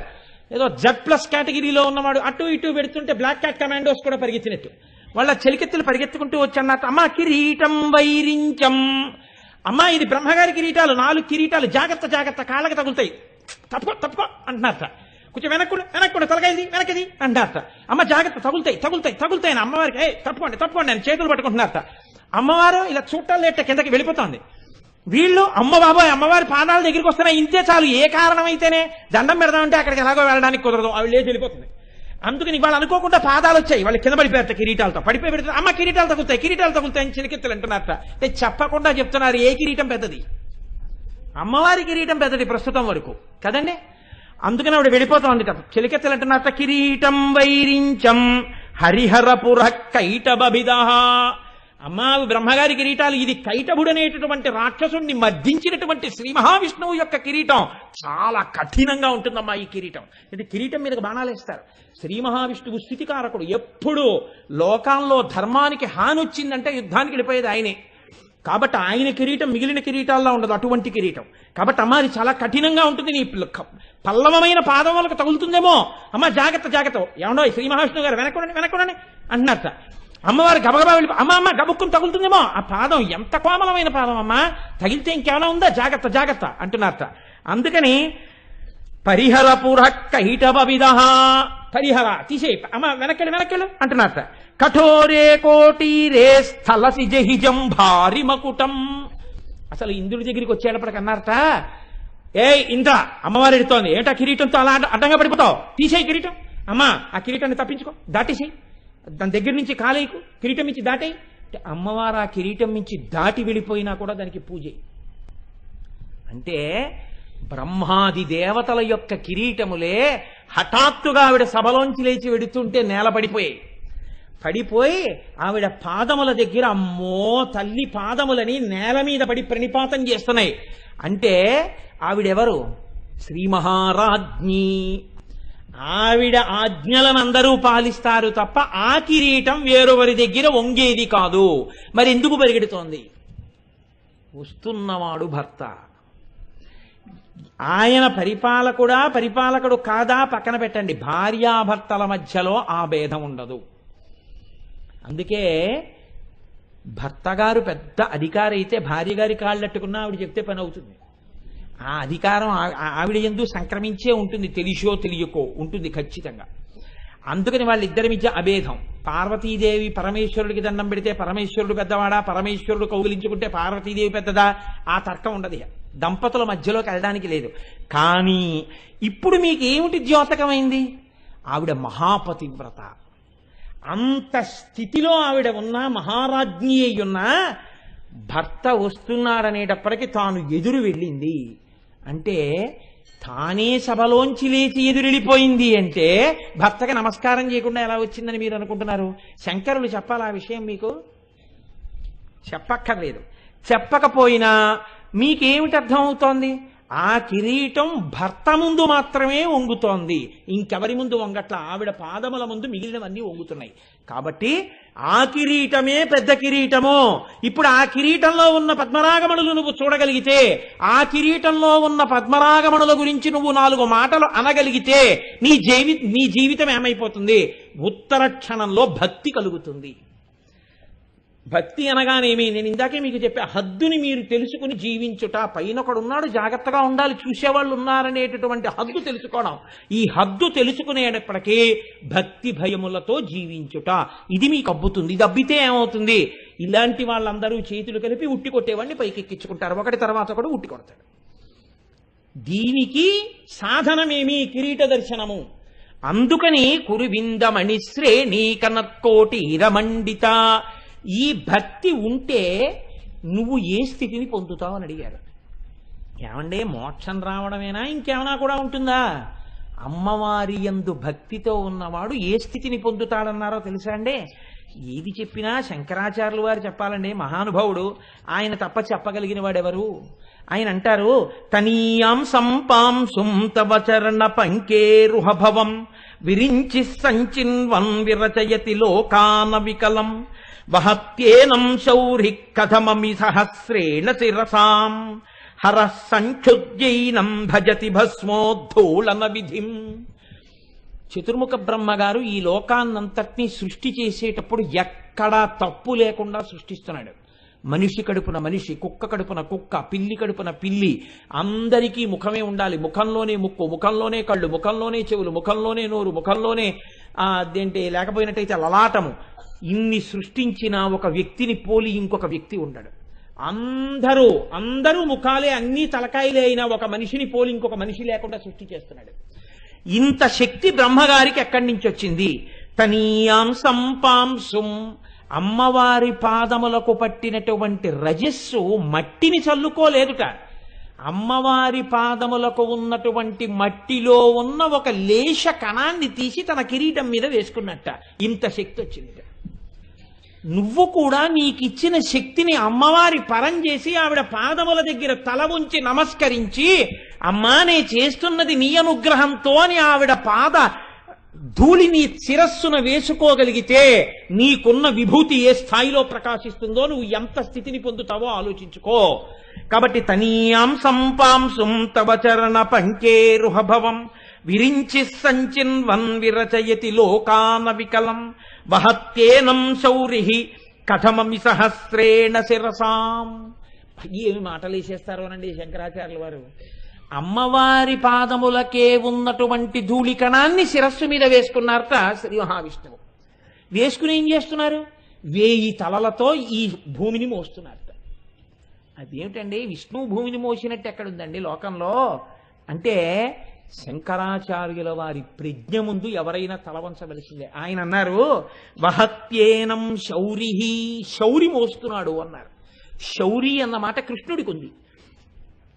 ఏదో Z+ కేటగిరీలో ఉన్నవాడు అటు ఇటు పెడుతుంటే బ్లాక్ క్యాట్ కమాండోస్ కూడా పరిగెత్తినట్టు వాళ్ళ చెలికెత్తులు పరిగెత్తుకుంటూ వచ్చన్నట్టు. అమ్మ కిరీటం వైరించం, అమ్మ ఇది బ్రహ్మగారి కిరీటాలు, 4 కిరీటాలు, జాగ్రత్త జాగ్రత్త, కాళ్ళకి తగులుతాయి, తప్పుకో అంటున్నారట. కొంచెం వెనక్కుండా తలకాయది వెనకది అంటారట. అమ్మ జాగ్రత్త, తగులుతాయి అని అమ్మవారికి తప్పుకోండి అని చేతులు పట్టుకుంటున్నారట. అమ్మవారు ఇలా చూట్టాలు లేట కిందకి వెళ్ళిపోతుంది. వీళ్ళు అమ్మ బాబాయ్ అమ్మవారి పాదాల దగ్గరికి వస్తున్నాయి, ఇంతే చాలు, ఏ కారణం అయితేనే దండం పెడదామంటే అక్కడికి ఎలాగో వెళ్ళడానికి కుదరదు, ఆవిడ లేచి వెళ్ళిపోతుంది. అందుకని వాళ్ళు అనుకోకుండా పాదాలు వచ్చాయి, వాళ్ళు కింద పడిపోయారట కిరీటాలతో. పడిపోయి పెడుతుంది, అమ్మ కిరీటాలు తగులుతాయి అని చిలికెత్తులు అంటున్నారట. అంటే చెప్పకుండా చెప్తున్నారు ఏ కిరీటం పెద్దది? అమ్మవారి కిరీటం పెద్దది ప్రస్తుతం వరకు కదండి. అందుకని ఆవిడ వెళ్ళిపోతాం చెలికెత్తలు అంటున్నారట. కిరీటం వైరించం హరిహరపుర కైటబిద, అమ్మా బ్రహ్మగారి కిరీటాలు, ఇది కైటభుడు అనేటటువంటి రాక్షసుడిని మర్దించినటువంటి శ్రీ మహావిష్ణువు యొక్క కిరీటం చాలా కఠినంగా ఉంటుందమ్మా ఈ కిరీటం. ఇది కిరీటం మీదకి బాణాలు వేస్తారు. శ్రీ మహావిష్ణువు స్థితికారకుడు, ఎప్పుడు లోకాల్లో ధర్మానికి హాని వచ్చిందంటే యుద్ధానికి వెళ్ళిపోయేది ఆయనే. కాబట్టి ఆయన కిరీటం మిగిలిన కిరీటాల్లో ఉండదు, అటువంటి కిరీటం. కాబట్టి అమ్మ అది చాలా కఠినంగా ఉంటుంది, నీ పల్లవమైన పాదములకు తగులుతుందేమో, అమ్మ జాగ్రత్త, ఏమన్నా శ్రీ మహావిష్ణువు గారు వెనక్కుండండి అంటున్నారట. అమ్మవారు గబగబా వెళ్ళి అమ్మ గబుక్కుని తగులుతుందేమో, ఆ పాదం ఎంత కోమలమైన పాదం అమ్మా, తగిలితే ఇంకేమైనా ఉందా, జాగ్రత్త అంటున్నారట. అందుకని పరిహరపుర కైటబిద, పరిహర తీసేయి, అమ్మ వెనక్కెళ్ళు అంటున్నారట. కఠోరే కోటీరే స్థలసి జహిజం భారి మకుటం, అసలు ఇంద్రుడి దగ్గరికి వచ్చేటప్పటికి అన్నారట, ఇంద్ర అమ్మవారు ఎడుతోంది, ఏంటా కిరీటంతో అలా అడ్డంగా పడిపోతావు, తీసేయి కిరీటం, అమ్మా ఆ కిరీటాన్ని తప్పించుకో, దాటేసేయి, దాని దగ్గర నుంచి కాలేయకు, కిరీటం నుంచి దాటేయి. అమ్మవారు ఆ కిరీటం నుంచి దాటి వెళ్ళిపోయినా కూడా దానికి పూజ. అంటే బ్రహ్మాది దేవతల యొక్క కిరీటములే హఠాత్తుగా ఆవిడ సభలోంచి లేచి వెడుతుంటే నేల పడిపోయి ఆవిడ పాదముల దగ్గర అమ్మో తల్లి పాదములని నేల మీద పడి ప్రణిపాతం చేస్తున్నాయి. అంటే ఆవిడెవరు? శ్రీ మహారాజ్ఞి. ఆవిడ ఆజ్ఞలను అందరూ పాలిస్తారు తప్ప ఆ కిరీటం వేరొవరి దగ్గర వంగేది కాదు. మరి ఎందుకు పరిగెడుతోంది? వస్తున్నవాడు భర్త. ఆయన పరిపాలకుడు కాదా పక్కన పెట్టండి, భార్యాభర్తల మధ్యలో ఆ భేదం ఉండదు. అందుకే భర్త గారు పెద్ద అధికారి అయితే భార్య గారి కాళ్ళట్టుకున్నా ఆవిడ చెప్తే పని అవుతుంది. ఆ అధికారం ఆవిడ యందు సంక్రమించే ఉంటుంది, తెలిసో తెలియకో ఉంటుంది ఖచ్చితంగా. అందుకని వాళ్ళిద్దరి మధ్య అభేదం. పార్వతీదేవి పరమేశ్వరుడికి దండం పెడితే పరమేశ్వరుడు పెద్దవాడా, పరమేశ్వరుడు కౌగిలించుకుంటే పార్వతీదేవి పెద్దదా, ఆ తర్కం ఉండదు. దంపతుల మధ్యలోకి వెళ్ళడానికి లేదు. కానీ ఇప్పుడు మీకు ఏమిటి ద్యోతకమైంది? ఆవిడ మహాపతివ్రత. అంత స్థితిలో ఆవిడ ఉన్నా, మహారాజ్ఞి అయి ఉన్నా, భర్త వస్తున్నాడనేటప్పటికీ తాను ఎదురు వెళ్ళింది. అంటే తానే సభలోంచి లేచి ఎదురెళ్ళిపోయింది. అంటే భర్తకి నమస్కారం చేయకుండా ఎలా వచ్చిందని మీరు అనుకుంటున్నారు? శంకరులు చెప్పాలి ఆ విషయం, మీకు చెప్పక్కర్లేదు. చెప్పకపోయినా మీకేమిటి అర్థం అవుతోంది? ఆ కిరీటం భర్త ముందు మాత్రమే వంగుతోంది, ఇంకెవరి ముందు వంగట్ల. ఆవిడ పాదముల ముందు మిగిలినవన్నీ వంగుతున్నాయి. కాబట్టి ఆ కిరీటమే పెద్ద కిరీటము. ఇప్పుడు ఆ కిరీటంలో ఉన్న పద్మరాగమణులు నువ్వు చూడగలిగితే, ఆ కిరీటంలో ఉన్న పద్మరాగమణుల గురించి నువ్వు 4 మాటలు అనగలిగితే నీ జీవితం ఏమైపోతుంది? ఉత్తర క్షణంలో భక్తి కలుగుతుంది. భక్తి అనగానేమి, నేను ఇందాకే మీకు చెప్పా, హద్దుని మీరు తెలుసుకుని జీవించుట. పైన ఒకడున్నాడు, జాగ్రత్తగా ఉండాలి, చూసేవాళ్ళు ఉన్నారనేటటువంటి హద్దు తెలుసుకోవడం. ఈ హద్దు తెలుసుకునేటప్పటికీ భక్తి భయములతో జీవించుట, ఇది మీకు అబ్బుతుంది. ఇది అబ్బితే ఏమవుతుంది? ఇలాంటి వాళ్ళందరూ చేతులు కలిపి ఉట్టి కొట్టేవాడిని పైకెక్కించుకుంటారు, ఒకటి తర్వాత ఒకడు ఉట్టి కొడతాడు. దీనికి సాధనమేమి? కిరీట దర్శనము. అందుకని కురువిందమణి శ్రేణి కనత్కోటి ఇరమండిత. ఈ భక్తి ఉంటే నువ్వు ఏ స్థితిని పొందుతావు అని అడిగారు. ఏమంటే మోక్షం రావడమేనా, ఇంకేమైనా కూడా ఉంటుందా? అమ్మవారి యందు భక్తితో ఉన్నవాడు ఏ స్థితిని పొందుతాడన్నారో తెలుసా అండి? ఏది చెప్పినా శంకరాచార్యులు వారు చెప్పాలండి, మహానుభావుడు. ఆయన తప్ప చెప్పగలిగిన వాడెవరు? ఆయన అంటారు, తనీయాం సంపాంసుం తవ చరణ పంకేరుహభవం విరించి సంచిన్వన్ విరచయతి లోకాన వికలం వహత్యేనం శౌరి కథమమి సహస్రేణ శిరసాం హర సంక్షుద్యైనం భజతి భస్మోద్ధూళన విధిం. చతుర్ముఖ బ్రహ్మగారు ఈ లోకాన్నంతటినీ సృష్టి చేసేటప్పుడు ఎక్కడా తప్పు లేకుండా సృష్టిస్తున్నాడు. మనిషి కడుపున మనిషి, కుక్క కడుపున కుక్క, పిల్లి కడుపున పిల్లి, అందరికీ ముఖమే ఉండాలి. ముఖంలోనే ముక్కు, ముఖంలోనే కళ్ళు, ముఖంలోనే చెవులు, ముఖంలోనే నోరు, ముఖంలోనే అదేంటి లేకపోయినట్టయితే లలాటము. ఇన్ని సృష్టించిన ఒక వ్యక్తిని పోలి ఇంకొక వ్యక్తి ఉండడు. అందరూ ముఖాలే, అన్ని తలకాయలే అయినా ఒక మనిషిని పోలి ఇంకొక మనిషి లేకుండా సృష్టి చేస్తున్నాడు. ఇంత శక్తి బ్రహ్మగారికి ఎక్కడి నుంచి వచ్చింది? తనీయాం సంపాంసుం. అమ్మవారి పాదములకు పట్టినటువంటి రజస్సు మట్టిని చల్లుకోలేదుట. అమ్మవారి పాదములకు ఉన్నటువంటి మట్టిలో ఉన్న ఒక లేశ కణాన్ని తీసి తన కిరీటం మీద వేసుకున్నట్ట. ఇంత శక్తి వచ్చింది. నువ్వు కూడా నీకిచ్చిన శక్తిని అమ్మవారి పరం చేసి ఆవిడ పాదముల దగ్గర తల ఉంచి నమస్కరించి, అమ్మా నే చేస్తున్నది నీ అనుగ్రహంతో అని ఆవిడ పాద ధూళిని శిరస్సున వేసుకోగలిగితే నీకున్న విభూతి ఏ స్థాయిలో ప్రకాశిస్తుందో, నువ్వు ఎంత స్థితిని పొందుతావో ఆలోచించుకో. కాబట్టి తనీయాం సంపాంసుం తవ చరణ పంకేరుహభవం విరించి సంచిన్వన్ విరచయతి లోకాన వికలం వహత్యేనం శౌరి కథమమి సహస్రేణ శిరసాం. ఏమి మాటలు వేసేస్తారు అనండి శంకరాచార్యుల వారు. అమ్మవారి పాదములకే ఉన్నటువంటి ధూళికణాన్ని శిరస్సు మీద వేసుకున్నారట శ్రీ మహావిష్ణువు. వేసుకుని ఏం చేస్తున్నారు? 1000 తలలతో ఈ భూమిని మోస్తున్నారట. అదేమిటండి, విష్ణువు భూమిని మోసినట్టు ఎక్కడుందండి లోకంలో? అంటే శంకరాచార్యుల వారి ప్రజ్ఞ ముందు ఎవరైనా తలవంచవలసిందే. ఆయన అన్నారు, వహత్యేనం శౌరి, శౌరి మోస్తున్నాడు అన్నారు. శౌరి అన్న మాట కృష్ణుడికి ఉంది.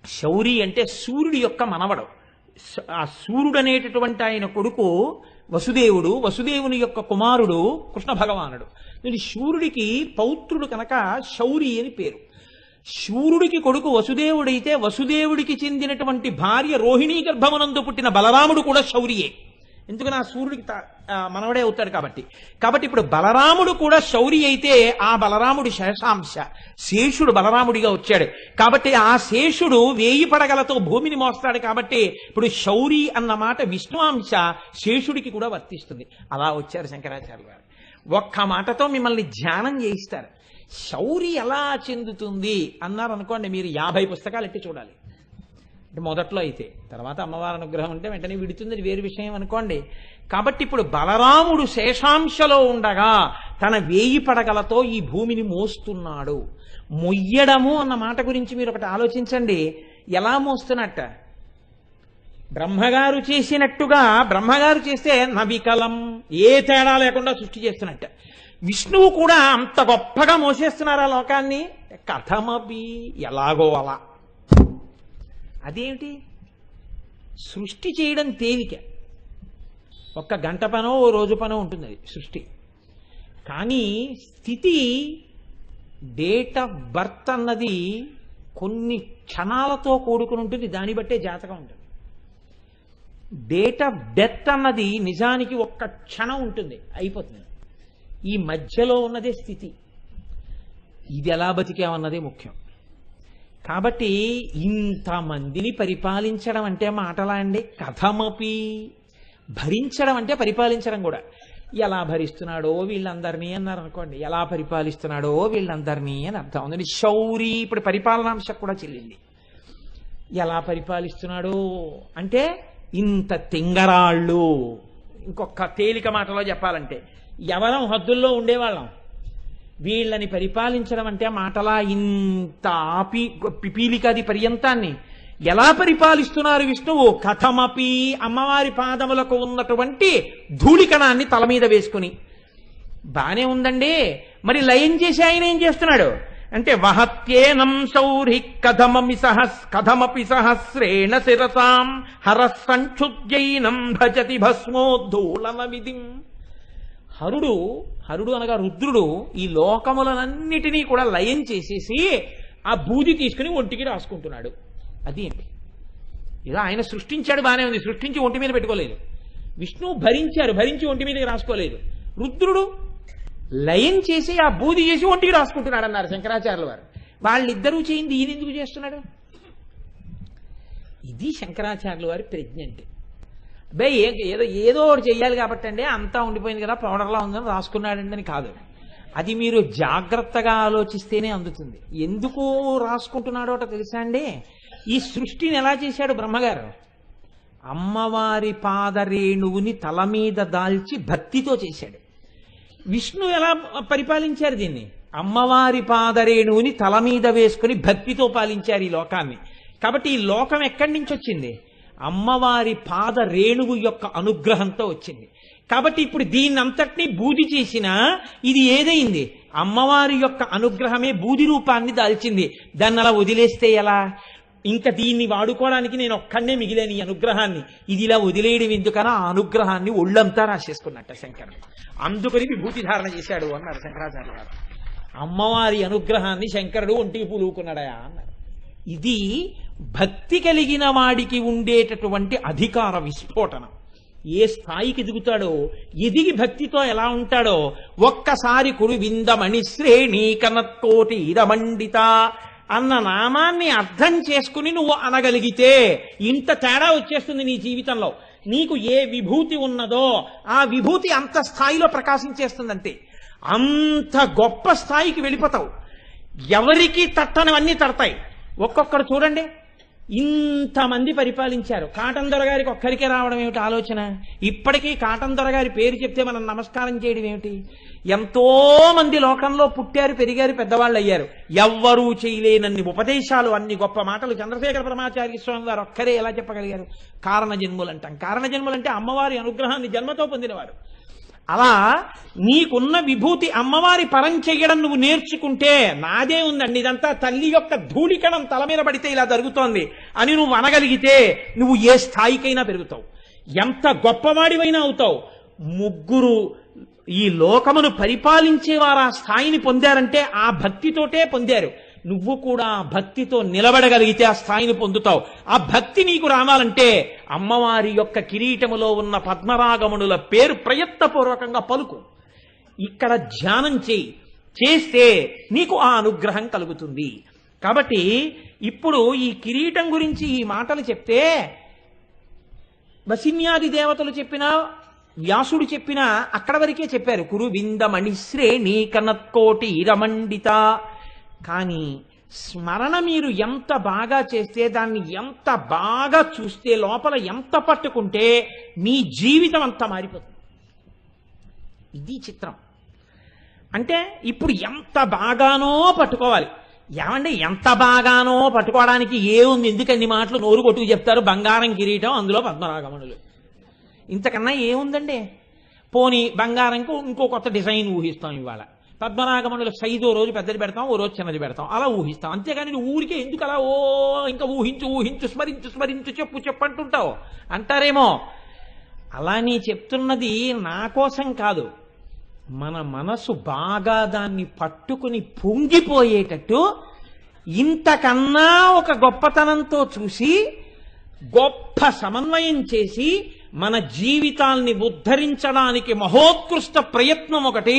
శౌరి అంటే సూర్యుడి యొక్క మనవడు. ఆ సూర్యుడు అనేటటువంటి ఆయన కొడుకు వసుదేవుడు, వసుదేవుని యొక్క కుమారుడు కృష్ణ భగవానుడు. సూర్యుడికి పౌత్రుడు కనుక శౌరి అని పేరు. శూరుడికి కొడుకు వసుదేవుడైతే వసుదేవుడికి చెందినటువంటి భార్య రోహిణీ గర్భమునందు పుట్టిన బలరాముడు కూడా శౌరియే. ఎందుకని ఆ సూర్యుడికి మనవడే అవుతాడు కాబట్టి. కాబట్టి ఇప్పుడు బలరాముడు కూడా శౌరి అయితే ఆ బలరాముడి శేషాంశ, శేషుడు బలరాముడిగా వచ్చాడు. కాబట్టి ఆ శేషుడు 1000 పడగలతో భూమిని మోస్తాడు. కాబట్టి ఇప్పుడు శౌరి అన్న మాట విష్ణువాంశ శేషుడికి కూడా వర్తిస్తుంది. అలా వచ్చారు శంకరాచార్య గారు. ఒక్క మాటతో మిమ్మల్ని ధ్యానం చేయిస్తారు. శౌరి ఎలా చెందుతుంది అన్నారు అనుకోండి, మీరు 50 పుస్తకాలు ఎట్టి చూడాలి. అంటే మొదట్లో అయితే, తర్వాత అమ్మవారి అనుగ్రహం ఉంటే వెంటనే విడుతుంది, అది వేరు విషయం అనుకోండి. కాబట్టి ఇప్పుడు బలరాముడు శేషాంశలో ఉండగా తన 1000 పడగలతో ఈ భూమిని మోస్తున్నాడు. మొయ్యడము అన్న మాట గురించి మీరు ఒకటి ఆలోచించండి. ఎలా మోస్తున్నట్ట? బ్రహ్మగారు చేసినట్టుగా, బ్రహ్మగారు చేస్తే నవికలం, ఏ తేడా లేకుండా సృష్టి చేస్తున్నట్ట. విష్ణువు కూడా అంత గొప్పగా మోసేస్తున్నారా లోకాన్ని? కథమపి, ఎలాగో అలా. అదేమిటి? సృష్టి చేయడం తేలిక, 1 గంట పనో ఓ రోజు పనో ఉంటుంది అది సృష్టి. కానీ స్థితి, డేట్ ఆఫ్ బర్త్ అన్నది కొన్ని క్షణాలతో కూడుకుని ఉంటుంది, దాన్ని బట్టే జాతకం ఉంటుంది. డేట్ ఆఫ్ డెత్ అన్నది నిజానికి ఒక్క క్షణం ఉంటుంది, అయిపోతుంది. ఈ మధ్యలో ఉన్నదే స్థితి. ఇది ఎలా బతికామన్నదే ముఖ్యం. కాబట్టి ఇంతమందిని పరిపాలించడం అంటే మాటలా అండి? కథమపి, భరించడం అంటే పరిపాలించడం కూడా. ఎలా భరిస్తున్నాడో వీళ్ళందరినీ అన్నారు అనుకోండి, ఎలా పరిపాలిస్తున్నాడో వీళ్ళందరినీ అని అర్థం ఉందండి. శౌరి ఇప్పుడు పరిపాలనాంశం కూడా చెల్లింది. ఎలా పరిపాలిస్తున్నాడో అంటే ఇంత తింగరాళ్ళు. ఇంకొక తేలిక మాటలో చెప్పాలంటే ఎవరం హద్దుల్లో ఉండేవాళ్ళం. వీళ్ళని పరిపాలించడం అంటే మాటలా ఇంత పిపీలికాది పర్యంతాన్ని ఎలా పరిపాలిస్తున్నారు విష్ణువు? కథమపి, అమ్మవారి పాదములకు ఉన్నటువంటి ధూళికణాన్ని తల మీద వేసుకుని. బానే ఉందండి, మరి లయం చేసి ఆయన ఏం చేస్తున్నాడు అంటే వహత్యేనం సౌరి కథమపి సహస్రేణ శిరసాం హరసంక్షుద్యైనం భజతి భస్మోద్ధూళన విధిం. హరుడు అనగా రుద్రుడు ఈ లోకములనన్నిటినీ కూడా లయం చేసేసి ఆ బూది తీసుకుని ఒంటికి రాసుకుంటున్నాడు. అది ఏంటి? ఇలా ఆయన సృష్టించాడు, బానే ఉంది, సృష్టించి ఒంటి మీద పెట్టుకోలేదు. విష్ణువు భరించి ఒంటి మీదకి రాసుకోలేదు. రుద్రుడు లయం చేసి ఆ బూది చేసి ఒంటికి రాసుకుంటున్నాడు అన్నారు శంకరాచార్యుల వారు. వాళ్ళిద్దరూ చేయింది ఈయన ఎందుకు చేస్తున్నాడు? ఇది శంకరాచార్యుల వారి ప్రజ్ఞ అంటే. అబ్బే ఏదో ఒకటి చెయ్యాలి కాబట్టి అండి, అంతా ఉండిపోయింది కదా పౌడర్లా ఉందని రాసుకున్నాడండి అని కాదు. అది మీరు జాగ్రత్తగా ఆలోచిస్తేనే అందుతుంది. ఎందుకు రాసుకుంటున్నాడో తెలుసా అండి? ఈ సృష్టిని ఎలా చేశాడు బ్రహ్మగారు? అమ్మవారి పాదరేణువుని తల మీద దాల్చి భక్తితో చేశాడు. విష్ణు ఎలా పరిపాలించారు దీన్ని? అమ్మవారి పాదరేణువుని తల మీద వేసుకుని భక్తితో పాలించారు ఈ లోకాన్ని. కాబట్టి ఈ లోకం ఎక్కడి నుంచి వచ్చింది? అమ్మవారి పాద రేణువు యొక్క అనుగ్రహంతో వచ్చింది. కాబట్టి ఇప్పుడు దీన్నంతటినీ బూది చేసినా ఇది ఏదైంది? అమ్మవారి యొక్క అనుగ్రహమే బూది రూపాన్ని దాల్చింది. దాన్ని అలా వదిలేస్తే ఎలా? ఇంకా దీన్ని వాడుకోవడానికి నేను ఒక్కడే మిగిలేని ఈ అనుగ్రహాన్ని ఇది ఇలా వదిలేయడం ఎందుకన్నా ఆ అనుగ్రహాన్ని ఒళ్ళంతా రాసేసుకున్నట్ట శంకరుడు. అందుకని విభూతి ధారణ చేశాడు అన్నారు శంకరాచార్య గారు. అమ్మవారి అనుగ్రహాన్ని శంకరుడు ఒంటికి పూలుకున్నాడా అన్నారు. ఇది భక్తి కలిగిన వాడికి ఉండేటటువంటి అధికార విస్ఫోటనం. ఏ స్థాయికి ఎదుగుతాడో, ఎదిగి భక్తితో ఎలా ఉంటాడో ఒక్కసారి కురు విందమణి శ్రేణి కనత్కోటి ఇరమండిత అన్న నామాన్ని అర్థం చేసుకుని నువ్వు అనగలిగితే ఇంత తేడా వచ్చేస్తుంది నీ జీవితంలో. నీకు ఏ విభూతి ఉన్నదో ఆ విభూతి అంత స్థాయిలో ప్రకాశించేస్తుందంతే. అంత గొప్ప స్థాయికి వెళ్ళిపోతావు. ఎవరికి తట్టనవన్నీ తడతాయి. ఒక్కొక్కరు చూడండి, ఇంతమంది పరిపాలించారు. కాటన్ దొర గారికి ఒక్కరికే రావడం ఏమిటి ఆలోచన? ఇప్పటికీ కాటన్ దొర గారి పేరు చెప్తే మనం నమస్కారం చేయడం ఏమిటి? ఎంతో మంది లోకంలో పుట్టారు, పెరిగారు, పెద్దవాళ్ళు అయ్యారు. ఎవ్వరూ చేయలేనన్ని ఉపదేశాలు, అన్ని గొప్ప మాటలు చంద్రశేఖర పరమాచార్య స్వామి వారు ఒక్కరే ఎలా చెప్పగలిగారు? కారణ జన్ములు అంటాం. కారణ జన్ములు అంటే అమ్మవారి అనుగ్రహాన్ని జన్మతో పొందినవారు. అలా నీకున్న విభూతి అమ్మవారి పరం చెయ్యడం నువ్వు నేర్చుకుంటే, నాదే ఉందండి ఇదంతా తల్లి యొక్క ధూళికణం తల మీద పడితే ఇలా జరుగుతోంది అని నువ్వు అనగలిగితే నువ్వు ఏ స్థాయికైనా పెరుగుతావు, ఎంత గొప్పవాడివైనా అవుతావు. ముగ్గురు ఈ లోకమును పరిపాలించేవారు ఆ స్థాయిని పొందారంటే ఆ భక్తితోటే పొందారు. నువ్వు కూడా భక్తితో నిలబడగలిగితే ఆ స్థాయిని పొందుతావు. ఆ భక్తి నీకు రావాలంటే అమ్మవారి యొక్క కిరీటములో ఉన్న పద్మరాగమునుల పేరు ప్రయత్నపూర్వకంగా పలుకు. ఇక్కడ ధ్యానం చేస్తే నీకు ఆ అనుగ్రహం కలుగుతుంది. కాబట్టి ఇప్పుడు ఈ కిరీటం గురించి ఈ మాటలు చెప్తే వసిన్యాది దేవతలు చెప్పినా వ్యాసుడు చెప్పినా అక్కడ వరకే చెప్పారు. కురు విందమణి శ్రేణి కనత్కోటి ఇరమండిత. కానీ స్మరణ మీరు ఎంత బాగా చేస్తే, దాన్ని ఎంత బాగా చూస్తే, లోపల ఎంత పట్టుకుంటే మీ జీవితం అంతా మారిపోతుంది. ఇది చిత్రం. అంటే ఇప్పుడు ఎంత బాగానో పట్టుకోవాలి. ఏమంటే ఎంత బాగానో పట్టుకోవడానికి ఏముంది? ఎందుకన్ని మాటలు నోరు కొట్టుకు చెప్తారు? బంగారం కిరీటం, అందులో పద్మరాగమణులు, ఇంతకన్నా ఏముందండి? పోనీ బంగారంకు ఇంకో కొత్త డిజైన్ ఊహిస్తాం. ఇవాళ పద్మరాగమణుల సైజు ఓ రోజు పెద్దది పెడతాం, ఓ రోజు చిన్నది పెడతాం, అలా ఊహిస్తాం. అంతేగాని నువ్వు ఊరికే ఎందుకు అలా ఇంకా ఊహించు స్మరించు చెప్పు అంటుంటావు అంటారేమో. అలా నీ చెప్తున్నది నా కోసం కాదు, మన మనసు బాగా దాన్ని పట్టుకుని పొంగిపోయేటట్టు ఇంతకన్నా ఒక గొప్పతనంతో చూసి గొప్ప సమన్వయం చేసి మన జీవితాల్ని ఉద్ధరించడానికి మహోత్కృష్ట ప్రయత్నం ఒకటి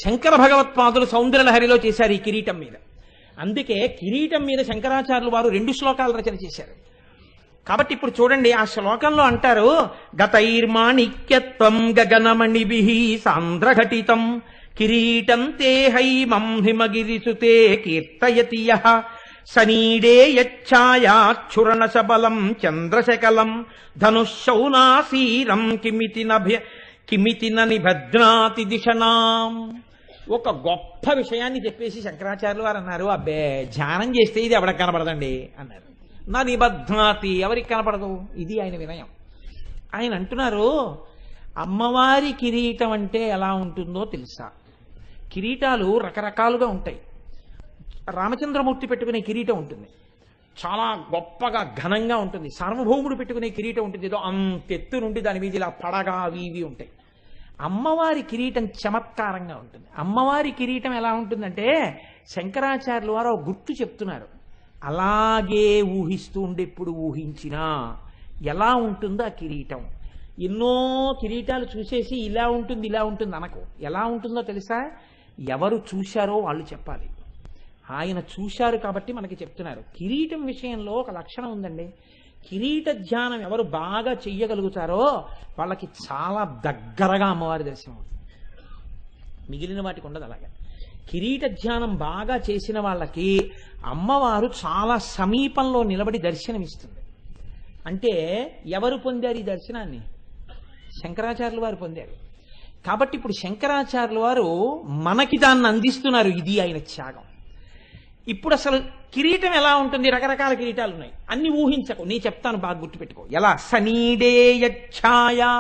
శంకర భగవత్పాదులు సౌందర్యలహరిలో చేశారు ఈ కిరీటం మీద. అందుకే కిరీటం మీద శంకరాచార్యులు వారు 2 శ్లోకాలు రచన చేశారు. కాబట్టి ఇప్పుడు చూడండి, ఆ శ్లోకంలో అంటారు, గతైర్మాణిక్యత్వం గగనమణిభిః సాంద్రఘటితం కిరీటం తే హైమం హిమగిరిసుతే కీర్తయతి యః సనీడే యచ్ఛాయాచ్ఛురణ సబలం చంద్రశకలం ధనుశౌనాసీరం కిమితి నిభద్నాతి దిశనాం. ఒక గొప్ప విషయాన్ని చెప్పేసి శంకరాచార్యులు వారు అన్నారు, అబ్బే ధ్యానం చేస్తే ఇది ఎవరికి కనపడదండి అన్నారు. నా నిబధ్నాతి, ఎవరికి కనపడదు. ఇది ఆయన వినయం. ఆయన అంటున్నారు, అమ్మవారి కిరీటం అంటే ఎలా ఉంటుందో తెలుసా? కిరీటాలు రకరకాలుగా ఉంటాయి. రామచంద్రమూర్తి పెట్టుకునే కిరీటం ఉంటుంది, చాలా గొప్పగా ఘనంగా ఉంటుంది. సార్వభౌముడు పెట్టుకునే కిరీటం ఉంటుంది, ఏదో అంతెత్తు నుండి దాని మీద ఇలా పడగా అవి ఇవి ఉంటాయి. అమ్మవారి కిరీటం చమత్కారంగా ఉంటుంది. అమ్మవారి కిరీటం ఎలా ఉంటుందంటే శంకరాచార్యులు వారు గుర్తు చెప్తున్నారు, అలాగే ఊహిస్తూ ఉండి ఎప్పుడు ఊహించినా ఎలా ఉంటుందో ఆ కిరీటం. ఎన్నో కిరీటాలు చూసేసి ఇలా ఉంటుంది ఇలా ఉంటుంది అనకు. ఎలా ఉంటుందో తెలుసా? ఎవరు చూశారో వాళ్ళు చెప్పాలి. ఆయన చూశారు కాబట్టి మనకి చెప్తున్నారు. కిరీటం విషయంలో ఒక లక్షణం ఉందండి. కిరీట ధ్యానం ఎవరు బాగా చెయ్యగలుగుతారో వాళ్ళకి చాలా దగ్గరగా అమ్మవారి దర్శనం అవుతుంది. మిగిలిన వాటికి ఉండదు అలాగే. కిరీట ధ్యానం బాగా చేసిన వాళ్ళకి అమ్మవారు చాలా సమీపంలో నిలబడి దర్శనమిస్తుంది. అంటే ఎవరు పొందారు ఈ దర్శనాన్ని? శంకరాచార్యులు వారు పొందారు. కాబట్టి ఇప్పుడు శంకరాచార్యులు వారు మనకి దాన్ని అందిస్తున్నారు. ఇది ఆయన త్యాగం. ఇప్పుడు అసలు కిరీటం ఎలా ఉంటుంది? రకరకాల కిరీటాలు ఉన్నాయి, అన్ని ఊహించకు, నేను చెప్తాను, బాగా గుర్తుపెట్టుకో. ఎలా? సనీడే యచ్ఛాయా.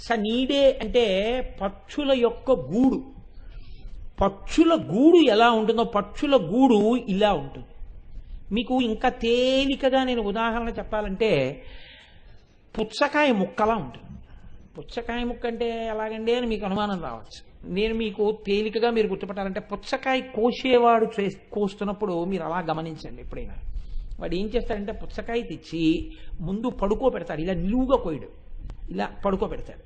సనీడే అంటే పక్షుల యొక్క గూడు. పక్షుల గూడు ఎలా ఉంటుందో, పక్షుల గూడు ఇలా ఉంటుంది. మీకు ఇంకా తేలికగా నేను ఉదాహరణ చెప్పాలంటే పుచ్చకాయ ముక్కలా ఉంటుంది. పుచ్చకాయ ముక్క అంటే ఎలాగండి అని మీకు అనుమానం రావచ్చు. నేను మీకు తేలికగా మీరు గుర్తుపట్టాలంటే, పుచ్చకాయ కోసేవాడు కోస్తున్నప్పుడు మీరు అలా గమనించండి. ఎప్పుడైనా వాడు ఏం చేస్తాడంటే పుచ్చకాయ తెచ్చి ముందు పడుకోబెడతాడు, ఇలా నిలువుగా కోయడు, ఇలా పడుకోబెడతాడు.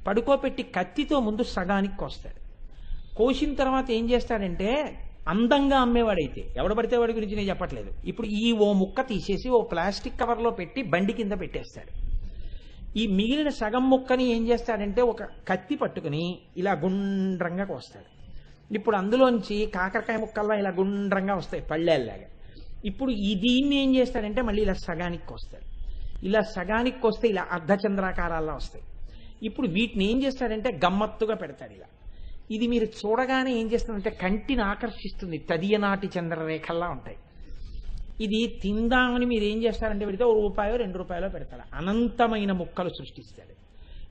పడుకోబెట్టి కత్తితో ముందు సగానికి కోస్తాడు. కోసిన తర్వాత ఏం చేస్తాడంటే, అందంగా అమ్మేవాడైతే, ఎవడు పడితే వాడి గురించి నేను చెప్పట్లేదు, ఇప్పుడు ఓ ముక్క తీసేసి ఓ ప్లాస్టిక్ కవర్లో పెట్టి బండి కింద పెట్టేస్తాడు. ఈ మిగిలిన సగం ముక్కని ఏం చేస్తాడంటే ఒక కత్తి పట్టుకుని ఇలా గుండ్రంగా కోస్తాడు. ఇప్పుడు అందులోంచి కాకరకాయ ముక్కల్లా ఇలా గుండ్రంగా వస్తాయి పళ్ళేలాగా. ఇప్పుడు దీన్ని ఏం చేస్తాడంటే మళ్ళీ ఇలా సగానికి కోస్తాడు. ఇలా సగానికి కోస్తే ఇలా అర్ధచంద్రాకారాల్లో వస్తాయి. ఇప్పుడు వీటిని ఏం చేస్తాడంటే గమ్మత్తుగా పెడతాడు ఇలా. ఇది మీరు చూడగానే ఏం చేస్తుందంటే కంటిని ఆకర్షిస్తుంది, తదియనాటి చంద్రరేఖల్లా ఉంటాయి. ఇది తిందామని మీరు ఏం చేస్తారంటే పెడితే ₹1 ₹2 పెడతారు. అనంతమైన ముక్కలు సృష్టిస్తాడు.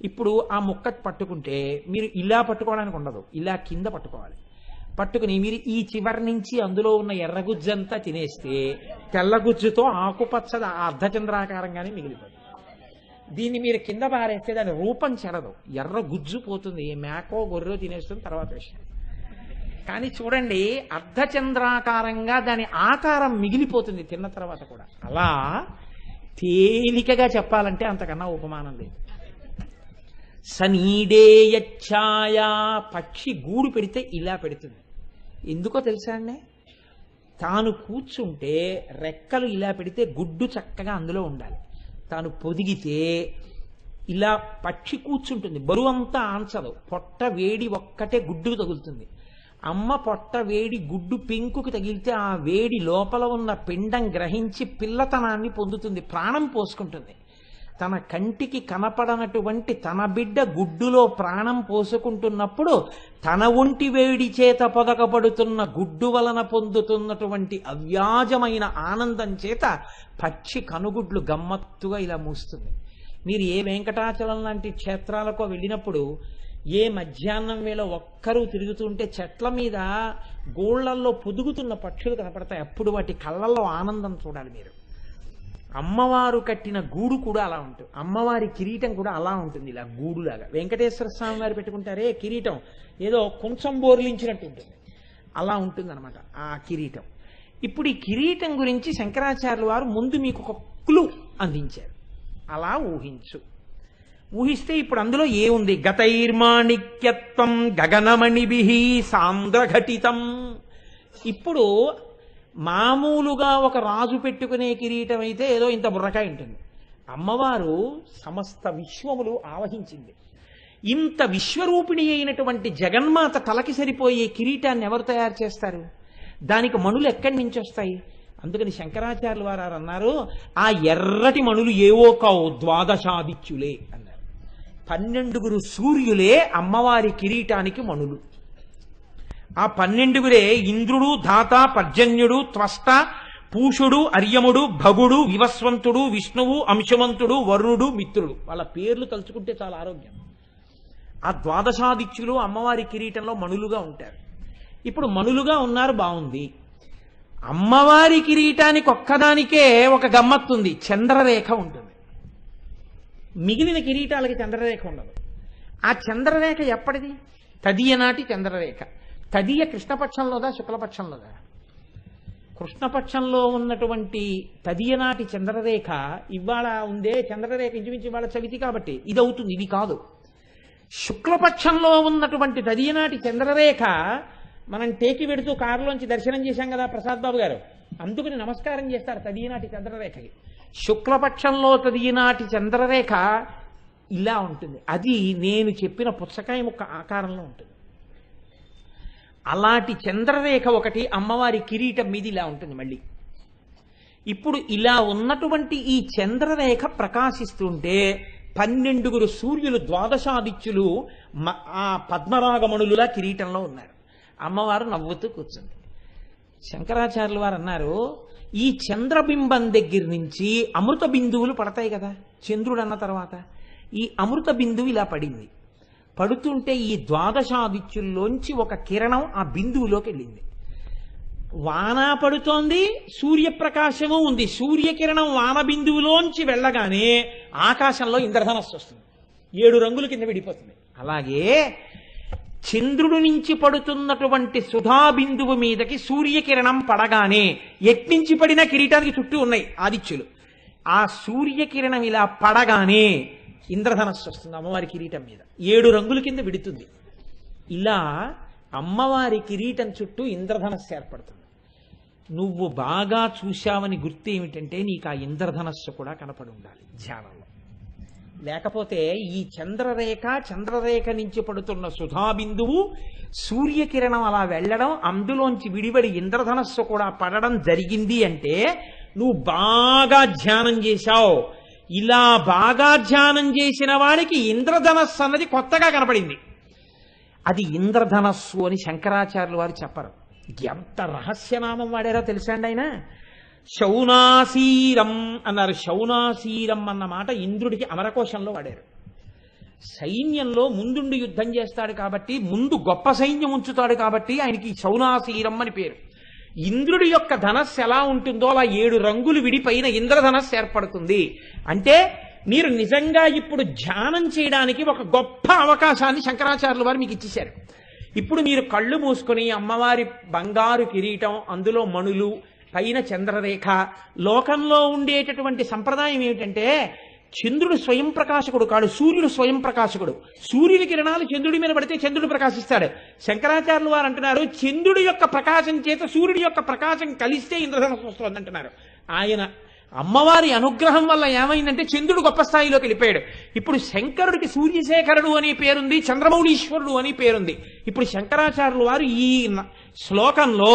ఇప్పుడు ఆ ముక్క పట్టుకుంటే మీరు ఇలా పట్టుకోవడానికి ఉండదు, ఇలా కింద పట్టుకోవాలి. పట్టుకుని మీరు ఈ చివరి నుంచి అందులో ఉన్న ఎర్రగుజ్జంతా తినేస్తే తెల్లగుజ్జుతో ఆకుపచ్చ అర్ధచంద్రాకారంగానే మిగిలిపోతుంది. దీన్ని మీరు కింద పారేస్తే దాని రూపం చెడదు, ఎర్ర గుజ్జు పోతుంది, మేకో గొర్రెో తినేస్తుంది, తర్వాత విషయం. కానీ చూడండి, అర్ధచంద్రాకారంగా దాని ఆకారం మిగిలిపోతుంది తిన్న తర్వాత కూడా. అలా తేలికగా చెప్పాలంటే అంతకన్నా ఉపమానం లేదు. సనీడే యచ్ఛాయా. పక్షి గూడు పెడితే ఇలా పెడుతుంది. ఎందుకో తెలుసా అండి? తాను కూర్చుంటే రెక్కలు ఇలా పెడితే గుడ్డు చక్కగా అందులో ఉండాలి. తాను పొదిగితే ఇలా పక్షి కూర్చుంటుంది, బరువంతా ఆంచదు, పొట్ట వేడి ఒక్కటే గుడ్డుకు తగులుతుంది. అమ్మ పొట్ట వేడి గుడ్డు పెంకుకు తగిలితే ఆ వేడి లోపల ఉన్న పిండం గ్రహించి పిల్లతనాన్ని పొందుతుంది, ప్రాణం పోసుకుంటుంది. తన కంటికి కనపడనటువంటి తన బిడ్డ గుడ్డులో ప్రాణం పోసుకుంటున్నప్పుడు తన ఒంటి వేడి చేత పొదగబడుతున్న గుడ్డు వలన పొందుతున్నటువంటి అవ్యాజమైన ఆనందం చేత పక్షి కనుగుడ్లు గమ్మత్తుగా ఇలా మూస్తుంది. మీరు ఏ వెంకటాచలం లాంటి క్షేత్రాలకో వెళ్ళినప్పుడు ఏ మధ్యాహ్నం వేళ ఒక్కరూ తిరుగుతుంటే చెట్ల మీద గోళ్లల్లో పొదుగుతున్న పక్షులు కనపడతాయి. అప్పుడు వాటి కళ్ళల్లో ఆనందం చూడాలి మీరు. అమ్మవారు కట్టిన గూడు కూడా అలా ఉంటుంది, అమ్మవారి కిరీటం కూడా అలా ఉంటుంది, ఇలా గూడులాగా. వెంకటేశ్వర స్వామి వారు పెట్టుకుంటారే కిరీటం, ఏదో కొంచెం బోర్లించినట్టు ఉంటుంది, అలా ఉంటుంది అనమాట ఆ కిరీటం. ఇప్పుడు ఈ కిరీటం గురించి శంకరాచార్యుల వారు ముందు మీకు ఒక క్లూ అందించారు. అలా ఊహిస్తే ఇప్పుడు అందులో ఏముంది? గతైర్మాణిక్యత్వం గగనమణిభిః సాంద్రఘటితం. ఇప్పుడు మామూలుగా ఒక రాజు పెట్టుకునే కిరీటం అయితే ఏదో ఇంత బుర్రకాయ ఉంటుంది. అమ్మవారు సమస్త విశ్వములు ఆవహించింది. ఇంత విశ్వరూపిణి అయినటువంటి జగన్మాత తలకి సరిపోయే కిరీటాన్ని ఎవరు తయారు చేస్తారు? దానికి మణులు ఎక్కడి నుంచి వస్తాయి? అందుకని శంకరాచార్యుల వారు అన్నారు, ఆ ఎర్రటి మణులు ఏవో కావు, ద్వాదశాదిత్యులే అన్నారు. 12 సూర్యులే అమ్మవారి కిరీటానికి మణులు. ఆ 12 ఇంద్రుడు, ధాత, పర్జన్యుడు, త్వష్ట, పూషుడు, అర్యముడు, భగుడు, వివస్వంతుడు, విష్ణువు, అంశవంతుడు, వరుణుడు, మిత్రుడు. వాళ్ళ పేర్లు తలుచుకుంటే చాలా ఆరోగ్యం. ఆ ద్వాదశాదిత్యులు అమ్మవారి కిరీటంలో మణులుగా ఉంటారు. ఇప్పుడు మణులుగా ఉన్నారు, బాగుంది. అమ్మవారి కిరీటానికి ఒక్కదానికే ఒక గమ్మత్తుంది, చంద్రరేఖ ఉంటుంది. మిగిలిన కిరీటాలకి చంద్రరేఖ ఉండదు. ఆ చంద్రరేఖ ఎప్పటిది? తదియ నాటి చంద్రరేఖ. తదియ కృష్ణపక్షంలోదా శుక్లపక్షంలోదా? కృష్ణపక్షంలో ఉన్నటువంటి తదియ నాటి చంద్రరేఖ ఇవాళ ఉందే చంద్రరేఖ ఇంచుమించు ఇవాళ చవితి కాబట్టి ఇది అవుతుంది, ఇది కాదు. శుక్లపక్షంలో ఉన్నటువంటి తదియనాటి చంద్రరేఖ మనం టేకి పెడుతూ కారులోంచి దర్శనం చేశాం కదా ప్రసాద్ బాబు గారు, అందుకని నమస్కారం చేస్తారు తదియనాటి చంద్రరేఖకి. శుక్లపక్షంలో తదియనాటి చంద్రరేఖ ఇలా ఉంటుంది. అది నేను చెప్పిన పుచ్చకాయ ముక్క ఆకారంలో ఉంటుంది. అలాంటి చంద్రరేఖ ఒకటి అమ్మవారి కిరీటం మీద ఇలా ఉంటుంది. మళ్ళీ ఇప్పుడు ఇలా ఉన్నటువంటి ఈ చంద్రరేఖ ప్రకాశిస్తుంటే 12 సూర్యులు ద్వాదశాదిత్యులు ఆ పద్మరాగమణులులా కిరీటంలో ఉన్నారు. అమ్మవారు నవ్వుతూ కూర్చుంది. శంకరాచార్యుల వారు అన్నారు, ఈ చంద్రబింబం దగ్గర నుంచి అమృత బిందువులు పడతాయి కదా చంద్రుడు అన్న తర్వాత. ఈ అమృత బిందువు ఇలా పడింది. పడుతుంటే ఈ ద్వాదశాదిత్యుల్లోంచి ఒక కిరణం ఆ బిందువులోకి వెళ్ళింది. వాన పడుతోంది, సూర్యప్రకాశము ఉంది. సూర్యకిరణం వాన బిందువులోంచి వెళ్ళగానే ఆకాశంలో ఇంద్రధనస్సు వస్తుంది, 7 రంగుల కింద విడిపోతుంది. అలాగే చంద్రుడి నుంచి పడుతున్నటువంటి సుధా బిందువు మీదకి సూర్యకిరణం పడగానే ఎట్నుంచి పడిన కిరీటానికి చుట్టూ ఉన్నాయి ఆదిత్యులు. ఆ సూర్యకిరణం ఇలా పడగానే ఇంద్రధనస్సు వస్తుంది అమ్మవారి కిరీటం మీద, 7 రంగుల కింద విడుతుంది. ఇలా అమ్మవారి కిరీటం చుట్టూ ఇంద్రధనస్సు ఏర్పడుతుంది. నువ్వు బాగా చూశావని గుర్తు ఏమిటంటే నీకు ఆ ఇంద్రధనస్సు కూడా కనపడి ఉండాలి ధ్యానంలో. లేకపోతే ఈ చంద్రరేఖ నుంచి పడుతున్న సుధాబిందువు సూర్యకిరణం అలా వెళ్ళడం, అందులోంచి విడివడి ఇంద్రధనస్సు కూడా పడడం జరిగింది అంటే నువ్వు బాగా ధ్యానం చేశావు. ఇలా బాగా ధ్యానం చేసిన వాడికి ఇంద్రధనస్సు అన్నది కొత్తగా కనపడింది. అది ఇంద్రధనస్సు అని శంకరాచార్యులు వారు చెప్పరు. ఎంత రహస్యనామం వాడారో తెలుసా అండి ఆయన? శౌనాసీరం అన్నారు. శౌనాసీరం అన్న మాట ఇంద్రుడికి అమరకోశంలో వాడారు. సైన్యంలో ముందుండి యుద్ధం చేస్తాడు కాబట్టి, ముందు గొప్ప సైన్యం ఉంచుతాడు కాబట్టి ఆయనకి శౌనాసీరం అని పేరు. ఇంద్రుడి యొక్క ధనస్సు ఎలా ఉంటుందో అలా 7 రంగులు విడిపైన ఇంద్రధనస్సు ఏర్పడుతుంది. అంటే మీరు నిజంగా ఇప్పుడు ధ్యానం చేయడానికి ఒక గొప్ప అవకాశాన్ని శంకరాచార్యుల వారు మీకు ఇచ్చేశారు. ఇప్పుడు మీరు కళ్ళు మూసుకొని అమ్మవారి బంగారు కిరీటం, అందులో మణులు, పైన చంద్రరేఖ. లోకంలో ఉండేటటువంటి సంప్రదాయం ఏమిటంటే చంద్రుడు స్వయం ప్రకాశకుడు కాడు, సూర్యుడు స్వయం ప్రకాశకుడు. సూర్యుని కిరణాలు చంద్రుడి మీద పడితే చంద్రుడు ప్రకాశిస్తాడు. శంకరాచార్యులు వారు అంటున్నారు చంద్రుడి యొక్క ప్రకాశం చేత సూర్యుడి యొక్క ప్రకాశం కలిస్తే ఇంద్రధనస్సు వస్తుంది అంటున్నారు. ఆయన అమ్మవారి అనుగ్రహం వల్ల ఏమైందంటే చంద్రుడు గొప్ప స్థాయిలోకి వెళ్ళిపోయాడు. ఇప్పుడు శంకరుడికి సూర్యశేఖరుడు అనే పేరుంది, చంద్రమౌళీశ్వరుడు అని పేరుంది. ఇప్పుడు శంకరాచార్యులు వారు ఈ శ్లోకంలో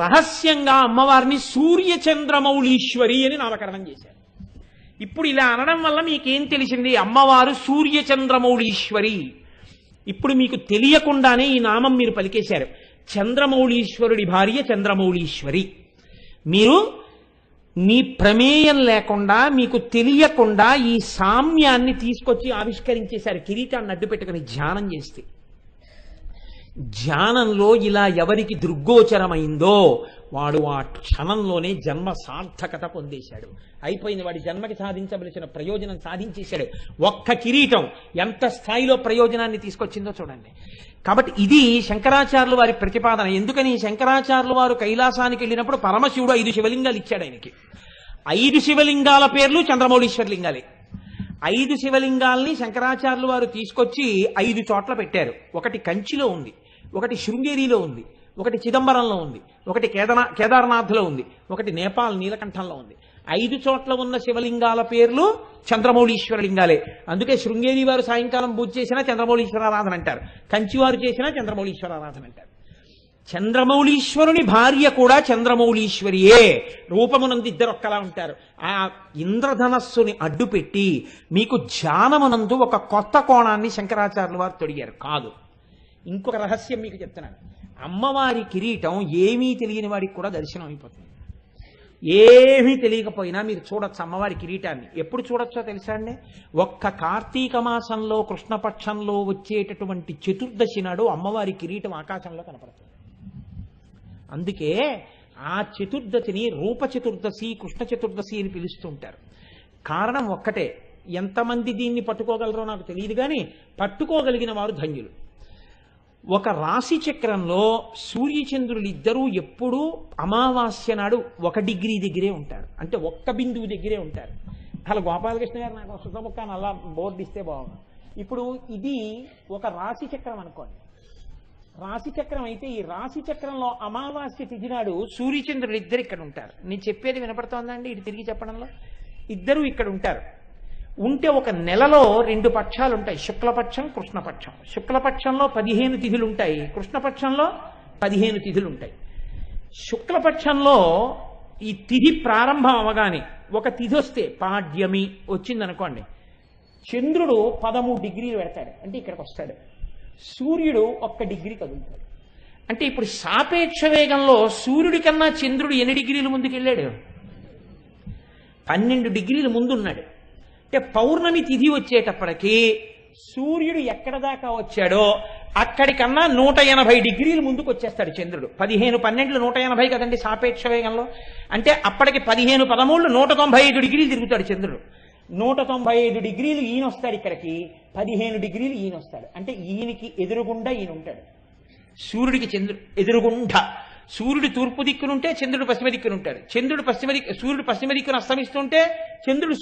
రహస్యంగా అమ్మవారిని సూర్యచంద్రమౌళీశ్వరి అని నామకరణం చేశారు. ఇప్పుడు ఇలా అనడం వల్ల మీకేం తెలిసింది? అమ్మవారు సూర్యచంద్రమౌళీశ్వరి. ఇప్పుడు మీకు తెలియకుండానే ఈ నామం మీరు పలికేశారు. చంద్రమౌళీశ్వరుడి భార్య చంద్రమౌళీశ్వరి. మీరు మీ ప్రమేయం లేకుండా, మీకు తెలియకుండా ఈ సామ్యాన్ని తీసుకొచ్చి ఆవిష్కరించేశారు కిరీటాన్ని అడ్డు పెట్టుకుని ధ్యానం చేస్తే. ధ్యానంలో ఇలా ఎవరికి దృగ్గోచరమైందో వాడు ఆ క్షణంలోనే జన్మ సార్థకత పొందేశాడు. అయిపోయింది, వాడి జన్మకి సాధించవలసిన ప్రయోజనం సాధించేశాడు. ఒక్క కిరీటం ఎంత స్థాయిలో ప్రయోజనాన్ని తీసుకొచ్చిందో చూడండి. కాబట్టి ఇది శంకరాచార్యులు వారి ప్రతిపాదన. ఎందుకని శంకరాచార్యులు వారు కైలాసానికి వెళ్ళినప్పుడు పరమశివుడు 5 శివలింగాలు ఇచ్చాడు ఆయనకి. 5 శివలింగాల పేర్లు చంద్రమౌళీశ్వర లింగాలే. 5 శివలింగాల్ని శంకరాచార్యులు వారు తీసుకొచ్చి 5 చోట్ల పెట్టారు. ఒకటి కంచిలో ఉంది, ఒకటి శృంగేరిలో ఉంది, ఒకటి చిదంబరంలో ఉంది, ఒకటి కేదార్నాథ్లో ఉంది, ఒకటి నేపాల్ నీలకంఠంలో ఉంది. 5 చోట్ల ఉన్న శివలింగాల పేర్లు చంద్రమౌళీశ్వర లింగాలే. అందుకే శృంగేరి వారు సాయంకాలం పూజ చేసినా చంద్రమౌళీశ్వర ఆరాధన అంటారు, కంచివారు చేసినా చంద్రమౌళీశ్వర ఆరాధన అంటారు. చంద్రమౌళీశ్వరుని భార్య కూడా చంద్రమౌళీశ్వరియే. రూపమునందు ఇద్దరు ఒక్కలా ఉంటారు. ఆ ఇంద్రధనస్సుని అడ్డుపెట్టి మీకు ధ్యానమునందు ఒక కొత్త కోణాన్ని శంకరాచార్యులు వారు తొడిగారు. కాదు, ఇంకొక రహస్యం మీకు చెప్తున్నాను. అమ్మవారి కిరీటం ఏమీ తెలియని వాడికి కూడా దర్శనం అయిపోతుంది. ఏమీ తెలియకపోయినా మీరు చూడొచ్చు అమ్మవారి కిరీటాన్ని. ఎప్పుడు చూడొచ్చో తెలుసా అండి? ఒక్క కార్తీక మాసంలో కృష్ణపక్షంలో వచ్చేటటువంటి చతుర్దశి నాడు అమ్మవారి కిరీటం ఆకాశంలో కనపడుతుంది. అందుకే ఆ చతుర్దశిని రూప చతుర్దశి, కృష్ణ చతుర్దశి అని పిలుస్తుంటారు. కారణం ఒక్కటే, ఎంతమంది దీన్ని పట్టుకోగలరో నాకు తెలియదు కానీ పట్టుకోగలిగిన వారు ధన్యులు. ఒక రాశి చక్రంలో సూర్యచంద్రులు ఇద్దరూ ఎప్పుడూ అమావాస్య నాడు 1 డిగ్రీ దగ్గరే ఉంటారు. అంటే 1 బిందువు దగ్గరే ఉంటారు. అలా గోపాలకృష్ణ గారు నాకు సుతముఖాన్ని అలా బోర్డు ఇస్తే బాగుంది. ఇప్పుడు ఇది ఒక రాశి చక్రం అనుకోండి. రాశి చక్రం అయితే ఈ రాశి చక్రంలో అమావాస్య తిథి నాడు సూర్యచంద్రులు ఇద్దరు ఇక్కడ ఉంటారు. నేను చెప్పేది వినపడుతోందండి? ఇటు తిరిగి చెప్పడంలో ఇద్దరు ఇక్కడ ఉంటారు. ఉంటే ఒక నెలలో 2 పక్షాలు ఉంటాయి, శుక్లపక్షం, కృష్ణపక్షం. శుక్లపక్షంలో 15 తిథులు ఉంటాయి, కృష్ణపక్షంలో 15 తిథులు ఉంటాయి. శుక్లపక్షంలో ఈ తిథి ప్రారంభం అవగానే ఒక తిథి వస్తే పాడ్యమి వచ్చిందనుకోండి, చంద్రుడు 13 డిగ్రీలు పెడతాడు, అంటే ఇక్కడికి వస్తాడు. సూర్యుడు 1 డిగ్రీ కదులుతాడు. అంటే ఇప్పుడు సాపేక్ష వేగంలో సూర్యుడి కన్నా చంద్రుడు ఎన్ని డిగ్రీలు ముందుకెళ్ళాడు? 12 డిగ్రీలు ముందున్నాడు. అంటే పౌర్ణమి తిథి వచ్చేటప్పటికి సూర్యుడు ఎక్కడ దాకా వచ్చాడో అక్కడికన్నా 180 డిగ్రీలు ముందుకు వచ్చేస్తాడు చంద్రుడు. 15 12 180 కదండి సాపేక్ష వేగంలో. అంటే అప్పటికి 15 13 195 డిగ్రీలు తిరుగుతాడు చంద్రుడు. 195 డిగ్రీలు ఈయన వస్తాడు ఇక్కడికి, 15 డిగ్రీలు ఈయన వస్తాడు. అంటే ఈయనకి ఎదురుగుండా ఈయన ఉంటాడు. సూర్యుడికి చంద్రుడు ఎదురుగుండా. సూర్యుడు తూర్పు దిక్కునుంటే చంద్రుడు పశ్చిమ దిక్కున ఉంటాడు. సూర్యుడు పశ్చిమ దిక్కును అస్తమిస్తుంటే చంద్రుడు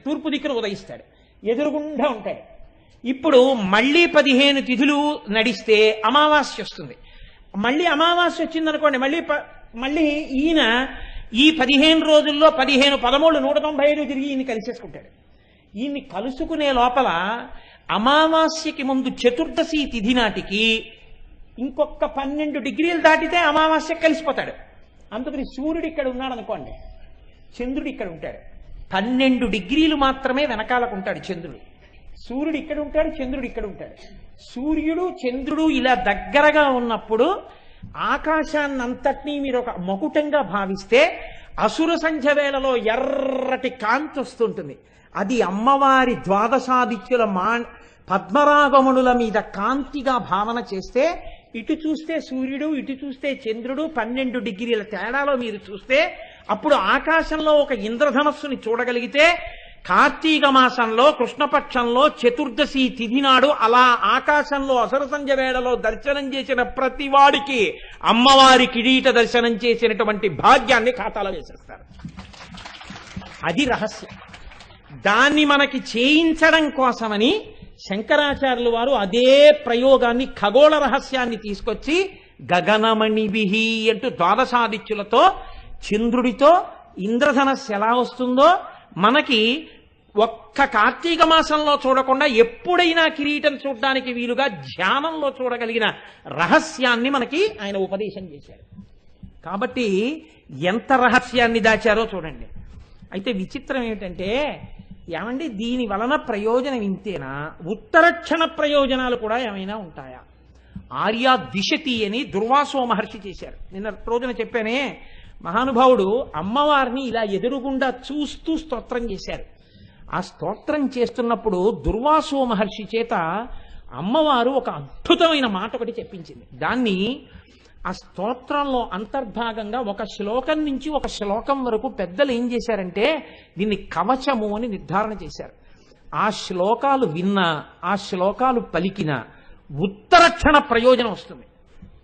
తూర్పు దిక్కును ఉదయిస్తాడు. ఎదురుగుండా ఉంటాడు. ఇప్పుడు మళ్ళీ 15 తిథులు నడిస్తే అమావాస్య వస్తుంది. మళ్ళీ అమావాస్య వచ్చిందనుకోండి, మళ్ళీ ఈయన ఈ 15 రోజుల్లో 15 13 195 తిరిగి ఈయన్ని కలిసేసుకుంటాడు. ఈయన్ని కలుసుకునే లోపల అమావాస్యకి ముందు చతుర్దశి తిథి నాటికి ఇంకొక 12 డిగ్రీలు దాటితే అమావాస్య కలిసిపోతాడు. అందుకని సూర్యుడు ఇక్కడ ఉన్నాడు అనుకోండి, చంద్రుడు ఇక్కడ ఉంటాడు. 12 డిగ్రీలు మాత్రమే వెనకాలకు ఉంటాడు చంద్రుడు. సూర్యుడు ఇక్కడ ఉంటాడు, చంద్రుడు ఇక్కడ ఉంటాడు. సూర్యుడు చంద్రుడు ఇలా దగ్గరగా ఉన్నప్పుడు ఆకాశాన్నంతటినీ మీరు ఒక మకుటంగా భావిస్తే అసుర సంధ్య వేళలో ఎర్రటి కాంతి వస్తుంటుంది. అది అమ్మవారి ద్వాదశాదిత్యుల పద్మరాగమునుల మీద కాంతిగా భావన చేస్తే, ఇటు చూస్తే సూర్యుడు, ఇటు చూస్తే చంద్రుడు 12 డిగ్రీల తేడాలో మీరు చూస్తే అప్పుడు ఆకాశంలో ఒక ఇంద్రధనస్సుని చూడగలిగితే, కార్తీక మాసంలో కృష్ణపక్షంలో చతుర్దశి తిథి నాడు అలా ఆకాశంలో అసుర సంధ్య వేళలో దర్శనం చేసిన ప్రతి వాడికి అమ్మవారి కిరీట దర్శనం చేసినటువంటి భాగ్యాన్ని ఖాతాలో వేసేస్తారు. అది రహస్యం. దాన్ని మనకి చేయించడం కోసమని శంకరాచార్యులు వారు అదే ప్రయోగాన్ని, ఖగోళ రహస్యాన్ని తీసుకొచ్చి గగనమణిభిః అంటూ ద్వాదశాదిత్యులతో చంద్రుడితో ఇంద్రధనస్సు ఎలా వస్తుందో మనకి ఒక్క కార్తీక మాసంలో చూడకుండా ఎప్పుడైనా కిరీటం చూడడానికి వీలుగా ధ్యానంలో చూడగలిగిన రహస్యాన్ని మనకి ఆయన ఉపదేశం చేశారు. కాబట్టి ఎంత రహస్యాన్ని దాచారో చూడండి. అయితే విచిత్రం ఏమిటంటే, ఏమండి దీని వలన ప్రయోజనం ఇంతేనా? ఉత్తరక్షణ ప్రయోజనాలు కూడా ఏమైనా ఉంటాయా? ఆర్యా దిశతి అని దుర్వాసో మహర్షి చేశారు. నిన్న రోజున చెప్పానే, మహానుభావుడు అమ్మవారిని ఇలా ఎదురుగుండా చూస్తూ స్తోత్రం చేశారు. ఆ స్తోత్రం చేస్తున్నప్పుడు దుర్వాసో మహర్షి చేత అమ్మవారు ఒక అద్భుతమైన మాట ఒకటి చెప్పించింది. దాన్ని ఆ స్తోత్రంలో అంతర్భాగంగా ఒక శ్లోకం నుంచి ఒక శ్లోకం వరకు పెద్దలు ఏం చేశారంటే దీన్ని కవచము అని నిర్ధారణ చేశారు. ఆ శ్లోకాలు విన్నా, ఆ శ్లోకాలు పలికినా ఉత్తరక్షణ ప్రయోజనం వస్తుంది.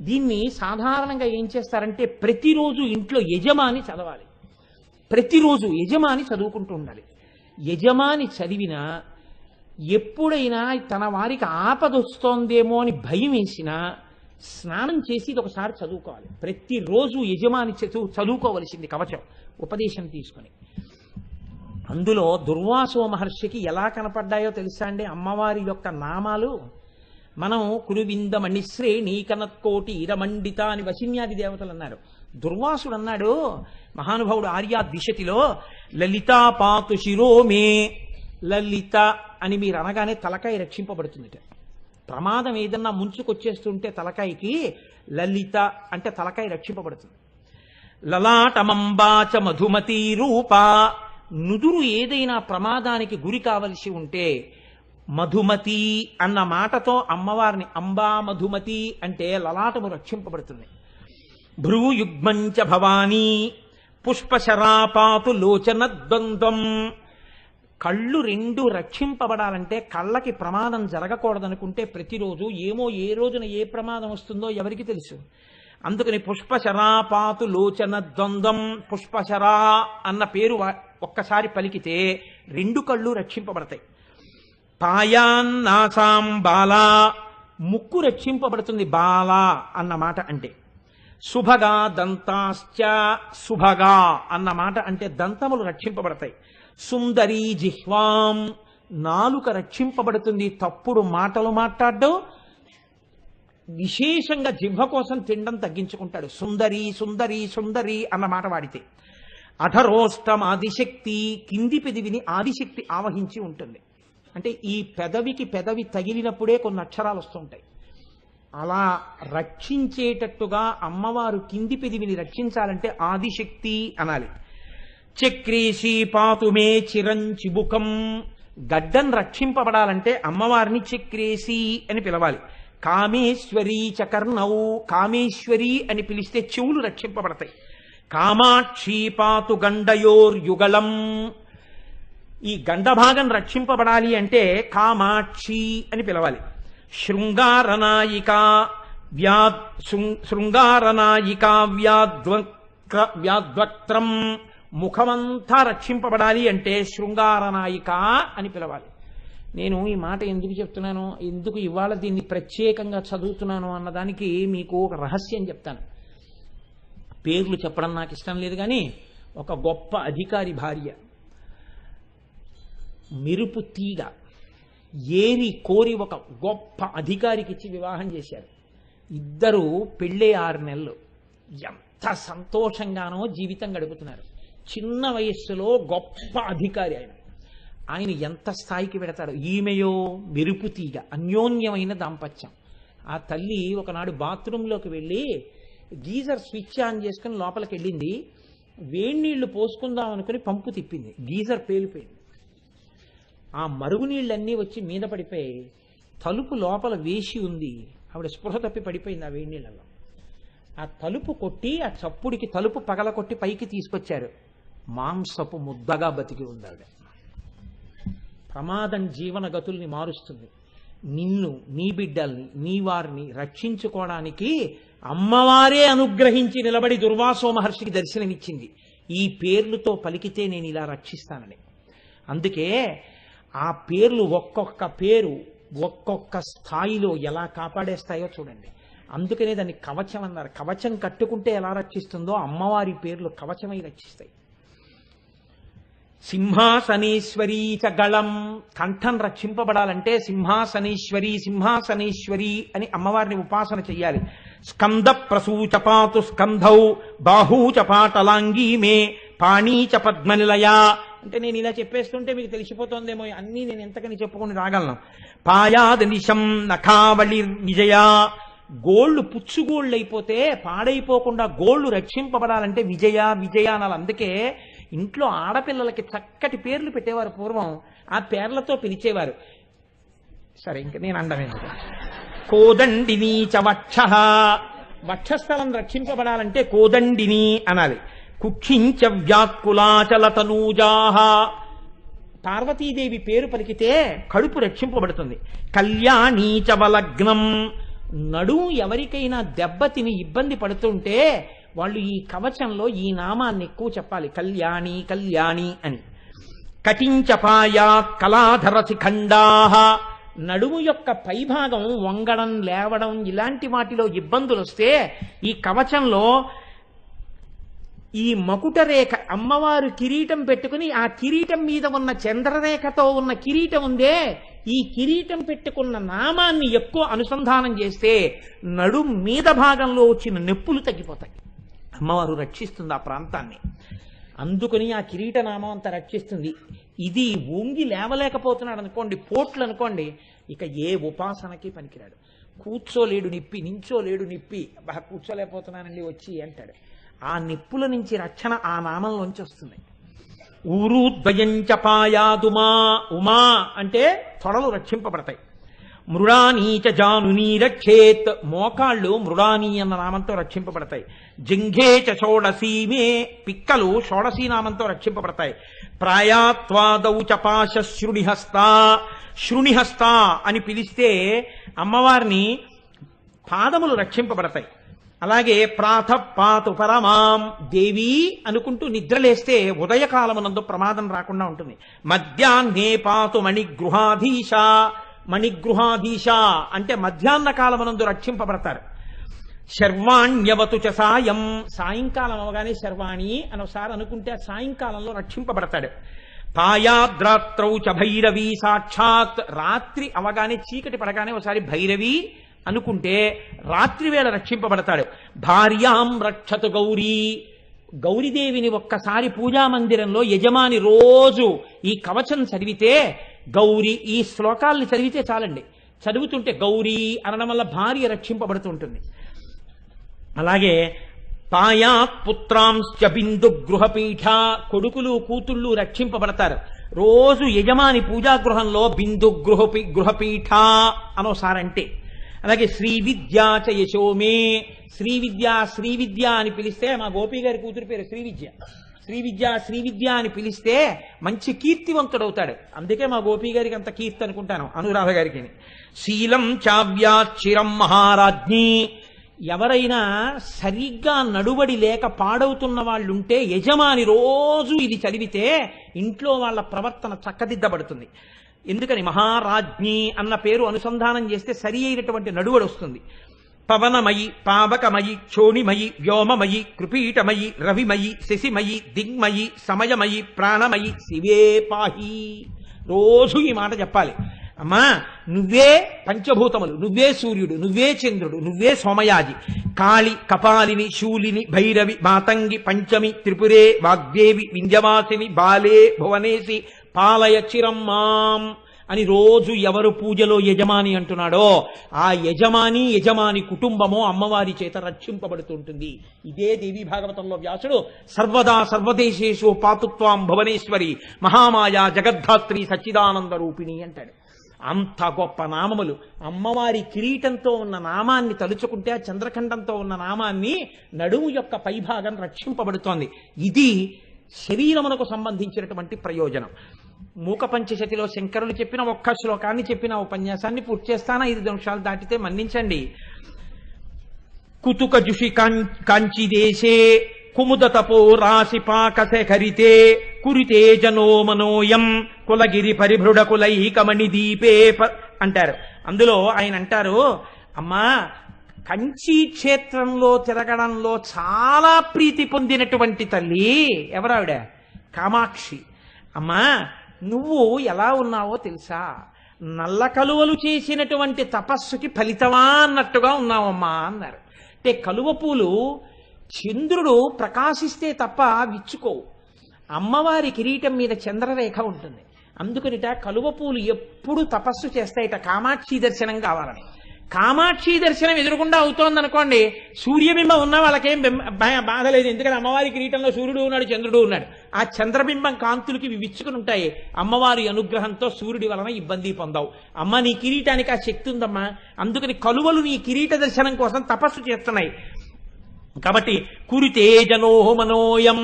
దీన్ని సాధారణంగా ఏం చేస్తారంటే ప్రతిరోజు ఇంట్లో యజమాని చదవాలి. ప్రతిరోజు యజమాని చదువుకుంటూ ఉండాలి. యజమాని చదివినా ఎప్పుడైనా తన వారికి ఆపదొస్తోందేమో అని భయం వేసినా స్నానం చేసి ఇది ఒకసారి చదువుకోవాలి. ప్రతిరోజు యజమాని చదువుకోవలసింది కవచం ఉపదేశం తీసుకుని. అందులో దుర్వాసో మహర్షికి ఎలా కనపడ్డాయో తెలుసా అండి అమ్మవారి యొక్క నామాలు? మనం కురువింద మణిశ్రేణి కనత్కోటి ఇరమండిత అని వశిన్యాది దేవతలు అన్నారు. దుర్వాసుడు అన్నాడు, మహానుభావుడు ఆర్యా ద్విషతిలో, లలితా పాతు శిరోమే. లలిత అని మీరు అనగానే తలకాయ రక్షింపబడుతుంది. ప్రమాదం ఏదన్నా ముంచుకొచ్చేస్తుంటే తలకాయకి లలిత అంటే తలకాయ రక్షింపబడుతుంది. లలాటమంబాచ మధుమతి రూప. నుదురు ఏదైనా ప్రమాదానికి గురి కావలసి ఉంటే మధుమతి అన్న మాటతో అమ్మవారిని అంబా మధుమతి అంటే లలాటము రక్షింపబడుతుంది. భ్రూయుగ్మంచ భవానీ పుష్పశరాపాతు లోచన ద్వంద్వం. కళ్ళు రెండు రక్షింపబడాలంటే కళ్ళకి ప్రమాదం జరగకూడదనుకుంటే ప్రతిరోజు ఏమో ఏ రోజున ఏ ప్రమాదం వస్తుందో ఎవరికి తెలుసు. అందుకని పుష్పశరాపాతు లోచన ద్వంద్వం, పుష్పశరా అన్న పేరు ఒక్కసారి పలికితే రెండు కళ్ళు రక్షింపబడతాయి. పాయాన్నాసాం బాలా, ముక్కు రక్షింపబడుతుంది బాలా అన్న మాట అంటే. శుభగా దంతాశ్చ, శుభగా అన్న మాట అంటే దంతములు రక్షింపబడతాయి. సుందరీ జిహ్వాం, నాలుక రక్షింపబడుతుంది. తప్పుడు మాటలు మాట్లాడడం, విశేషంగా జిహ్వ కోసం తినడం తగ్గించుకుంటాడు. సుందరి సుందరి సుందరి అన్న మాట వాడితే. అధరోష్టం ఆదిశక్తి, కింది పెదవిని ఆదిశక్తి ఆవహించి ఉంటుంది. అంటే ఈ పెదవికి పెదవి తగిలినప్పుడే కొన్ని అక్షరాలు వస్తుంటాయి. అలా రక్షించేటట్టుగా అమ్మవారు కింది పెదవిని రక్షించాలంటే ఆదిశక్తి అనాలి. చక్రేశీ పాతుమే చిరంచిబుకం, గడ్డం రక్షింపబడాలంటే అమ్మవారిని చక్రేశీ అని పిలవాలి. కామేశ్వరీ చకర్ణౌ, కామేశ్వరి అని పిలిస్తే చెవులు రక్షింపబడతాయి. కామాక్షీ పాతు గండయోర్యుగళం, ఈ గండభాగం రక్షింపబడాలి అంటే కామాక్షి అని పిలవాలి. శృంగారనాయిక శృంగారనాయిక వ్యాద్వక్త్రం, ముఖమంతా రక్షింపబడాలి అంటే శృంగారనాయిక అని పిలవాలి. నేను ఈ మాట ఎందుకు చెప్తున్నాను, ఎందుకు ఇవాళ దీన్ని ప్రత్యేకంగా చదువుతున్నాను అన్నదానికి మీకు ఒక రహస్యం చెప్తాను. పేర్లు చెప్పడం నాకు ఇష్టం లేదు, కానీ ఒక గొప్ప అధికారి భార్య మెరుపు తీగ ఏరి కోరి ఒక గొప్ప అధికారికి ఇచ్చి వివాహం చేశారు. ఇద్దరు పెళ్ళే 6 నెలలు ఎంత సంతోషంగానో జీవితం గడుపుతున్నారు. చిన్న వయస్సులో గొప్ప అధికారి ఆయన ఎంత స్థాయికి పెడతాడు. ఈమెయో మెరుపు తీగ, అన్యోన్యమైన దాంపత్యం. ఆ తల్లి ఒకనాడు బాత్రూంలోకి వెళ్ళి గీజర్ స్విచ్ ఆన్ చేసుకుని లోపలికి వెళ్ళింది. వేడినీళ్లు పోసుకుందాం అనుకుని పంపు తిప్పింది, గీజర్ పేలిపోయింది. ఆ మరుగునీళ్ళన్నీ వచ్చి మీద పడిపోయి తలుపు లోపల వేసి ఉంది. ఆవిడ స్పృహ తప్పి పడిపోయింది ఆ వేడినీళ్ళలో. ఆ తలుపు కొట్టి ఆ చప్పుడికి తలుపు పగల కొట్టి పైకి తీసుకొచ్చారు. మాంసపు ముద్దగా బతికి ఉంది ఆవిడ. ప్రమాదం జీవన గతుల్ని మారుస్తుంది. నిన్ను, నీ బిడ్డల్ని, నీ వారిని రక్షించుకోవడానికి అమ్మవారే అనుగ్రహించి నిలబడి దుర్వాసో మహర్షికి దర్శనమిచ్చింది. ఈ పేర్లతో పలికితే నేను ఇలా రక్షిస్తానని. అందుకే ఆ పేర్లు ఒక్కొక్క పేరు ఒక్కొక్క స్థాయిలో ఎలా కాపాడేస్తాయో చూడండి. అందుకనే దాన్ని కవచం అన్నారు. కవచం కట్టుకుంటే ఎలా రక్షిస్తుందో అమ్మవారి పేర్లు కవచమై రక్షిస్తాయి. సింహాసనేశ్వరీ చ గళం, కంఠం రక్షింపబడాలంటే సింహాసనేశ్వరి సింహాసనేశ్వరి అని అమ్మవారిని ఉపాసన చెయ్యాలి. స్కంద ప్రసూచపాతు స్కంధౌ బాహూచపాటలాంగీ మే పాణీచ పద్మనిలయ. అంటే నేను ఇలా చెప్పేస్తుంటే మీకు తెలిసిపోతుందేమో, అన్నీ నేను ఎంతకని చెప్పుకొని రాగలను. పాయాదనిశం నఖావళి విజయ, గోళ్లు పుచ్చుగోళ్ళు అయిపోతే పాడైపోకుండా గోళ్లు రక్షింపబడాలంటే విజయ విజయ అనాలి. అందుకే ఇంట్లో ఆడపిల్లలకి చక్కటి పేర్లు పెట్టేవారు పూర్వం. ఆ పేర్లతో పిలిచేవారు. సరే ఇంక నేను అండమేందుకు. కోదండిని చ వక్ష, వక్షస్థలం రక్షింపబడాలంటే కోదండిని అనాలి. కుక్షించ వ్యాకులాచల తనూజాహ, పార్వతీదేవి పేరు పలికితే కడుపు రక్షింపబడుతుంది. కళ్యాణీ చ వలగ్నం, నడుము ఎవరికైనా దెబ్బతిని ఇబ్బంది పడుతుంటే వాళ్ళు ఈ కవచంలో ఈ నామాన్ని ఎక్కువ చెప్పాలి, కళ్యాణి కళ్యాణి అని. కటించపాయా కళాధర శిఖండాహ, నడుము యొక్క పైభాగం వంగడం లేవడం ఇలాంటి వాటిలో ఇబ్బందులు వస్తే ఈ కవచంలో ఈ మకుట రేఖ, అమ్మవారు కిరీటం పెట్టుకుని ఆ కిరీటం మీద ఉన్న చంద్రరేఖతో ఉన్న కిరీటం ఉందే, ఈ కిరీటం పెట్టుకున్న నామాన్ని ఎక్కువ అనుసంధానం చేస్తే నడుం మీద భాగంలో వచ్చిన నొప్పులు తగ్గిపోతాయి. అమ్మవారు రక్షిస్తుంది ఆ ప్రాంతాన్ని. అందుకని ఆ కిరీట నామం అంతా రక్షిస్తుంది. ఇది వంగి లేవలేకపోతున్నాడు అనుకోండి, పోట్లు అనుకోండి, ఇక ఏ ఉపాసనకి పనికిరాడు. కూర్చోలేడు నిప్పి, నించోలేడు నిప్పి, బాగా కూర్చోలేకపోతున్నానండి వచ్చి అంటాడు. ఆ నిప్పుల నుంచి రక్షణ ఆ నామంలోంచి వస్తుంది. ఊరు ద్వయంచపాయాదుమా, ఉమా అంటే తొడలు రక్షింపబడతాయి. మృడానీచ జానునీ రక్షేత్, మోకాళ్ళు మృడానీ అన్న నామంతో రక్షింపబడతాయి. జింఘేచ షోడసీమే, పిక్కలు షోడసీ నామంతో రక్షింపబడతాయి. ప్రాయాత్వాదౌ చపాశ శృణిహస్త, శృణిహస్త అని పిలిస్తే అమ్మవారిని పాదములు రక్షింపబడతాయి. అలాగే ప్రాతపాతు పరమాం దేవి అనుకుంటూ నిద్రలేస్తే ఉదయకాలమునందు ప్రమాదం రాకుండా ఉంటుంది. మధ్యాహ్నే పాతు మణిగృహాధీశ, మణిగృహాధీశ అంటే మధ్యాహ్న కాలమునందు రక్షింపబడతారు. శర్వాణ్యవతు చ సాయం, సాయంకాలం అవగానే శర్వాణి అని ఒకసారి అనుకుంటే సాయంకాలంలో రక్షింపబడతాడు. పాయాద్రాత్రౌ చ భైరవి సాక్షాత్, రాత్రి అవగానే చీకటి పడగానే ఒకసారి భైరవి అనుకుంటే రాత్రి వేళ రక్షింపబడతాడు. భార్యాం రక్షతు గౌరీ, గౌరీదేవిని ఒక్కసారి పూజామందిరంలో యజమాని రోజు ఈ కవచం చదివితే, గౌరీ ఈ శ్లోకాల్ని చదివితే చాలండి, చదువుతుంటే గౌరీ అనడం వల్ల భార్య రక్షింపబడుతుంటుంది. అలాగే పాయాత్ పుత్రాంశ్చ బిందు గృహపీఠ, కొడుకులు కూతుళ్ళు రక్షింపబడతారు. రోజు యజమాని పూజాగృహంలో బిందు గృహపీఠ అనోసారంటే. అలాగే శ్రీ విద్యాచ యశోమే, శ్రీ విద్య అని పిలిస్తే, మా గోపి గారి కూతురు పేరు శ్రీ విద్య అని పిలిస్తే మంచి కీర్తివంతుడవుతాడు. అందుకే మా గోపి గారికి అంత కీర్తి అనుకుంటాను, అనురాధ గారికి. శీలం చావ్యాచిరం మహారాజ్ఞి, ఎవరైనా సరిగ్గా నడుబడి లేక పాడవుతున్న వాళ్ళుంటే యజమాని రోజు ఇది చదివితే ఇంట్లో వాళ్ళ ప్రవర్తన చక్కదిద్దబడుతుంది. ఎందుకని మహారాజ్ఞి అన్న పేరు అనుసంధానం చేస్తే సరి అయినటువంటి నడువడి వస్తుంది. పవనమయి పావకమయి క్షోణిమయి వ్యోమమయి కృపీటమయి రవిమయి శశిమయి దిగ్మయి సమయమయి ప్రాణమయి శివే పాహి, రోజు ఈ మాట చెప్పాలి. అమ్మా నువ్వే పంచభూతములు, నువ్వే సూర్యుడు, నువ్వే చంద్రుడు, నువ్వే సోమయాజి, కాళి కపాలిని శూలిని భైరవి మాతంగి పంచమి త్రిపురే వాగ్దేవి వింధ్యవాసిని బాలే భువనేసి పాలయ చిరమ్మాం అని రోజు ఎవరు పూజలో యజమాని అంటున్నాడో ఆ యజమాని కుటుంబమో అమ్మవారి చేత రక్షింపబడుతుంటుంది. ఇదే దేవీ భాగవతంలో వ్యాసుడు సర్వదా సర్వదేశేషు పాతుత్వాం భువనేశ్వరి మహామాయా జగద్ధాత్రి సచ్చిదానంద రూపిణి అంటాడు. అంత గొప్ప నామములు. అమ్మవారి కిరీటంతో ఉన్న నామాన్ని తలుచుకుంటే ఆ చంద్రఖండంతో ఉన్న నామాన్ని నడుము యొక్క పైభాగం రక్షింపబడుతోంది. ఇది శరీరమునకు సంబంధించినటువంటి ప్రయోజనం. మూక పంచశతిలో శంకరులు చెప్పిన ఒక్క శ్లోకాన్ని చెప్పిన ఉపన్యాసాన్ని పూర్తి చేస్తానా? 5 నిమిషాలు దాటితే మన్నించండి. కుతుక జుషి కాంచి దేశే కుముద తపో రాశి పాకశేఖరితే కురితే జనో మనోయం కులగిరి పరిభృడ కులైకమణి దీపే అంటారు. అందులో ఆయన అంటారు, అమ్మా కంచి క్షేత్రంలో తిరగడంలో చాలా ప్రీతి పొందినటువంటి తల్లి ఎవరావిడ? కామాక్షి. అమ్మా నువ్వు ఎలా ఉన్నావో తెలుసా? నల్ల కలువలు చేసినటువంటి తపస్సుకి ఫలితమా అన్నట్టుగా ఉన్నావమ్మా అన్నారు. అంటే కలువ పూలు చంద్రుడు ప్రకాశిస్తే తప్ప విచ్చుకోవు. అమ్మవారి కిరీటం మీద చంద్రరేఖ ఉంటుంది. అందుకనిట కలువ పూలు ఎప్పుడు తపస్సు చేస్తాయిట కామాక్షి దర్శనం కావాలని. కామాక్షి దర్శనం ఎదురుకుండా అవుతోందనుకోండి, సూర్యబింబం ఉన్న వాళ్ళకేం బాధ లేదు. ఎందుకంటే అమ్మవారి కిరీటంలో సూర్యుడు ఉన్నాడు, చంద్రుడు ఉన్నాడు. ఆ చంద్రబింబం కాంతులకి ఇవి విచ్చుకుని ఉంటాయి. అమ్మవారి అనుగ్రహంతో సూర్యుడి వలన ఇబ్బంది పొందావు. అమ్మ నీ కిరీటానికి ఆ శక్తి ఉందమ్మా, అందుకని కలువలు నీ కిరీట దర్శనం కోసం తపస్సు చేస్తున్నాయి. కాబట్టి కురితేజనో మనోయం,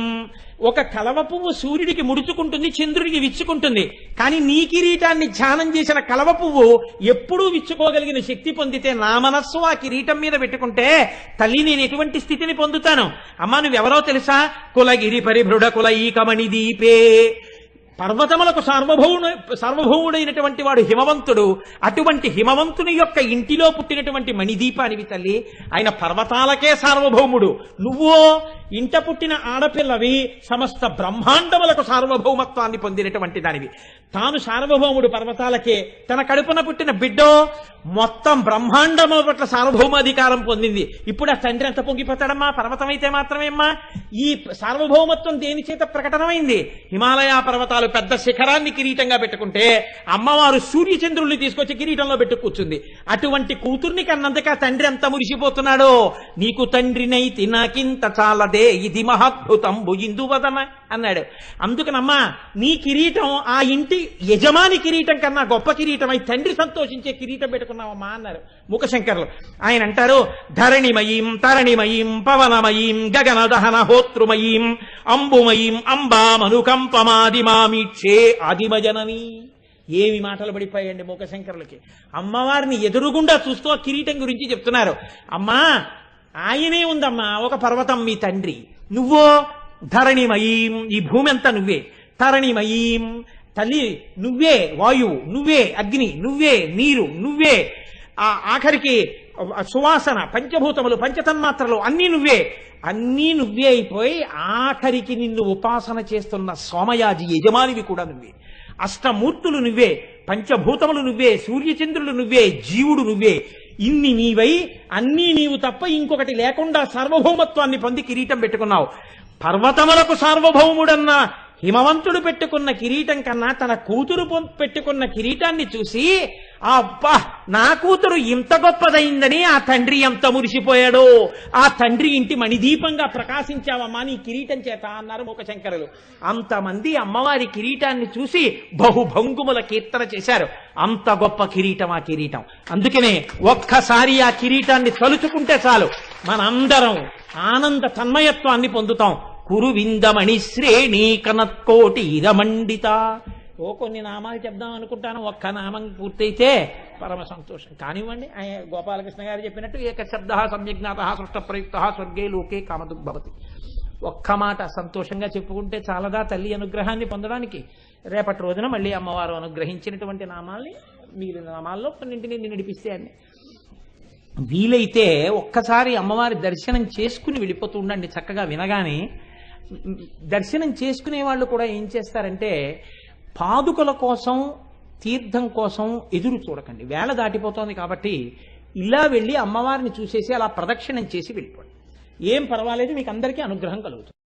ఒక కలవ పువ్వు సూర్యుడికి ముడుచుకుంటుంది, చంద్రుడికి విచ్చుకుంటుంది. కానీ నీ కిరీటాన్ని ధ్యానం చేసిన కలవ పువ్వు ఎప్పుడూ విచ్చుకోగలిగిన శక్తి పొందితే నా మనస్సు ఆ కిరీటం మీద పెట్టుకుంటే తల్లి నేను ఎటువంటి స్థితిని పొందుతాను? అమ్మా నువ్వెవరో తెలుసా? కులగిరి పరిభృఢ కుల ఈకమణి దీపే, పర్వతములకు సార్వభౌముడైనటువంటి వాడు హిమవంతుడు. అటువంటి హిమవంతుని యొక్క ఇంటిలో పుట్టినటువంటి మణిదీపానివి తల్లి. ఆయన పర్వతాలకే సార్వభౌముడు. నువ్వో ఇంట పుట్టిన ఆడపిల్లవి, సమస్త బ్రహ్మాండములకు సార్వభౌమత్వాన్ని పొందినటువంటి దానివి. తాను సార్వభౌముడు పర్వతాలకే, తన కడుపున పుట్టిన బిడ్డో మొత్తం బ్రహ్మాండముల పట్ల సార్వభౌమాధికారం పొందింది. ఇప్పుడు ఆ తండ్రి ఎంత పొంగిపోతాడమ్మా? పర్వతం అయితే మాత్రమేమ్మా. ఈ సార్వభౌమత్వం దేని చేత ప్రకటనమైంది? హిమాలయ పర్వతాలు పెద్ద శిఖరాన్ని కిరీటంగా పెట్టుకుంటే అమ్మవారు సూర్యచంద్రుల్ని తీసుకొచ్చి కిరీటంలో పెట్టు కూర్చుంది. అటువంటి కూతుర్ని కన్నందుకు ఆ తండ్రి ఎంత మురిసిపోతున్నాడో. నీకు తండ్రినైతి నాకింత చాలదే, ఇది మహాద్భుతంబు ఇందువదన అన్నాడు. అందుకనమ్మా నీ కిరీటం ఆ ఇంటి యజమాని కిరీటం కన్నా గొప్ప కిరీటం అయి తండ్రి సంతోషించే కిరీటం పెట్టుకున్నావమ్మా అన్నారు మూకశంకరులు. ఆయన అంటారు, ధరణిమయీం తరణిమయీం పవనమయీం గగన దహన హోతృమయీం అంబుమయీం అంబామనుకంపమాదిమామీక్షే ఆదిమజనని. ఏమి మాటలు పడిపోయాయండి మూకశంకరులకి. అమ్మవారిని ఎదురుగుండా చూస్తూ ఆ కిరీటం గురించి చెప్తున్నారు. అమ్మా ఆయనే ఉందమ్మా ఒక పర్వతం మీ తండ్రి, నువ్వో ధరణిమయీం, ఈ భూమి అంతా నువ్వే. తరణిమయీం తల్లి నువ్వే, వాయువు నువ్వే, అగ్ని నువ్వే, నీరు నువ్వే, ఆ ఆఖరికి సువాసన, పంచభూతములు, పంచతన్మాత్రలు అన్నీ నువ్వే. అన్నీ నువ్వే అయిపోయి ఆఖరికి నిన్ను ఉపాసన చేస్తున్న సోమయాజి యజమానివి కూడా నువ్వే. అష్టమూర్తులు నువ్వే, పంచభూతములు నువ్వే, సూర్యచంద్రులు నువ్వే, జీవుడు నువ్వే. ఇన్ని నీవై అన్నీ నీవు తప్ప ఇంకొకటి లేకుండా సార్వభౌమత్వాన్ని పొంది కిరీటం పెట్టుకున్నావు. పర్వతములకు సార్వభౌముడన్న హిమవంతుడు పెట్టుకున్న కిరీటం కన్నా తన కూతురు పెట్టుకున్న కిరీటాన్ని చూసి అబ్బా నా కూతురు ఇంత గొప్పదైందని ఆ తండ్రి ఎంత మురిసిపోయాడో. ఆ తండ్రి ఇంటి మణిదీపంగా ప్రకాశించావమ్మా నీ కిరీటం చేత అన్నారు మూకశంకరులు. అంతమంది అమ్మవారి కిరీటాన్ని చూసి బహుభంగుముల కీర్తన చేశారు. అంత గొప్ప కిరీటం ఆ కిరీటం. అందుకనే ఒక్కసారి ఆ కిరీటాన్ని తలుచుకుంటే చాలు మనందరం ఆనంద తన్మయత్వాన్ని పొందుతాం. కురువిందమణి శ్రేణి కనత్కోటి ఇరమండిత. కొన్ని నామాలు చెప్దాం అనుకుంటాను, ఒక్క నామం పూర్తయితే పరమ సంతోషం. కానివ్వండి, గోపాలకృష్ణ గారు చెప్పినట్టు ఏక శబ్ద సమ్యజ్ఞాత సృష్ట ప్రయుక్త స్వర్గే లోకే కామదుగ్భవతి. ఒక్క మాట సంతోషంగా చెప్పుకుంటే చాలదా తల్లి అనుగ్రహాన్ని పొందడానికి? రేపటి రోజున మళ్ళీ అమ్మవారు అనుగ్రహించినటువంటి నామాల్ని మిగిలిన నామాల్లో కొన్నింటిని నడిపిస్తే అన్ని వీలైతే ఒక్కసారి అమ్మవారి దర్శనం చేసుకుని వెళ్ళిపోతూ ఉండండి. చక్కగా వినగానే దర్శనం చేసుకునే వాళ్ళు కూడా ఏం చేస్తారంటే పాదుకల కోసం, తీర్థం కోసం ఎదురు చూడకండి. వేళ దాటిపోతోంది కాబట్టి ఇలా వెళ్ళి అమ్మవారిని చూసేసి అలా ప్రదక్షిణం చేసి వెళ్ళిపోండి. ఏం పర్వాలేదు, మీకు అందరికీ అనుగ్రహం కలుగుతుంది.